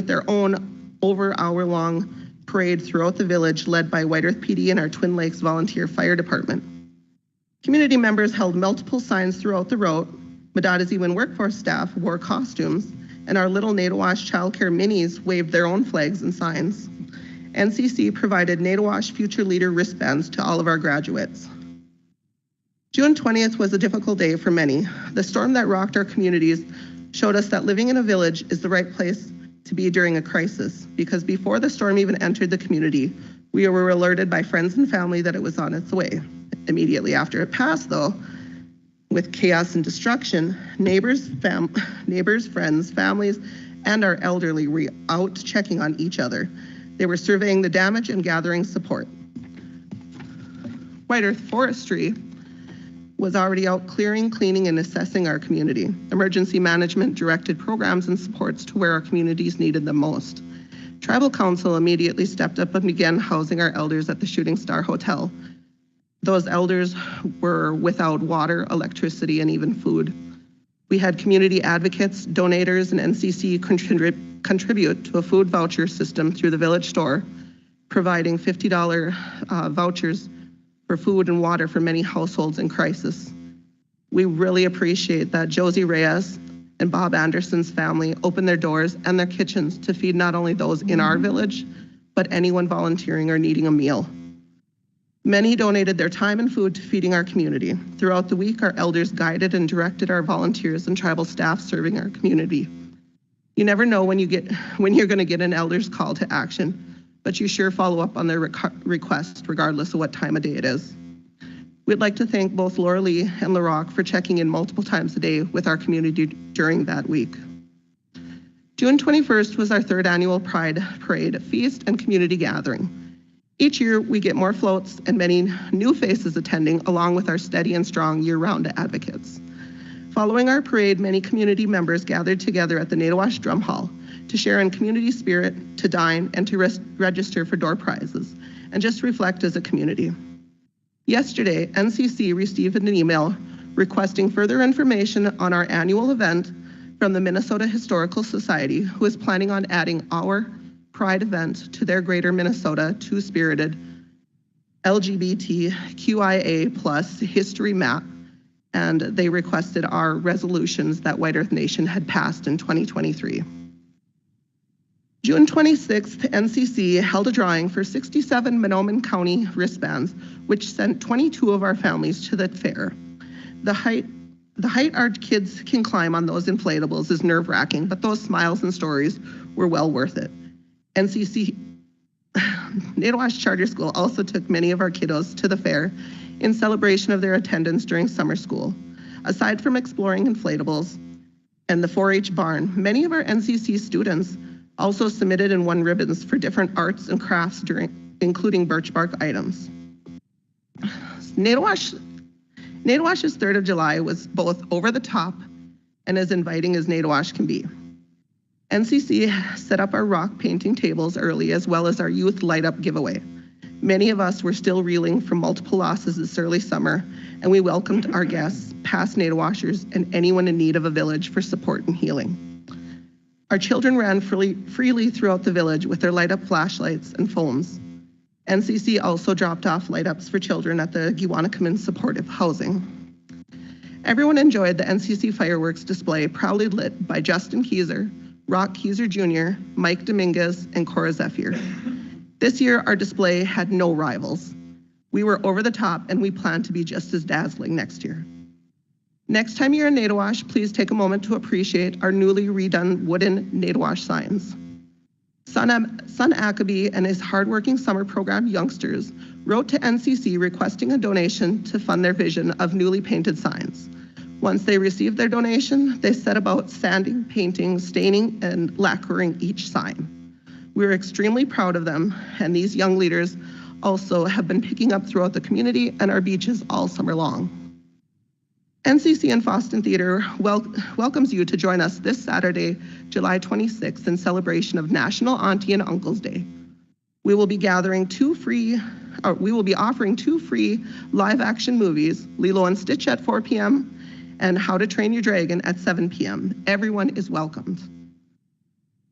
their own hour-long parade throughout the village, led by White Earth PD and our Twin Lakes Volunteer Fire Department. Community members held multiple signs throughout the route. Medadaziwan workforce staff wore costumes, and our little Natowash childcare minis waved their own flags and signs. NCC provided Natowash Future Leader wristbands to all of our graduates. June 20th was a difficult day for many. The storm that rocked our communities showed us that living in a village is the right place to be during a crisis, because before the storm even entered the community, we were alerted by friends and family that it was on its way. Immediately after it passed, though, with chaos and destruction, neighbors, friends, families, and our elderly were out checking on each other. They were surveying the damage and gathering support. White Earth Forestry was already out clearing, cleaning, and assessing our community. Emergency management directed programs and supports to where our communities needed them most. Tribal Council immediately stepped up and began housing our elders at the Shooting Star Hotel. Those elders were without water, electricity, and even food. We had community advocates, donators, and NCC contribute to a food voucher system through the village store, providing $50 vouchers for food and water for many households in crisis. We really appreciate that Josie Reyes and Bob Anderson's family opened their doors and their kitchens to feed not only those in our village, but anyone volunteering or needing a meal. Many donated their time and food to feeding our community. Throughout the week, our elders guided and directed our volunteers and tribal staff serving our community. You never know when you're going to get an elder's call to action, but you sure follow up on their request regardless of what time of day it is. We'd like to thank both Laura Lee and LaRock for checking in multiple times a day with our community during that week. June 21st was our third annual Pride Parade, feast, and community gathering. Each year, we get more floats and many new faces attending, along with our steady and strong year-round advocates. Following our parade, many community members gathered together at the Naytawash Drum Hall to share in community spirit, to dine, and to register for door prizes, and just reflect as a community. Yesterday, NCC received an email requesting further information on our annual event from the Minnesota Historical Society, who is planning on adding our Pride event to their Greater Minnesota Two-Spirited LGBTQIA plus history map, and they requested our resolutions that White Earth Nation had passed in 2023. June 26th, NCC held a drawing for 67 Mahnomen County wristbands, which sent 22 of our families to the fair. The height our kids can climb on those inflatables is nerve-wracking, but those smiles and stories were well worth it. NCC Naytawash Charter School also took many of our kiddos to the fair in celebration of their attendance during summer school. Aside from exploring inflatables and the 4-H barn, many of our NCC students also submitted and won ribbons for different arts and crafts including birch bark items. Naytawash's 3rd of July was both over the top and as inviting as Naytawash can be. NCC set up our rock painting tables early, as well as our youth light up giveaway. Many of us were still reeling from multiple losses this early summer, and we welcomed our guests, past Naytawashers, and anyone in need of a village for support and healing. Our children ran freely throughout the village with their light up flashlights and phones. NCC also dropped off light ups for children at the Giwanakamin Supportive Housing. Everyone enjoyed the NCC fireworks display, proudly lit by Justin Keyser, Rock Keyser Jr., Mike Dominguez, and Cora Zephyr. This year, our display had no rivals. We were over the top, and we plan to be just as dazzling next year. Next time you're in Naytawash, please take a moment to appreciate our newly redone wooden Naytawash signs. Son Ackaby and his hardworking summer program youngsters wrote to NCC requesting a donation to fund their vision of newly painted signs. Once they received their donation, they set about sanding, painting, staining, and lacquering each sign. We're extremely proud of them, and these young leaders also have been picking up throughout the community and our beaches all summer long. NCC and Foston Theater welcomes you to join us this Saturday, July 26th, in celebration of National Auntie and Uncle's Day. We will be offering two free live-action movies, Lilo and Stitch at 4 p.m. and How to Train Your Dragon at 7 p.m. Everyone is welcomed.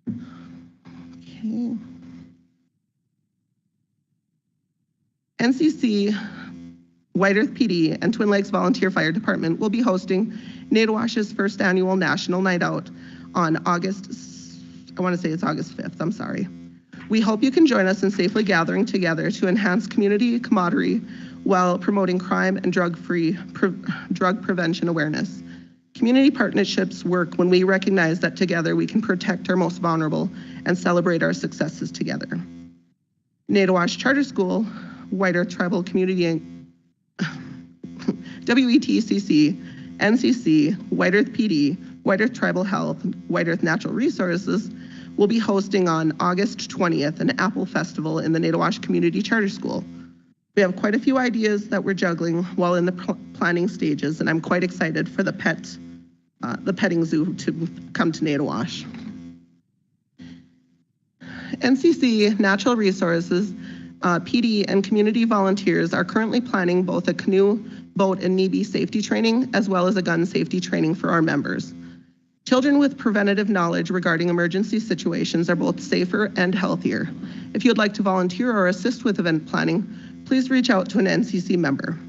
Okay. NCC, White Earth PD, and Twin Lakes Volunteer Fire Department will be hosting Naytawash's first annual National Night Out on August 5th, I'm sorry. We hope you can join us in safely gathering together to enhance community camaraderie while promoting crime and drug prevention awareness. Community partnerships work when we recognize that together we can protect our most vulnerable and celebrate our successes together. Naytawash Charter School, White Earth Tribal Community, WETCC, NCC, White Earth PD, White Earth Tribal Health, White Earth Natural Resources will be hosting on August 20th an Apple Festival in the Naytawash Community Charter School. We have quite a few ideas that we're juggling while in the planning stages, and I'm quite excited for the petting zoo to come to Nadawash. NCC Natural Resources, PD, and community volunteers are currently planning both a canoe, boat, and NEB safety training, as well as a gun safety training for our members. Children with preventative knowledge regarding emergency situations are both safer and healthier. If you'd like to volunteer or assist with event planning, please reach out to an NCC member.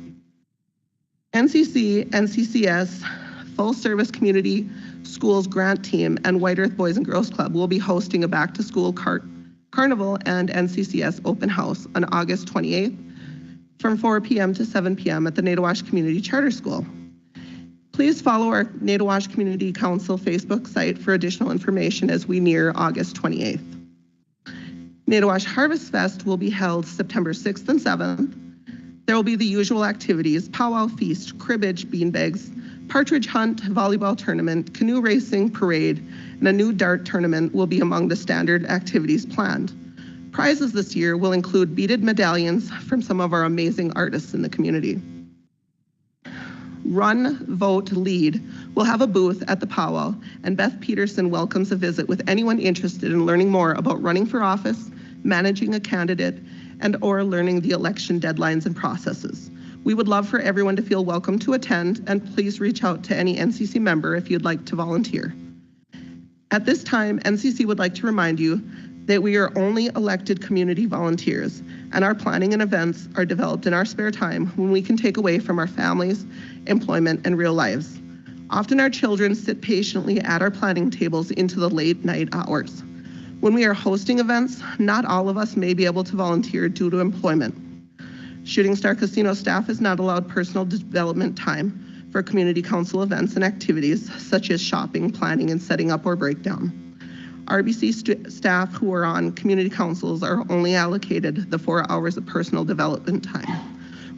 NCC, NCCS, Full Service Community Schools Grant Team, and White Earth Boys and Girls Club will be hosting a back-to-school carnival and NCCS open house on August 28th from 4 p.m. to 7 p.m. at the Nadawash Community Charter School. Please follow our Nadawash Community Council Facebook site for additional information as we near August 28th. Nadawash Harvest Fest will be held September 6th and 7th. There will be the usual activities: powwow feast, cribbage, beanbags, partridge hunt, volleyball tournament, canoe racing, parade, and a new dart tournament will be among the standard activities planned. Prizes this year will include beaded medallions from some of our amazing artists in the community. Run, Vote, Lead will have a booth at the powwow, and Beth Peterson welcomes a visit with anyone interested in learning more about running for office, managing a candidate, and or learning the election deadlines and processes. We would love for everyone to feel welcome to attend, and please reach out to any NCC member if you'd like to volunteer. At this time, NCC would like to remind you that we are only elected community volunteers, and our planning and events are developed in our spare time when we can take away from our families, employment, and real lives. Often our children sit patiently at our planning tables into the late night hours. When we are hosting events, not all of us may be able to volunteer due to employment. Shooting Star Casino staff is not allowed personal development time for community council events and activities such as shopping, planning, and setting up or breakdown. RBC staff who are on community councils are only allocated the 4 hours of personal development time.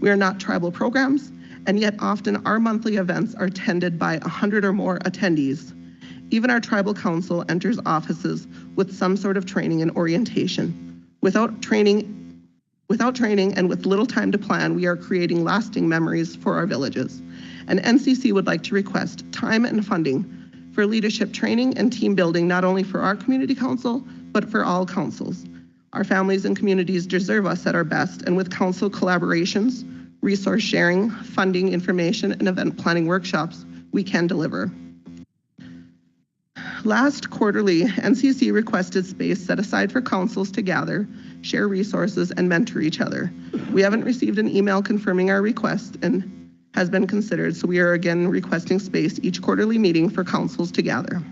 We are not tribal programs, and yet often our monthly events are attended by 100 or more attendees. Even our tribal council enters offices with some sort of training and orientation. Without training and with little time to plan, we are creating lasting memories for our villages. And NCC would like to request time and funding for leadership training and team building, not only for our community council, but for all councils. Our families and communities deserve us at our best, and with council collaborations, resource sharing, funding, information, and event planning workshops, we can deliver. Last quarterly, NCC requested space set aside for councils to gather, share resources, and mentor each other. We haven't received an email confirming our request and has been considered, so we are again requesting space each quarterly meeting for councils to gather.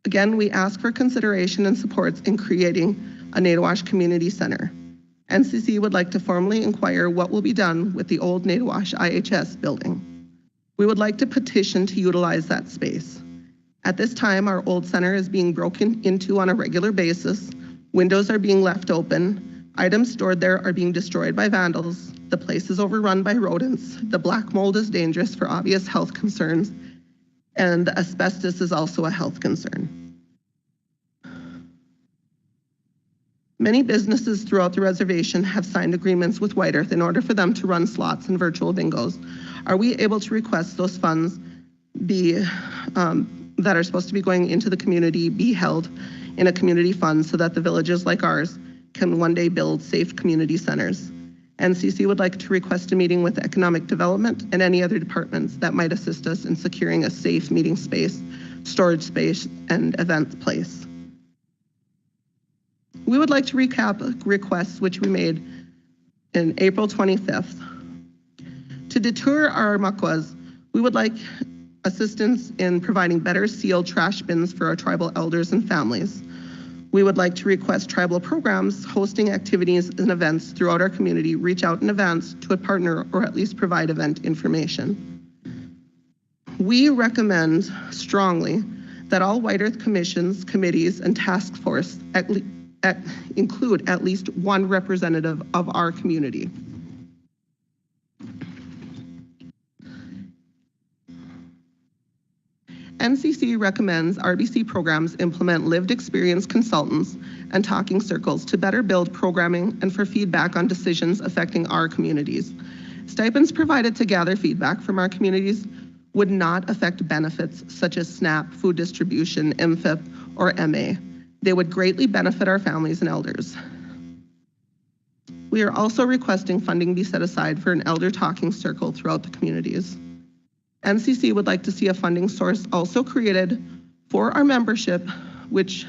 Again, we ask for consideration and supports in creating a Nadawash Community Center. NCC would like to formally inquire what will be done with the old Nadawash IHS building. We would like to petition to utilize that space. At this time, our old center is being broken into on a regular basis. Windows are being left open. Items stored there are being destroyed by vandals. The place is overrun by rodents. The black mold is dangerous for obvious health concerns, and the asbestos is also a health concern. Many businesses throughout the reservation have signed agreements with White Earth in order for them to run slots and virtual bingos. Are we able to request those funds be that are supposed to be going into the community be held in a community fund so that the villages like ours can one day build safe community centers? NCC would like to request a meeting with economic development and any other departments that might assist us in securing a safe meeting space, storage space, and event place. We would like to recap requests which we made in April 25th. To deter our makwas, we would like assistance in providing better sealed trash bins for our tribal elders and families. We would like to request tribal programs hosting activities and events throughout our community reach out in advance to a partner or at least provide event information. We recommend strongly that all White Earth commissions, committees, and task force include at least one representative of our community. NCC recommends RBC programs implement lived experience consultants and talking circles to better build programming and for feedback on decisions affecting our communities. Stipends provided to gather feedback from our communities would not affect benefits such as SNAP, food distribution, MFIP, or MA. They would greatly benefit our families and elders. We are also requesting funding be set aside for an elder talking circle throughout the communities. NCC would like to see a funding source also created for our membership, which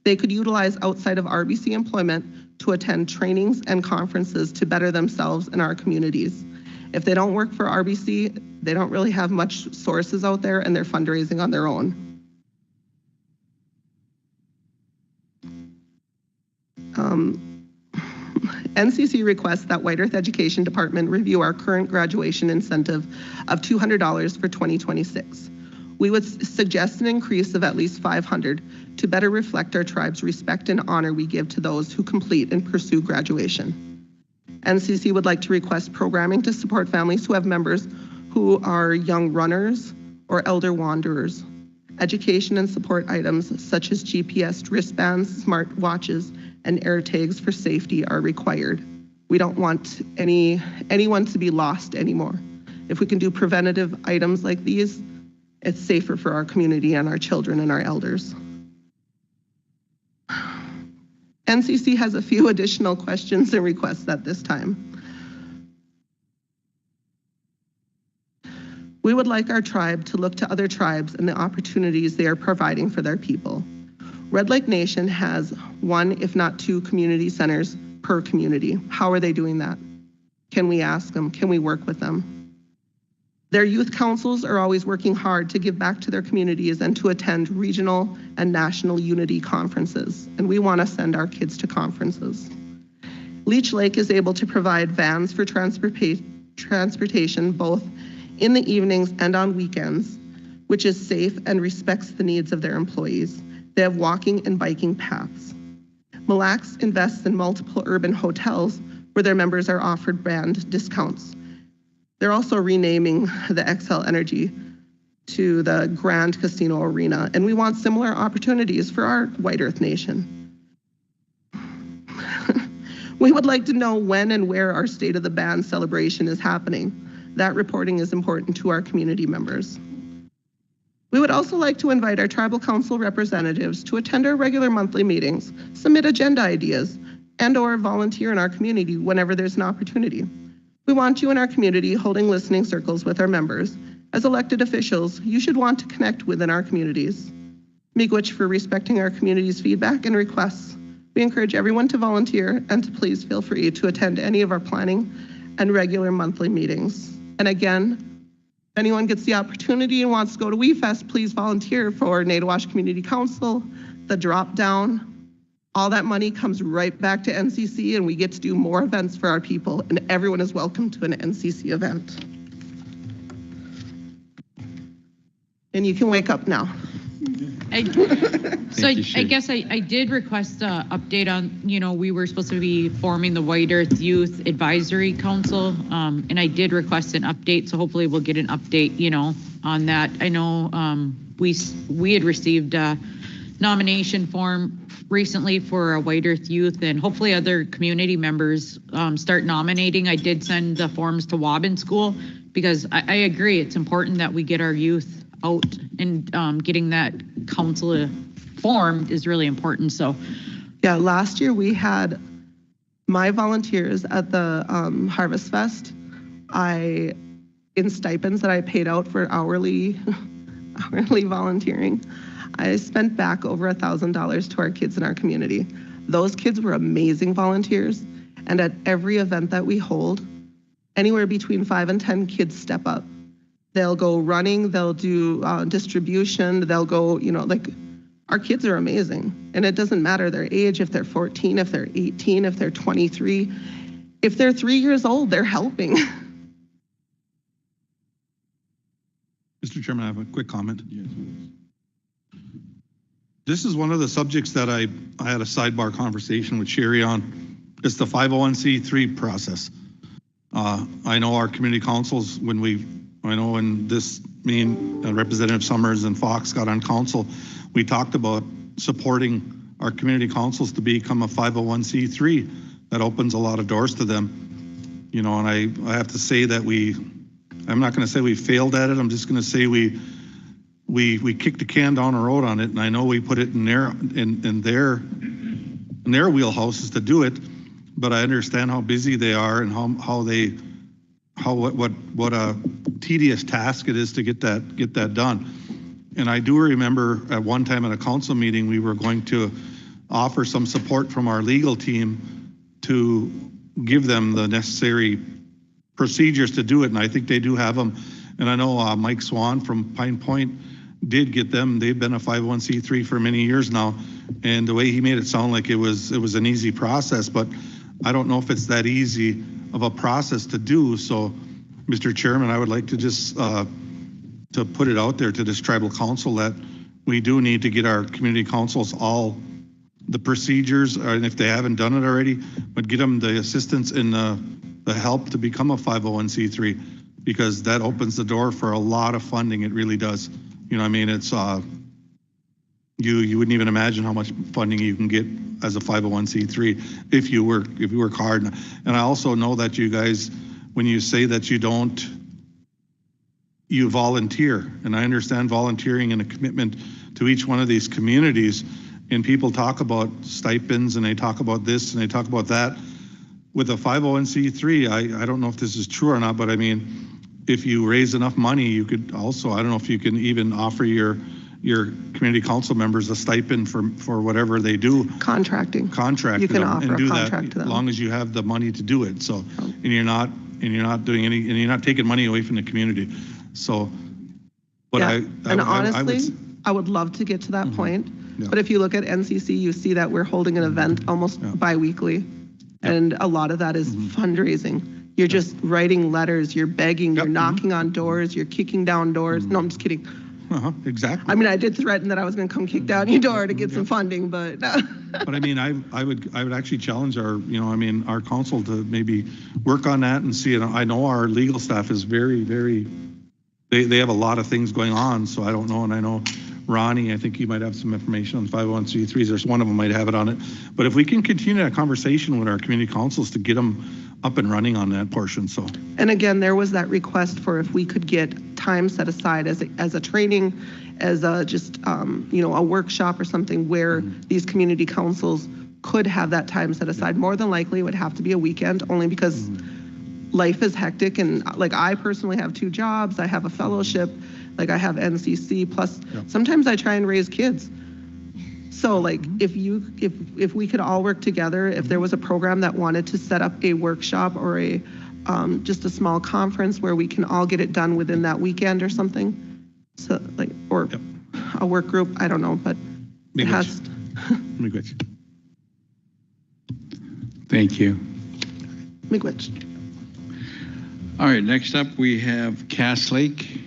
they could utilize outside of RBC employment to attend trainings and conferences to better themselves in our communities. If they don't work for RBC, they don't really have much sources out there and they're fundraising on their own. NCC requests that White Earth Education Department review our current graduation incentive of $200 for 2026. We would suggest an increase of at least $500 to better reflect our tribe's respect and honor we give to those who complete and pursue graduation. NCC would like to request programming to support families who have members who are young runners or elder wanderers. Education and support items such as GPS wristbands, smart watches, and air tags for safety are required. We don't want anyone to be lost anymore. If we can do preventative items like these, it's safer for our community and our children and our elders. NCC has a few additional questions and requests at this time. We would like our tribe to look to other tribes and the opportunities they are providing for their people. Red Lake Nation has 1, if not 2, community centers per community. How are they doing that? Can we ask them? Can we work with them? Their youth councils are always working hard to give back to their communities and to attend regional and national unity conferences. And we want to send our kids to conferences. Leech Lake is able to provide vans for transportation both in the evenings and on weekends, which is safe and respects the needs of their employees. They have walking and biking paths. Mille Lacs invests in multiple urban hotels where their members are offered brand discounts. They're also renaming the XL Energy to the Grand Casino Arena, and we want similar opportunities for our White Earth Nation. We would like to know when and where our State of the Band celebration is happening. That reporting is important to our community members. We would also like to invite our Tribal Council representatives to attend our regular monthly meetings, submit agenda ideas, and/or volunteer in our community whenever there's an opportunity. We want you in our community holding listening circles with our members. As elected officials, you should want to connect within our communities. Miigwech for respecting our community's feedback and requests. We encourage everyone to volunteer and to please feel free to attend any of our planning and regular monthly meetings. And again, if anyone gets the opportunity and wants to go to WeFest, please volunteer for Naytawash Community Council, the drop down. All that money comes right back to NCC and we get to do more events for our people, and everyone is welcome to an NCC event. And you can wake up now. I guess I did request an update on, we were supposed to be forming the White Earth Youth Advisory Council, and I did request an update, so hopefully we'll get an update, on that. I know we had received a nomination form recently for a White Earth Youth, and hopefully other community members start nominating. I did send the forms to Waubin School because I agree it's important that we get our youth out, and getting that council formed is really important. So yeah, last year we had my volunteers at the Harvest Fest. In stipends that I paid out for hourly volunteering, I spent back over $1,000 to our kids in our community. Those kids were amazing volunteers, and at every event that we hold, anywhere between 5 and 10 kids step up. They'll go running, they'll do distribution, they'll go, our kids are amazing. And it doesn't matter their age, if they're 14, if they're 18, if they're 23. If they're 3 years old, they're helping. Mr. Chairman, I have a quick comment. Yes. This is one of the subjects that I had a sidebar conversation with Sherry on. It's the 501c3 process. I know our community councils, in this me and Representative Summers and Fox got on council, we talked about supporting our community councils to become a 501c3. That opens a lot of doors to them. You know, and I have to say that I'm not going to say we failed at it. I'm just going to say we kicked the can down the road on it. And I know we put it in their wheelhouses to do it, but I understand how busy they are and what a tedious task it is to get that done. And I do remember at one time at a council meeting, we were going to offer some support from our legal team to give them the necessary procedures to do it. And I think they do have them. And I know Mike Swan from Pine Point did get them. They've been a 501c3 for many years now. And the way he made it sound like it was an easy process, but I don't know if it's that easy of a process to do. So, Mr. Chairman, I would like to just to put it out there to this tribal council that we do need to get our community councils all the procedures, and if they haven't done it already, but get them the assistance and the help to become a 501c3, because that opens the door for a lot of funding. It really does. You know, I mean, it's you wouldn't even imagine how much funding you can get as a 501c3 if you work hard. And I also know that you guys, when you say that you volunteer, and I understand volunteering and a commitment to each one of these communities, and people talk about stipends and they talk about this and they talk about that. With a 501c3, I don't know if this is true or not, but I mean, if you raise enough money, you could also, I don't know if you can even offer your community council members a stipend for whatever they do. Contracting. You can offer a contract to them as long as you have the money to do it. So, and you're not doing any, and you're not taking money away from the community. So, but yeah. Honestly, I would love to get to that point. Yeah. But if you look at NCC, you see that we're holding an event almost bi-weekly. Yeah. And a lot of that is fundraising. You're just writing letters, you're begging, you're knocking on doors, you're kicking down doors. No, I'm just kidding. Exactly. I mean, I did threaten that I was going to come kick down your door to get some funding, but. But I mean, I would actually challenge our council to maybe work on that and see it. I know our legal staff is very, very, they have a lot of things going on, so I don't know. And I know Ronnie, I think he might have some information on 501c3s. There's one of them might have it on it. But if we can continue that conversation with our community councils to get them up and running on that portion, so. And again, there was that request for if we could get time set aside as a training, as a just a workshop or something where these community councils could have that time set aside. More than likely, it would have to be a weekend, only because life is hectic. And like I personally have 2 jobs. I have a fellowship. Like I have NCC, plus sometimes I try and raise kids. So like if we could all work together, if there was a program that wanted to set up a workshop or a just a small conference where we can all get it done within that weekend or something, so like, or a work group, I don't know, but it has. Thank you. Miigwech. All right, next up we have Cass Lake,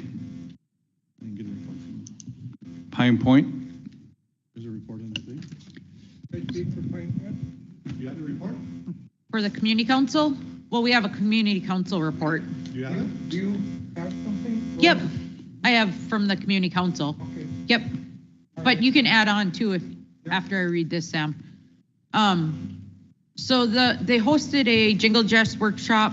Pine Point. There's a report on the thing. You have the report? For the community council? Well, we have a community council report. Do you have it? Do you have something? Yep, I have from the community council. Okay. Yep, but you can add on too after I read this, Sam. So they hosted a Jingle Dress workshop.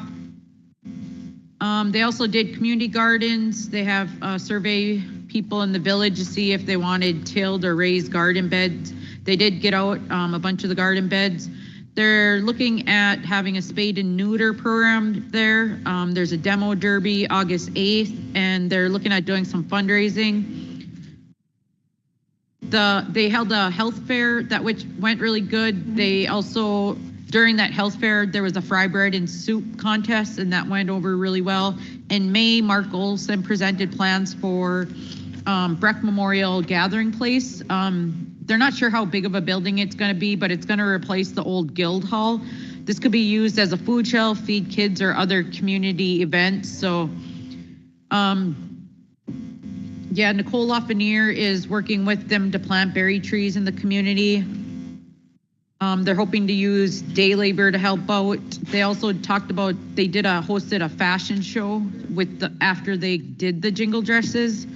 They also did community gardens. They have survey people in the village to see if they wanted tilled or raised garden beds. They did get out a bunch of the garden beds. They're looking at having a spade and neuter program there. There's a demo derby August 8th, and they're looking at doing some fundraising. They held a health fair which went really good. They also, during that health fair, there was a fry bread and soup contest, and that went over really well. In May, Mark Olson presented plans for Breck Memorial Gathering Place. They're not sure how big of a building it's going to be, but it's going to replace the old Guild Hall. This could be used as a food shelf, feed kids, or other community events. So, yeah, Nicole Lafreniere is working with them to plant berry trees in the community. They're hoping to use day labor to help out. They also talked about, hosted a fashion show after they did the jingle dresses.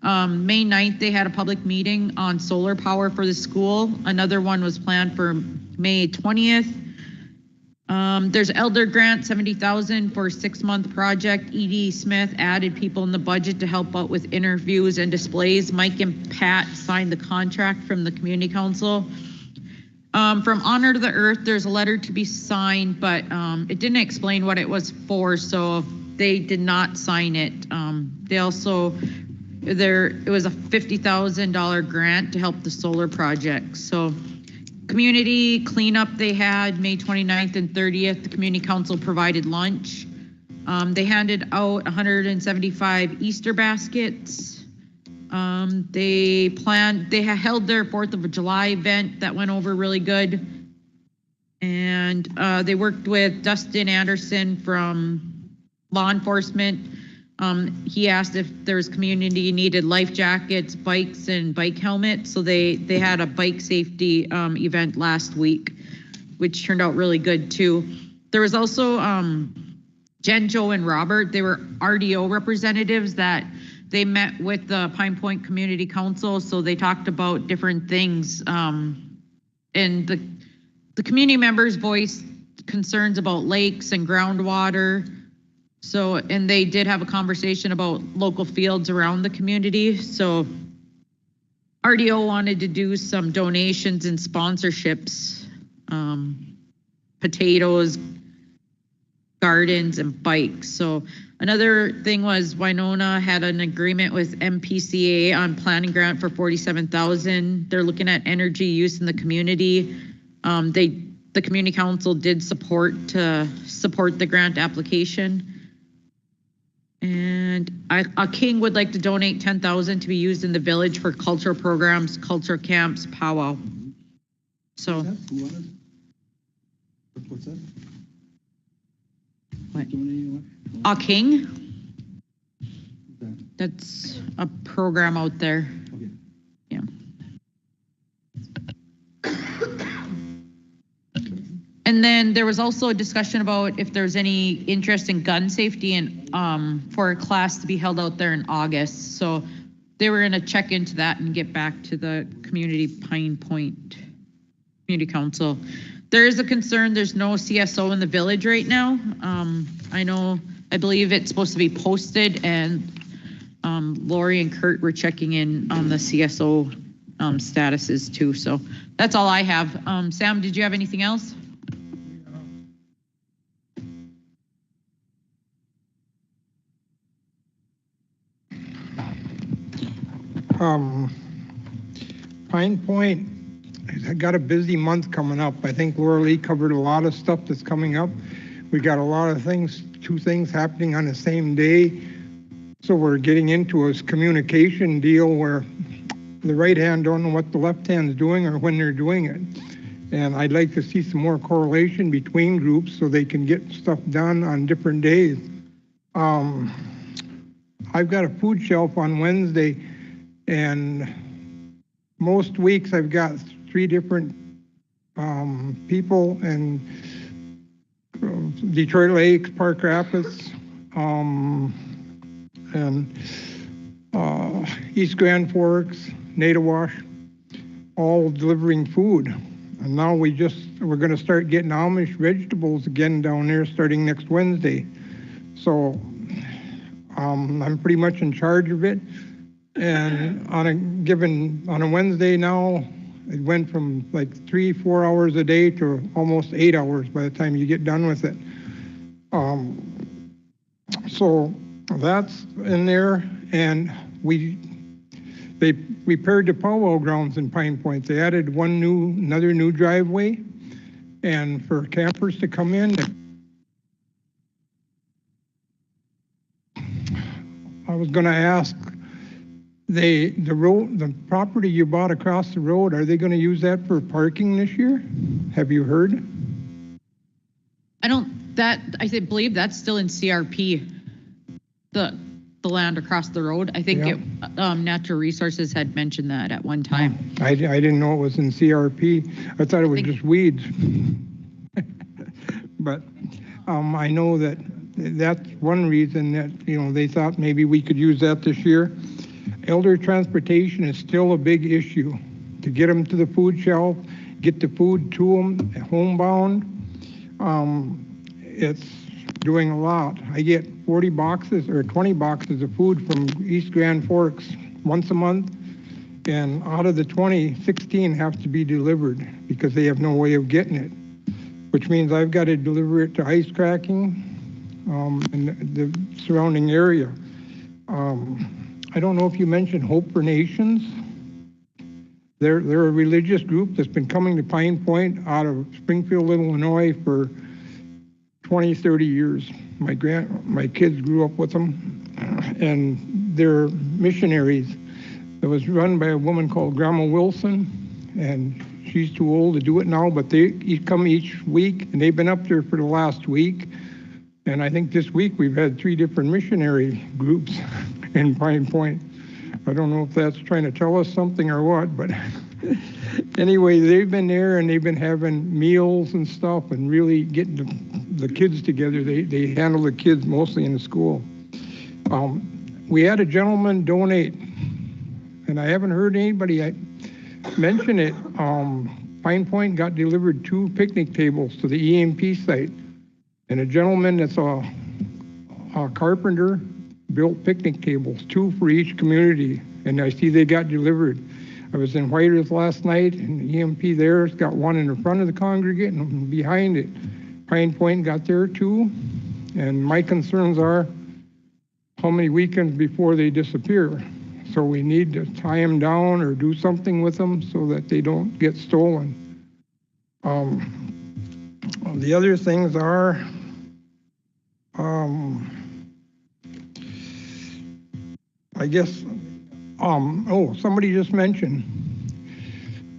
May 9th, they had a public meeting on solar power for the school. Another one was planned for May 20th. There's Elder Grant, $70,000 for a 6-month project. E.D. Smith added people in the budget to help out with interviews and displays. Mike and Pat signed the contract from the community council. From Honor to the Earth, there's a letter to be signed, but it didn't explain what it was for, so they did not sign it. It was a $50,000 grant to help the solar project. So community cleanup they had May 29th and 30th. The community council provided lunch. They handed out 175 Easter baskets. They held their 4th of July event that went over really good. And they worked with Dustin Anderson from law enforcement. He asked if there's community needed life jackets, bikes, and bike helmets. So they had a bike safety event last week, which turned out really good too. There was also Jen, Joe, and Robert. They were RDO representatives that they met with the Pine Point Community Council. So they talked about different things. And the community members voiced concerns about lakes and groundwater. So, and they did have a conversation about local fields around the community. So RDO wanted to do some donations and sponsorships, potatoes, gardens, and bikes. So another thing was Winona had an agreement with MPCA on planning grant for $47,000. They're looking at energy use in the community. The community council did support the grant application. And King would like to donate $10,000 to be used in the village for cultural programs, cultural camps, powwow. So. What's that? What? King? That's a program out there. Okay. Yeah. And then there was also a discussion about if there's any interest in gun safety and for a class to be held out there in August. So they were going to check into that and get back to the community Pine Point Community Council. There is a concern. There's no CSO in the village right now. I believe it's supposed to be posted, and Lori and Kurt were checking in on the CSO statuses too. So that's all I have. Sam, did you have anything else? Pine Point, I got a busy month coming up. I think Laura Lee covered a lot of stuff that's coming up. We got a lot of things, 2 things happening on the same day. So we're getting into a communication deal where the right hand don't know what the left hand's doing or when they're doing it. And I'd like to see some more correlation between groups so they can get stuff done on different days. I've got a food shelf on Wednesday, and most weeks I've got 3 different people in Detroit Lakes, Park Rapids, and East Grand Forks, Natiwash, all delivering food. And now we're going to start getting Amish vegetables again down there starting next Wednesday. So I'm pretty much in charge of it. And on a Wednesday now, it went from like 3-4 hours a day to almost 8 hours by the time you get done with it. So that's in there, and they repaired the powwow grounds in Pine Point. They added another new driveway, and for campers to come in. I was going to ask, the property you bought across the road, are they going to use that for parking this year? Have you heard? I believe that's still in CRP. the land across the road. I think Natural Resources had mentioned that at one time. I didn't know it was in CRP. I thought it was just weeds. But I know that that's one reason that, they thought maybe we could use that this year. Elder transportation is still a big issue. To get them to the food shelf, get the food to them homebound, it's doing a lot. I get 40 boxes or 20 boxes of food from East Grand Forks once a month, and out of the 20, 16 have to be delivered because they have no way of getting it, which means I've got to deliver it to ice cracking and the surrounding area. I don't know if you mentioned Hope for Nations. They're a religious group that's been coming to Pine Point out of Springfield, Illinois for 20, 30 years. My kids grew up with them, and they're missionaries. It was run by a woman called Grandma Wilson, and she's too old to do it now, but they come each week, and they've been up there for the last week. And I think this week we've had 3 different missionary groups in Pine Point. I don't know if that's trying to tell us something or what, but anyway, they've been there and they've been having meals and stuff and really getting the kids together. They handle the kids mostly in the school. We had a gentleman donate, and I haven't heard anybody mention it. Pine Point got delivered 2 picnic tables to the EMP site, and a gentleman that's a carpenter built picnic tables, 2 for each community, and I see they got delivered. I was in White Earth last night, and the EMP there's got one in the front of the congregate and behind it. Pine Point got there too, and my concerns are how many weekends before they disappear. So we need to tie them down or do something with them so that they don't get stolen. The other things are, I guess, somebody just mentioned,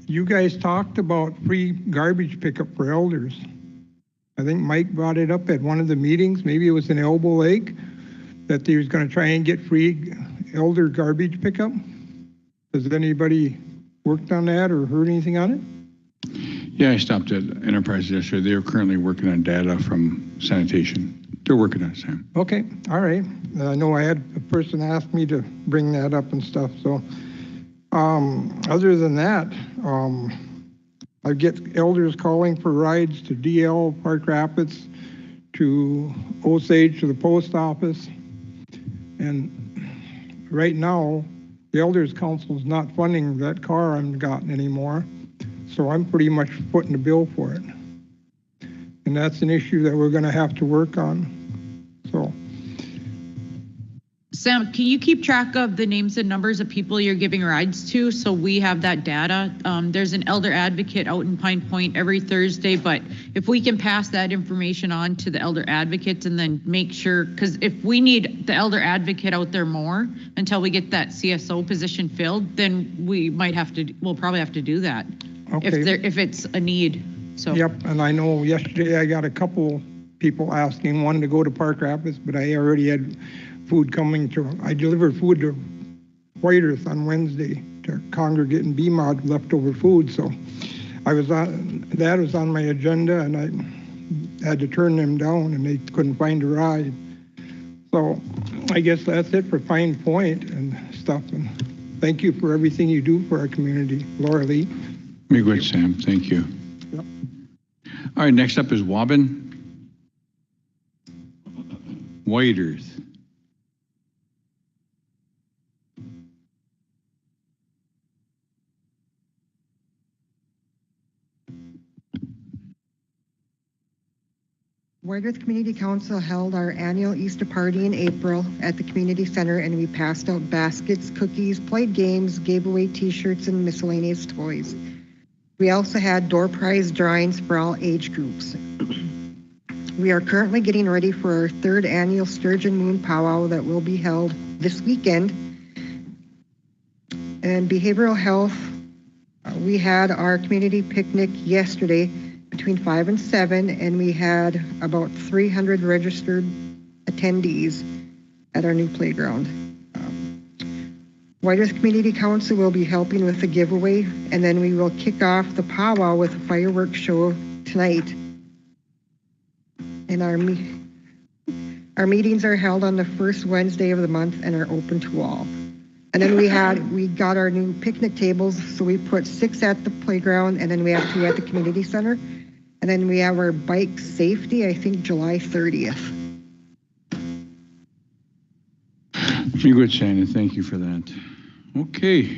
you guys talked about free garbage pickup for elders. I think Mike brought it up at one of the meetings, maybe it was in Elbow Lake, that he was going to try and get free elder garbage pickup. Has anybody worked on that or heard anything on it? Yeah, I stopped at Enterprise yesterday. They are currently working on data from sanitation. They're working on it, Sam. Okay, all right. I know I had a person ask me to bring that up and stuff. So other than that, I get elders calling for rides to DL, Park Rapids, to Osage, to the post office. And right now, the Elders Council is not funding that car I've gotten anymore. So I'm pretty much footing the bill for it. And that's an issue that we're going to have to work on. So, Sam, can you keep track of the names and numbers of people you're giving rides to so we have that data? There's an elder advocate out in Pine Point every Thursday, but if we can pass that information on to the elder advocates and then make sure, because if we need the elder advocate out there more until we get that CSO position filled, then we'll probably have to do that. Okay. If it's a need. So. Yep, and I know yesterday I got a couple people asking, one to go to Park Rapids, but I already had food coming I delivered food to White Earth on Wednesday to congregate and BMOD leftover food, so that was on my agenda, and I had to turn them down, and they couldn't find a ride. So I guess that's it for Pine Point and stuff, and thank you for everything you do for our community. Laura Lee. Very good, Sam. Thank you. Yep. All right, next up is Waubun. White Earth. White Earth Community Council held our annual Easter party in April at the community center, and we passed out baskets, cookies, played games, gave away t-shirts and miscellaneous toys. We also had door prize drawings for all age groups. We are currently getting ready for our 3rd annual Sturgeon Moon Powwow that will be held this weekend. And behavioral health, we had our community picnic yesterday between 5 and 7, and we had about 300 registered attendees. at our new playground. White Earth Community Council will be helping with the giveaway, and then we will kick off the powwow with a fireworks show tonight. And our meetings are held on the first Wednesday of the month and are open to all. And then we got our new picnic tables, so we put 6 at the playground, and then we have 2 at the community center. And then we have our bike safety, I think July 30th. Very good, Shannon. Thank you for that. Okay.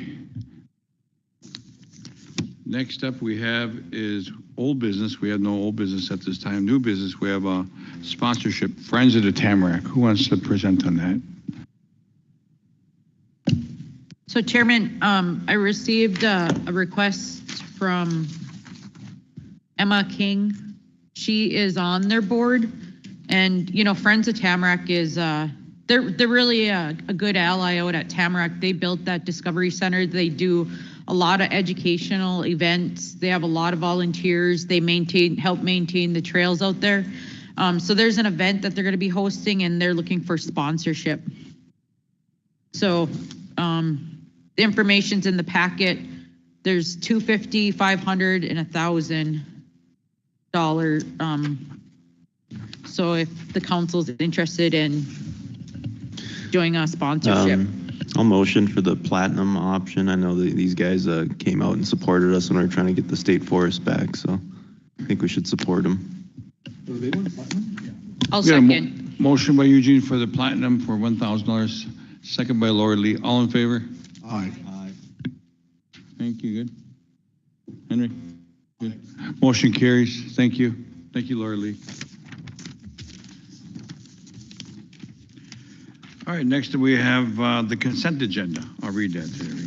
Next up we have is old business. We have no old business at this time. New business, we have a sponsorship, Friends of the Tamarack. Who wants to present on that? So Chairman, I received a request from Emma King. She is on their board, and you know, Friends of Tamarack is they're really a good ally out at Tamarack. They built that Discovery Center. They do a lot of educational events. They have a lot of volunteers. They help maintain the trails out there. So there's an event that they're going to be hosting, and they're looking for sponsorship. So the information's in the packet. There's $250, $500, and $1,000. So if the council's interested in doing a sponsorship. I'll motion for the platinum option. I know that these guys came out and supported us when we were trying to get the state forest back, so I think we should support them. I'll second. Motion by Eugene for the platinum for $1,000. Second by Laura Lee. All in favor? Aye. Thank you. Good. Henry? Good. Motion carries. Thank you. Thank you, Laura Lee. All right, next we have the consent agenda. I'll read that to everyone.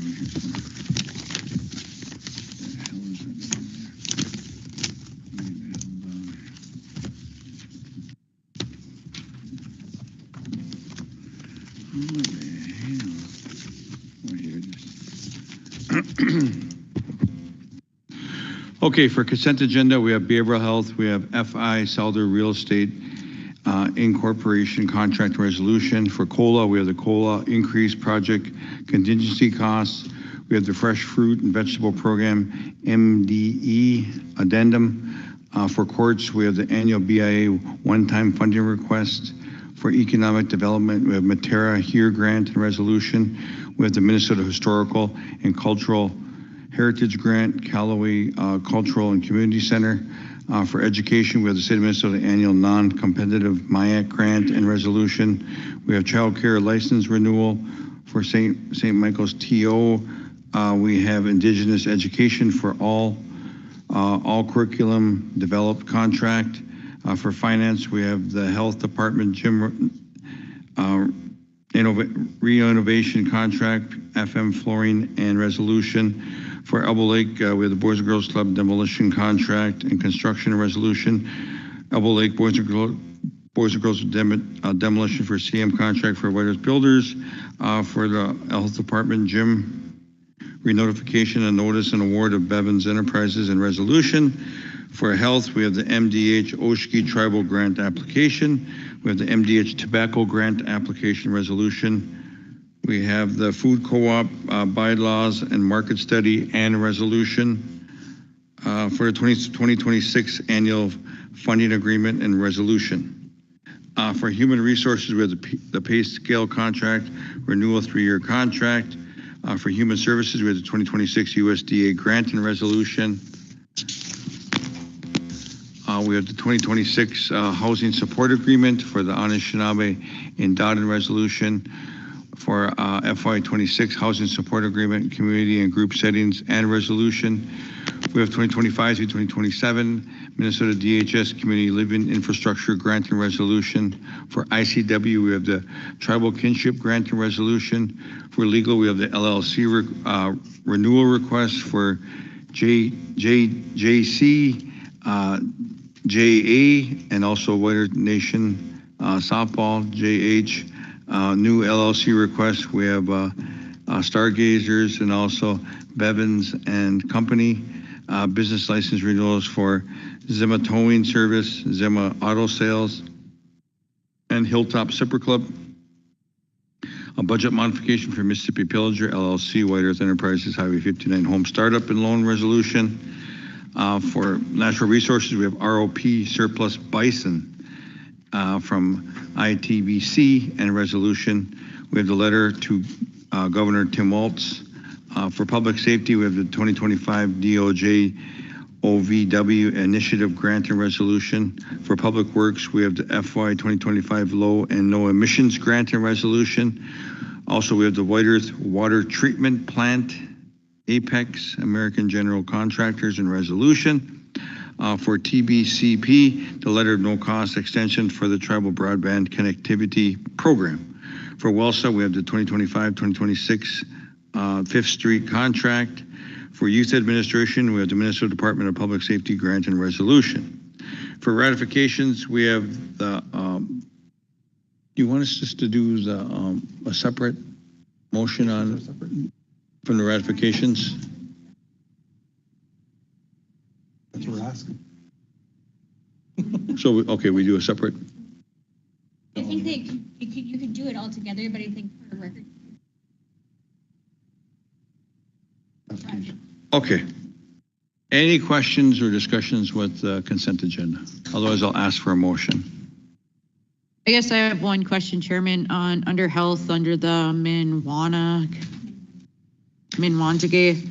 Okay, for consent agenda, we have behavioral health, we have FI, Selder Real Estate, Incorporation contract resolution. For COLA, we have the COLA increase project contingency costs. We have the fresh fruit and vegetable program MDE addendum. For courts, we have the annual BIA one-time funding request. For economic development, we have Matera HERE grant and resolution. We have the Minnesota Historical and Cultural Heritage Grant, Callaway Cultural and Community Center. For education, we have the State of Minnesota Annual Non-Competitive MIAC Grant and Resolution. We have Child Care License Renewal for St. Michael's TO. We have Indigenous Education for all curriculum developed contract. For finance, we have the Health Department gym re-innovation contract, FM flooring and resolution. For Elbow Lake, we have the Boys and Girls Club demolition contract and construction resolution. Elbow Lake Boys and Girls demolition for CM contract for White Earth Builders. For the Health Department gym re-notification and notice and award of Bevins Enterprises and resolution. For health, we have the MDH Oshkosh Tribal Grant application. We have the MDH Tobacco Grant application resolution. We have the food co-op bylaws and market study and resolution for the 2026 annual funding agreement and resolution. For human resources, we have the pay scale contract, renewal 3-year contract. For human services, we have the 2026 USDA grant and resolution. We have the 2026 housing support agreement for the Anishinaabe and Dowden resolution. For FY26 housing support agreement, community and group settings and resolution. We have 2025 through 2027 Minnesota DHS community living infrastructure grant and resolution. For ICW, we have the tribal kinship grant and resolution. For legal, we have the LLC renewal request. For JC, JA, and also White Earth Nation softball, JH. New LLC requests, we have Stargazers and also Bevins and Company. Business license renewals for Zima Towing Service, Zima Auto Sales, and Hilltop Zipper Club. A budget modification for Mississippi Pillager LLC, White Earth Enterprises, Highway 59 Home Startup and Loan Resolution. For natural resources, we have ROP surplus bison from ITBC and resolution. We have the letter to Governor Tim Walz. For public safety, we have the 2025 DOJ OVW initiative grant and resolution. For public works, we have the FY 2025 low and no emissions grant and resolution. Also, we have the White Earth Water Treatment Plant, Apex, American General Contractors and resolution. For TBCP, the letter of no cost extension for the Tribal Broadband Connectivity Program. For WELSA, we have the 2025-2026 5th Street contract. For Youth Administration, we have the Minnesota Department of Public Safety grant and resolution. For ratifications, we have the, do you want us just to do the, a separate motion on, from the ratifications? That's what we're asking. So, okay, we do a separate. I think you could do it all together, but I think for the record. Okay. Any questions or discussions with the consent agenda? Otherwise, I'll ask for a motion. I guess I have one question, Chairman, on under health, under the Minwanjage.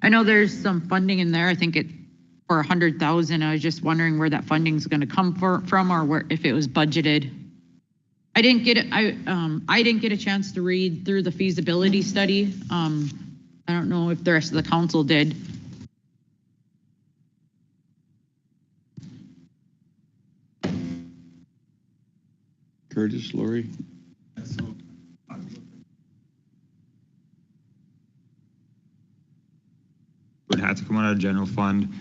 I know there's some funding in there. I think it for 100,000. I was just wondering where that funding is going to come from, or where if it was budgeted. I didn't get it. I didn't get a chance to read through the feasibility study. I don't know if the rest of the council did. Curtis, Lori? Would have to come out of general fund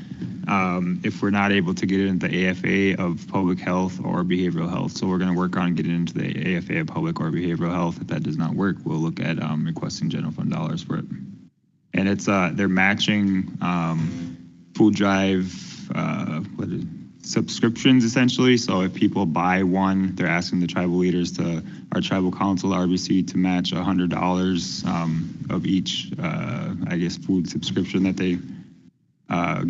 if we're not able to get into the AFA of public health or behavioral health. So we're going to work on getting into the AFA of public or behavioral health. If that does not work, we'll look at requesting general fund dollars for it. And it's they're matching food drive subscriptions essentially. So if people buy one, they're asking the tribal leaders to our tribal council RBC to match $100 of each I guess food subscription that they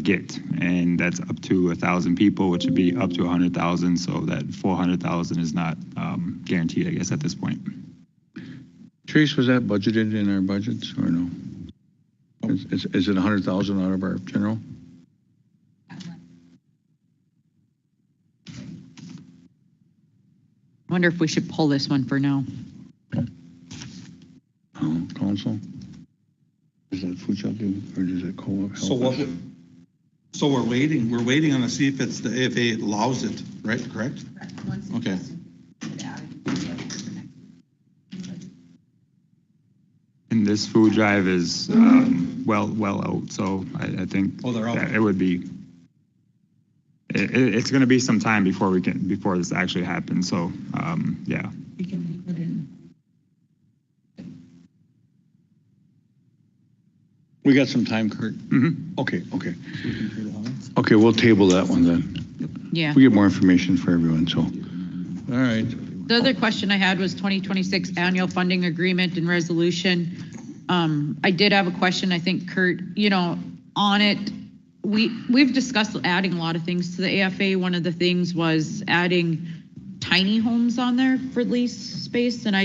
get, and that's up to 1,000 people, which would be up to 100,000. So that 400,000 is not guaranteed, I guess, at this point. Trace, was that budgeted in our budgets or no? Is it 100,000 out of our general? I wonder if we should pull this one for now. Council? Is that food shopping or is it co-op? So what? So we're waiting on to see if it's the AFA allows it, right? Correct? Okay. And this food drive is well out, so I think that it would be. It's going to be some time before this actually happens. So yeah. We got some time, Kurt. Mm-hmm. Okay. Okay, we'll table that one then. Yeah. We get more information for everyone. So, all right. The other question I had was 2026 annual funding agreement and resolution. I did have a question. I think Kurt, on it. We've discussed adding a lot of things to the AFA. One of the things was adding tiny homes on there for lease space, and I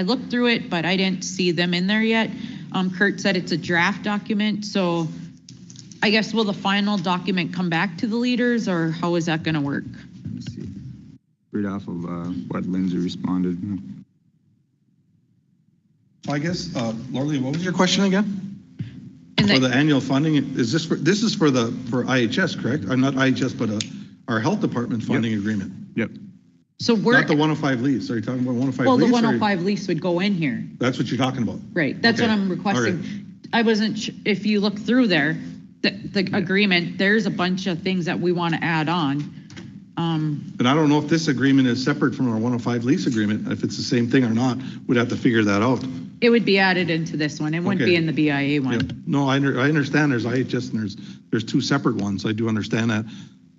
looked through it, but I didn't see them in there yet. Kurt said it's a draft document, so I guess will the final document come back to the leaders, or how is that going to work? Let me see. Read off of what Lindsay responded. I guess, Lorley, what was your question again? And for the annual funding, is this for IHS, correct? Not IHS, but our health department funding agreement. Yep. So we're not the 105 lease. Are you talking about 105 well, lease? Well, the 105 lease would go in here. That's what you're talking about. Right. That's what I'm requesting. Right. I wasn't if you look through there, the agreement, there's a bunch of things that we want to add on. And I don't know if this agreement is separate from our 105 lease agreement. If it's the same thing or not, we'd have to figure that out. It would be added into this one. It wouldn't be in the BIA one. Yeah. No, I understand there's IHS and there's two separate ones. I do understand that.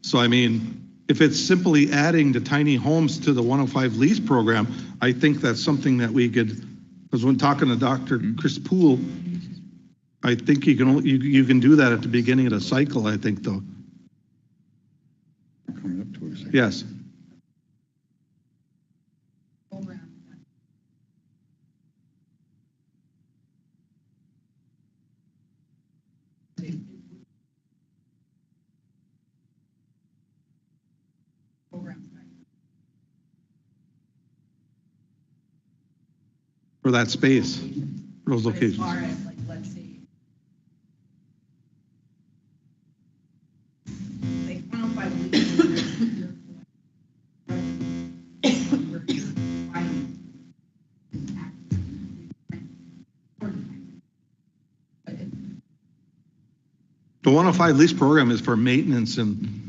So, I mean, if it's simply adding the tiny homes to the 105 lease program, I think that's something that we could, because when talking to Dr. Chris Poole, I think you can do that at the beginning of the cycle, I think, though. Coming up to us. Yes. For that space, for those locations. As far as, like, let's say, like 105 leases, The 105 lease program is for maintenance and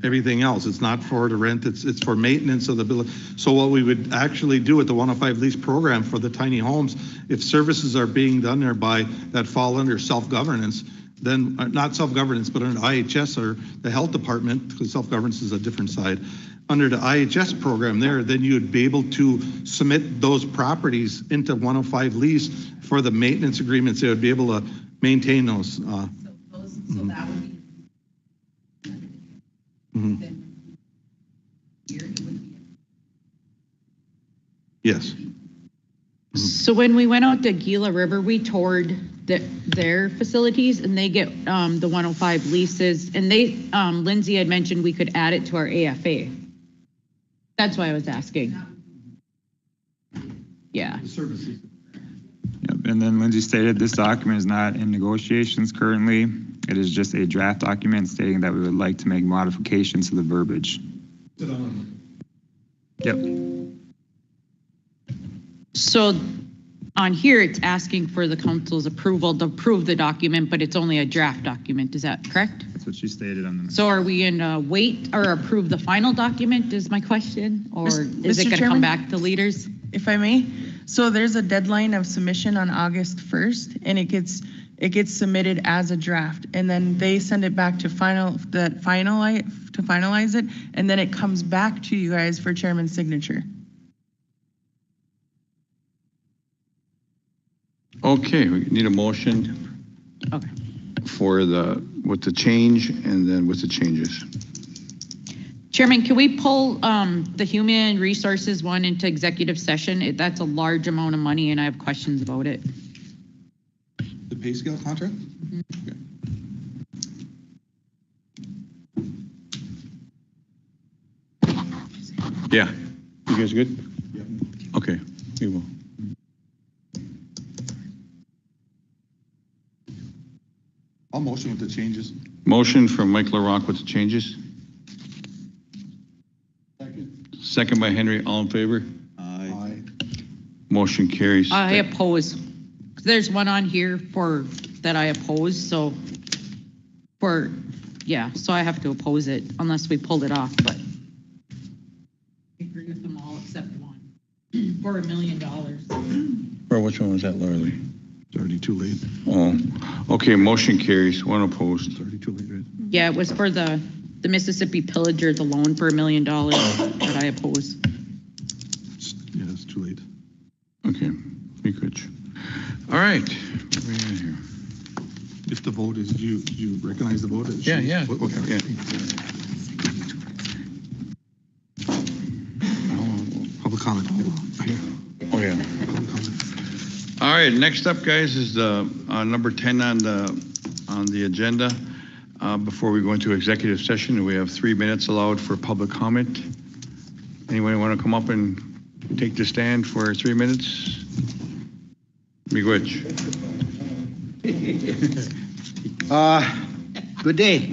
everything else. It's not for the rent, it's for maintenance of the building. So what we would actually do with the 105 lease program for the tiny homes, if services are being done there by that fall under self-governance, then not self-governance, but under IHS or the health department, because self-governance is a different side. Under the IHS program there, then you'd be able to submit those properties into 105 lease for the maintenance agreements. They would be able to maintain those. so that would be. Yes. So when we went out to Gila River, we toured their facilities, and they get the 105 leases, and they, Lindsay had mentioned we could add it to our AFA. That's why I was asking. Yeah. Services. Yep. And then Lindsay stated this document is not in negotiations currently. It is just a draft document stating that we would like to make modifications to the verbiage. Yep. So on here, it's asking for the council's approval to approve the document, but it's only a draft document. Is that correct? That's what she stated on the. So are we in wait or approve the final document is my question? Or is it Mr. going to come Chairman? back to leaders? If I may, so there's a deadline of submission on August 1st, and it gets submitted as a draft, and then they send it back to finalize it, and then it comes back to you guys for chairman's signature. Okay, we need a motion. Okay. For with the change and then with the changes. Chairman, can we pull the human resources one into executive session? That's a large amount of money, and I have questions about it. The pay scale contract? Okay. Yeah. You guys good? Yep. Okay, we will. I'll motion with the changes. Motion from Mike LaRock with the changes. Second by Henry, all in favor? Aye. Motion carries. I oppose. There's one on here that I oppose, so so I have to oppose it unless we pulled it off, but I agree with them all except one for $1 million. For which one was that, Laurie? It's already too late. Oh, okay, motion carries, one opposed. It's already too late, right? Yeah, it was for the Mississippi Pillager, the loan for $1 million that I oppose. Yeah, it's too late. Okay, we good. All right, what are we at here? If the vote is, do you recognize the vote? Yeah. Okay. Yeah. Public comment. Oh, yeah. All right, next up, guys, is the number 10 on the agenda. Before we go into executive session, we have 3 minutes allowed for public comment. Anyone want to come up and take the stand for 3 minutes? Miigwech. Good day.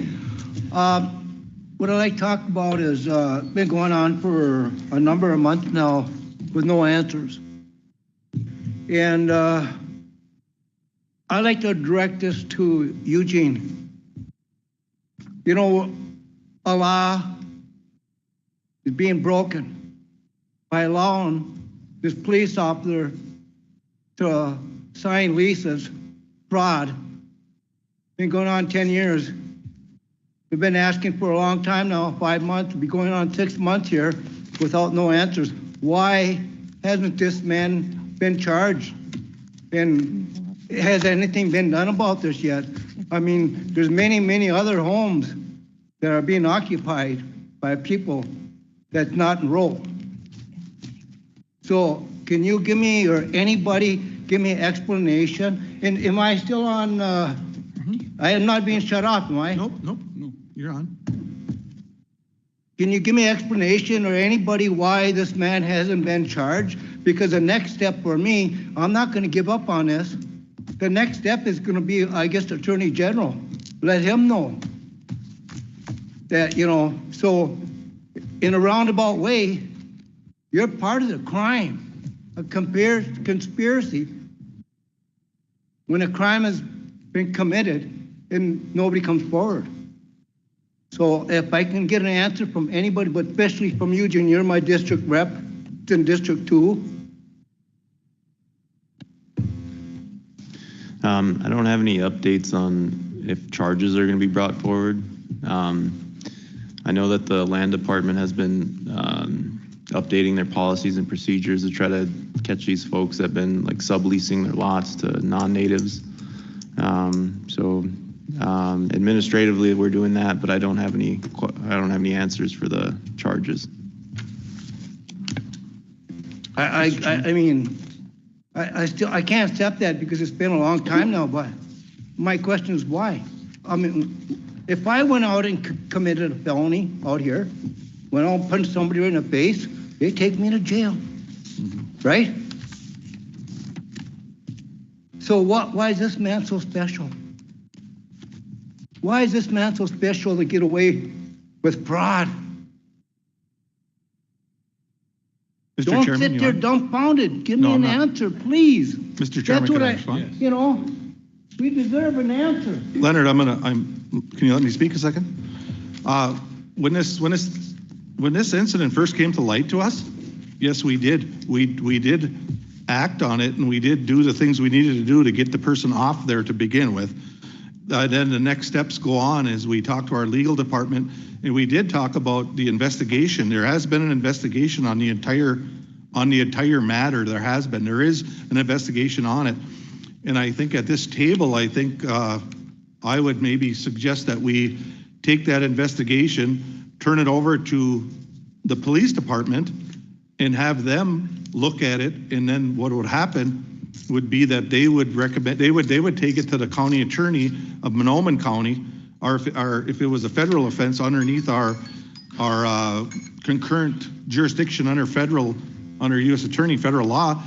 What I'd like to talk about is been going on for a number of months now with no answers. And I'd like to direct this to Eugene. You know, a law is being broken by allowing this police officer to sign leases, fraud. Been going on 10 years. We've been asking for a long time now, 5 months, we'll be going on 6 months here without no answers. Why hasn't this man been charged? And has anything been done about this yet? I mean, there's many other homes that are being occupied by people that's not enrolled. So can you give me, or anybody, give me an explanation? And am I still on, I am not being shut off, am I? Nope, you're on. Can you give me an explanation or anybody why this man hasn't been charged? Because the next step for me, I'm not going to give up on this. The next step is going to be, I guess, Attorney General. Let him know that, you know, so in a roundabout way, you're part of the crime, a conspiracy. When a crime has been committed and nobody comes forward. So if I can get an answer from anybody, but especially from you, Eugene, you're my district rep in District 2. I don't have any updates on if charges are going to be brought forward. I know that the land department has been updating their policies and procedures to try to catch these folks that have been like subleasing their lots to non-natives. Administratively, we're doing that, but I don't have any answers for the charges. I mean, I can't accept that because it's been a long time now, but my question is why? I mean, if I went out and committed a felony out here, went out and punched somebody in the face, they take me to jail, right? So why is this man so special? Why is this man so special to get away with fraud? Mr. Don't Chairman, sit there dumbfounded. Give me an answer, please. Mr. Chairman, That's what can I respond? you know, we deserve an answer. Leonard, can you let me speak a second? When this incident first came to light to us, yes, we did. We did act on it, and we did do the things we needed to do to get the person off there to begin with. Then the next steps go on as we talk to our legal department, and we did talk about the investigation. There has been an investigation on the entire matter. There is an investigation on it, and I think at this table, I would maybe suggest that we take that investigation, turn it over to the police department, and have them look at it. And then what would happen would be that they would recommend, they would take it to the county attorney of Monoman County, or if it was a federal offense underneath our concurrent jurisdiction under U.S. Attorney federal law.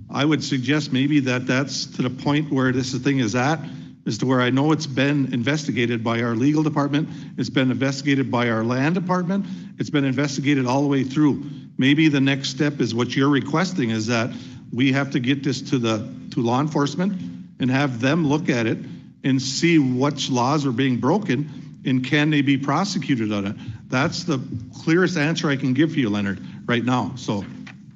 I would suggest maybe that's to the point where this thing is at, as to where I know it's been investigated by our legal department, it's been investigated by our land department, it's been investigated all the way through. Maybe the next step is what you're requesting, is that we have to get this to law enforcement and have them look at it and see which laws are being broken and can they be prosecuted on it. That's the clearest answer I can give for you, Leonard, right now. So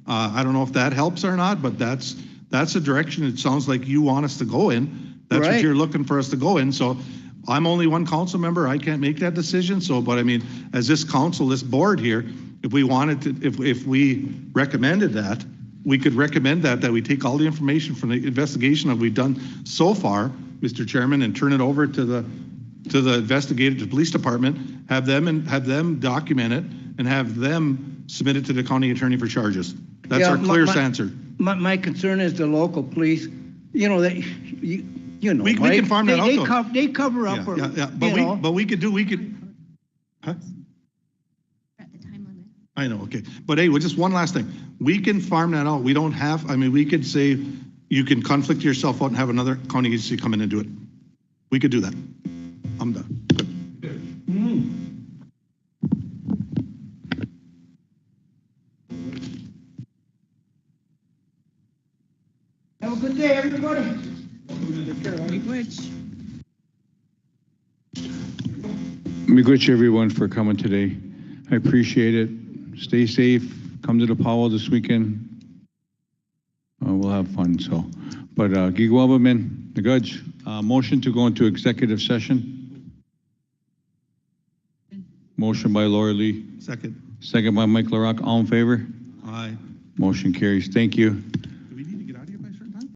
I don't know if that helps or not, but that's the direction it sounds like you want us to go in. That's Right. what you're looking for us to go in. So I'm only one council member. I can't make that decision. So, but I mean, as this council, this board here, if we wanted to, if we recommended that, we could recommend that we take all the information from the investigation that we've done so far, Mr. Chairman, and turn it over to the investigative police department, have them document it, and have them submit it to the county attorney for charges. That's our clearest answer. My concern is the local police. You know, we can farm that out. They cover up. But we could. Huh? I know, okay. But hey, just one last thing. We can farm that out. We don't have, we could say you can conflict yourself out and have another county agency come in and do it. We could do that. I'm done. Have a good day, everybody. Miigwech, everyone, for coming today. I appreciate it. Stay safe. Come to the powwow this weekend. We'll have fun. So, but Gigwabamin, the Gudge, motion to go into executive session. Motion by Lori Lee, Second. second by Mike LaRock. All in favor? Aye. Motion carries. Thank you.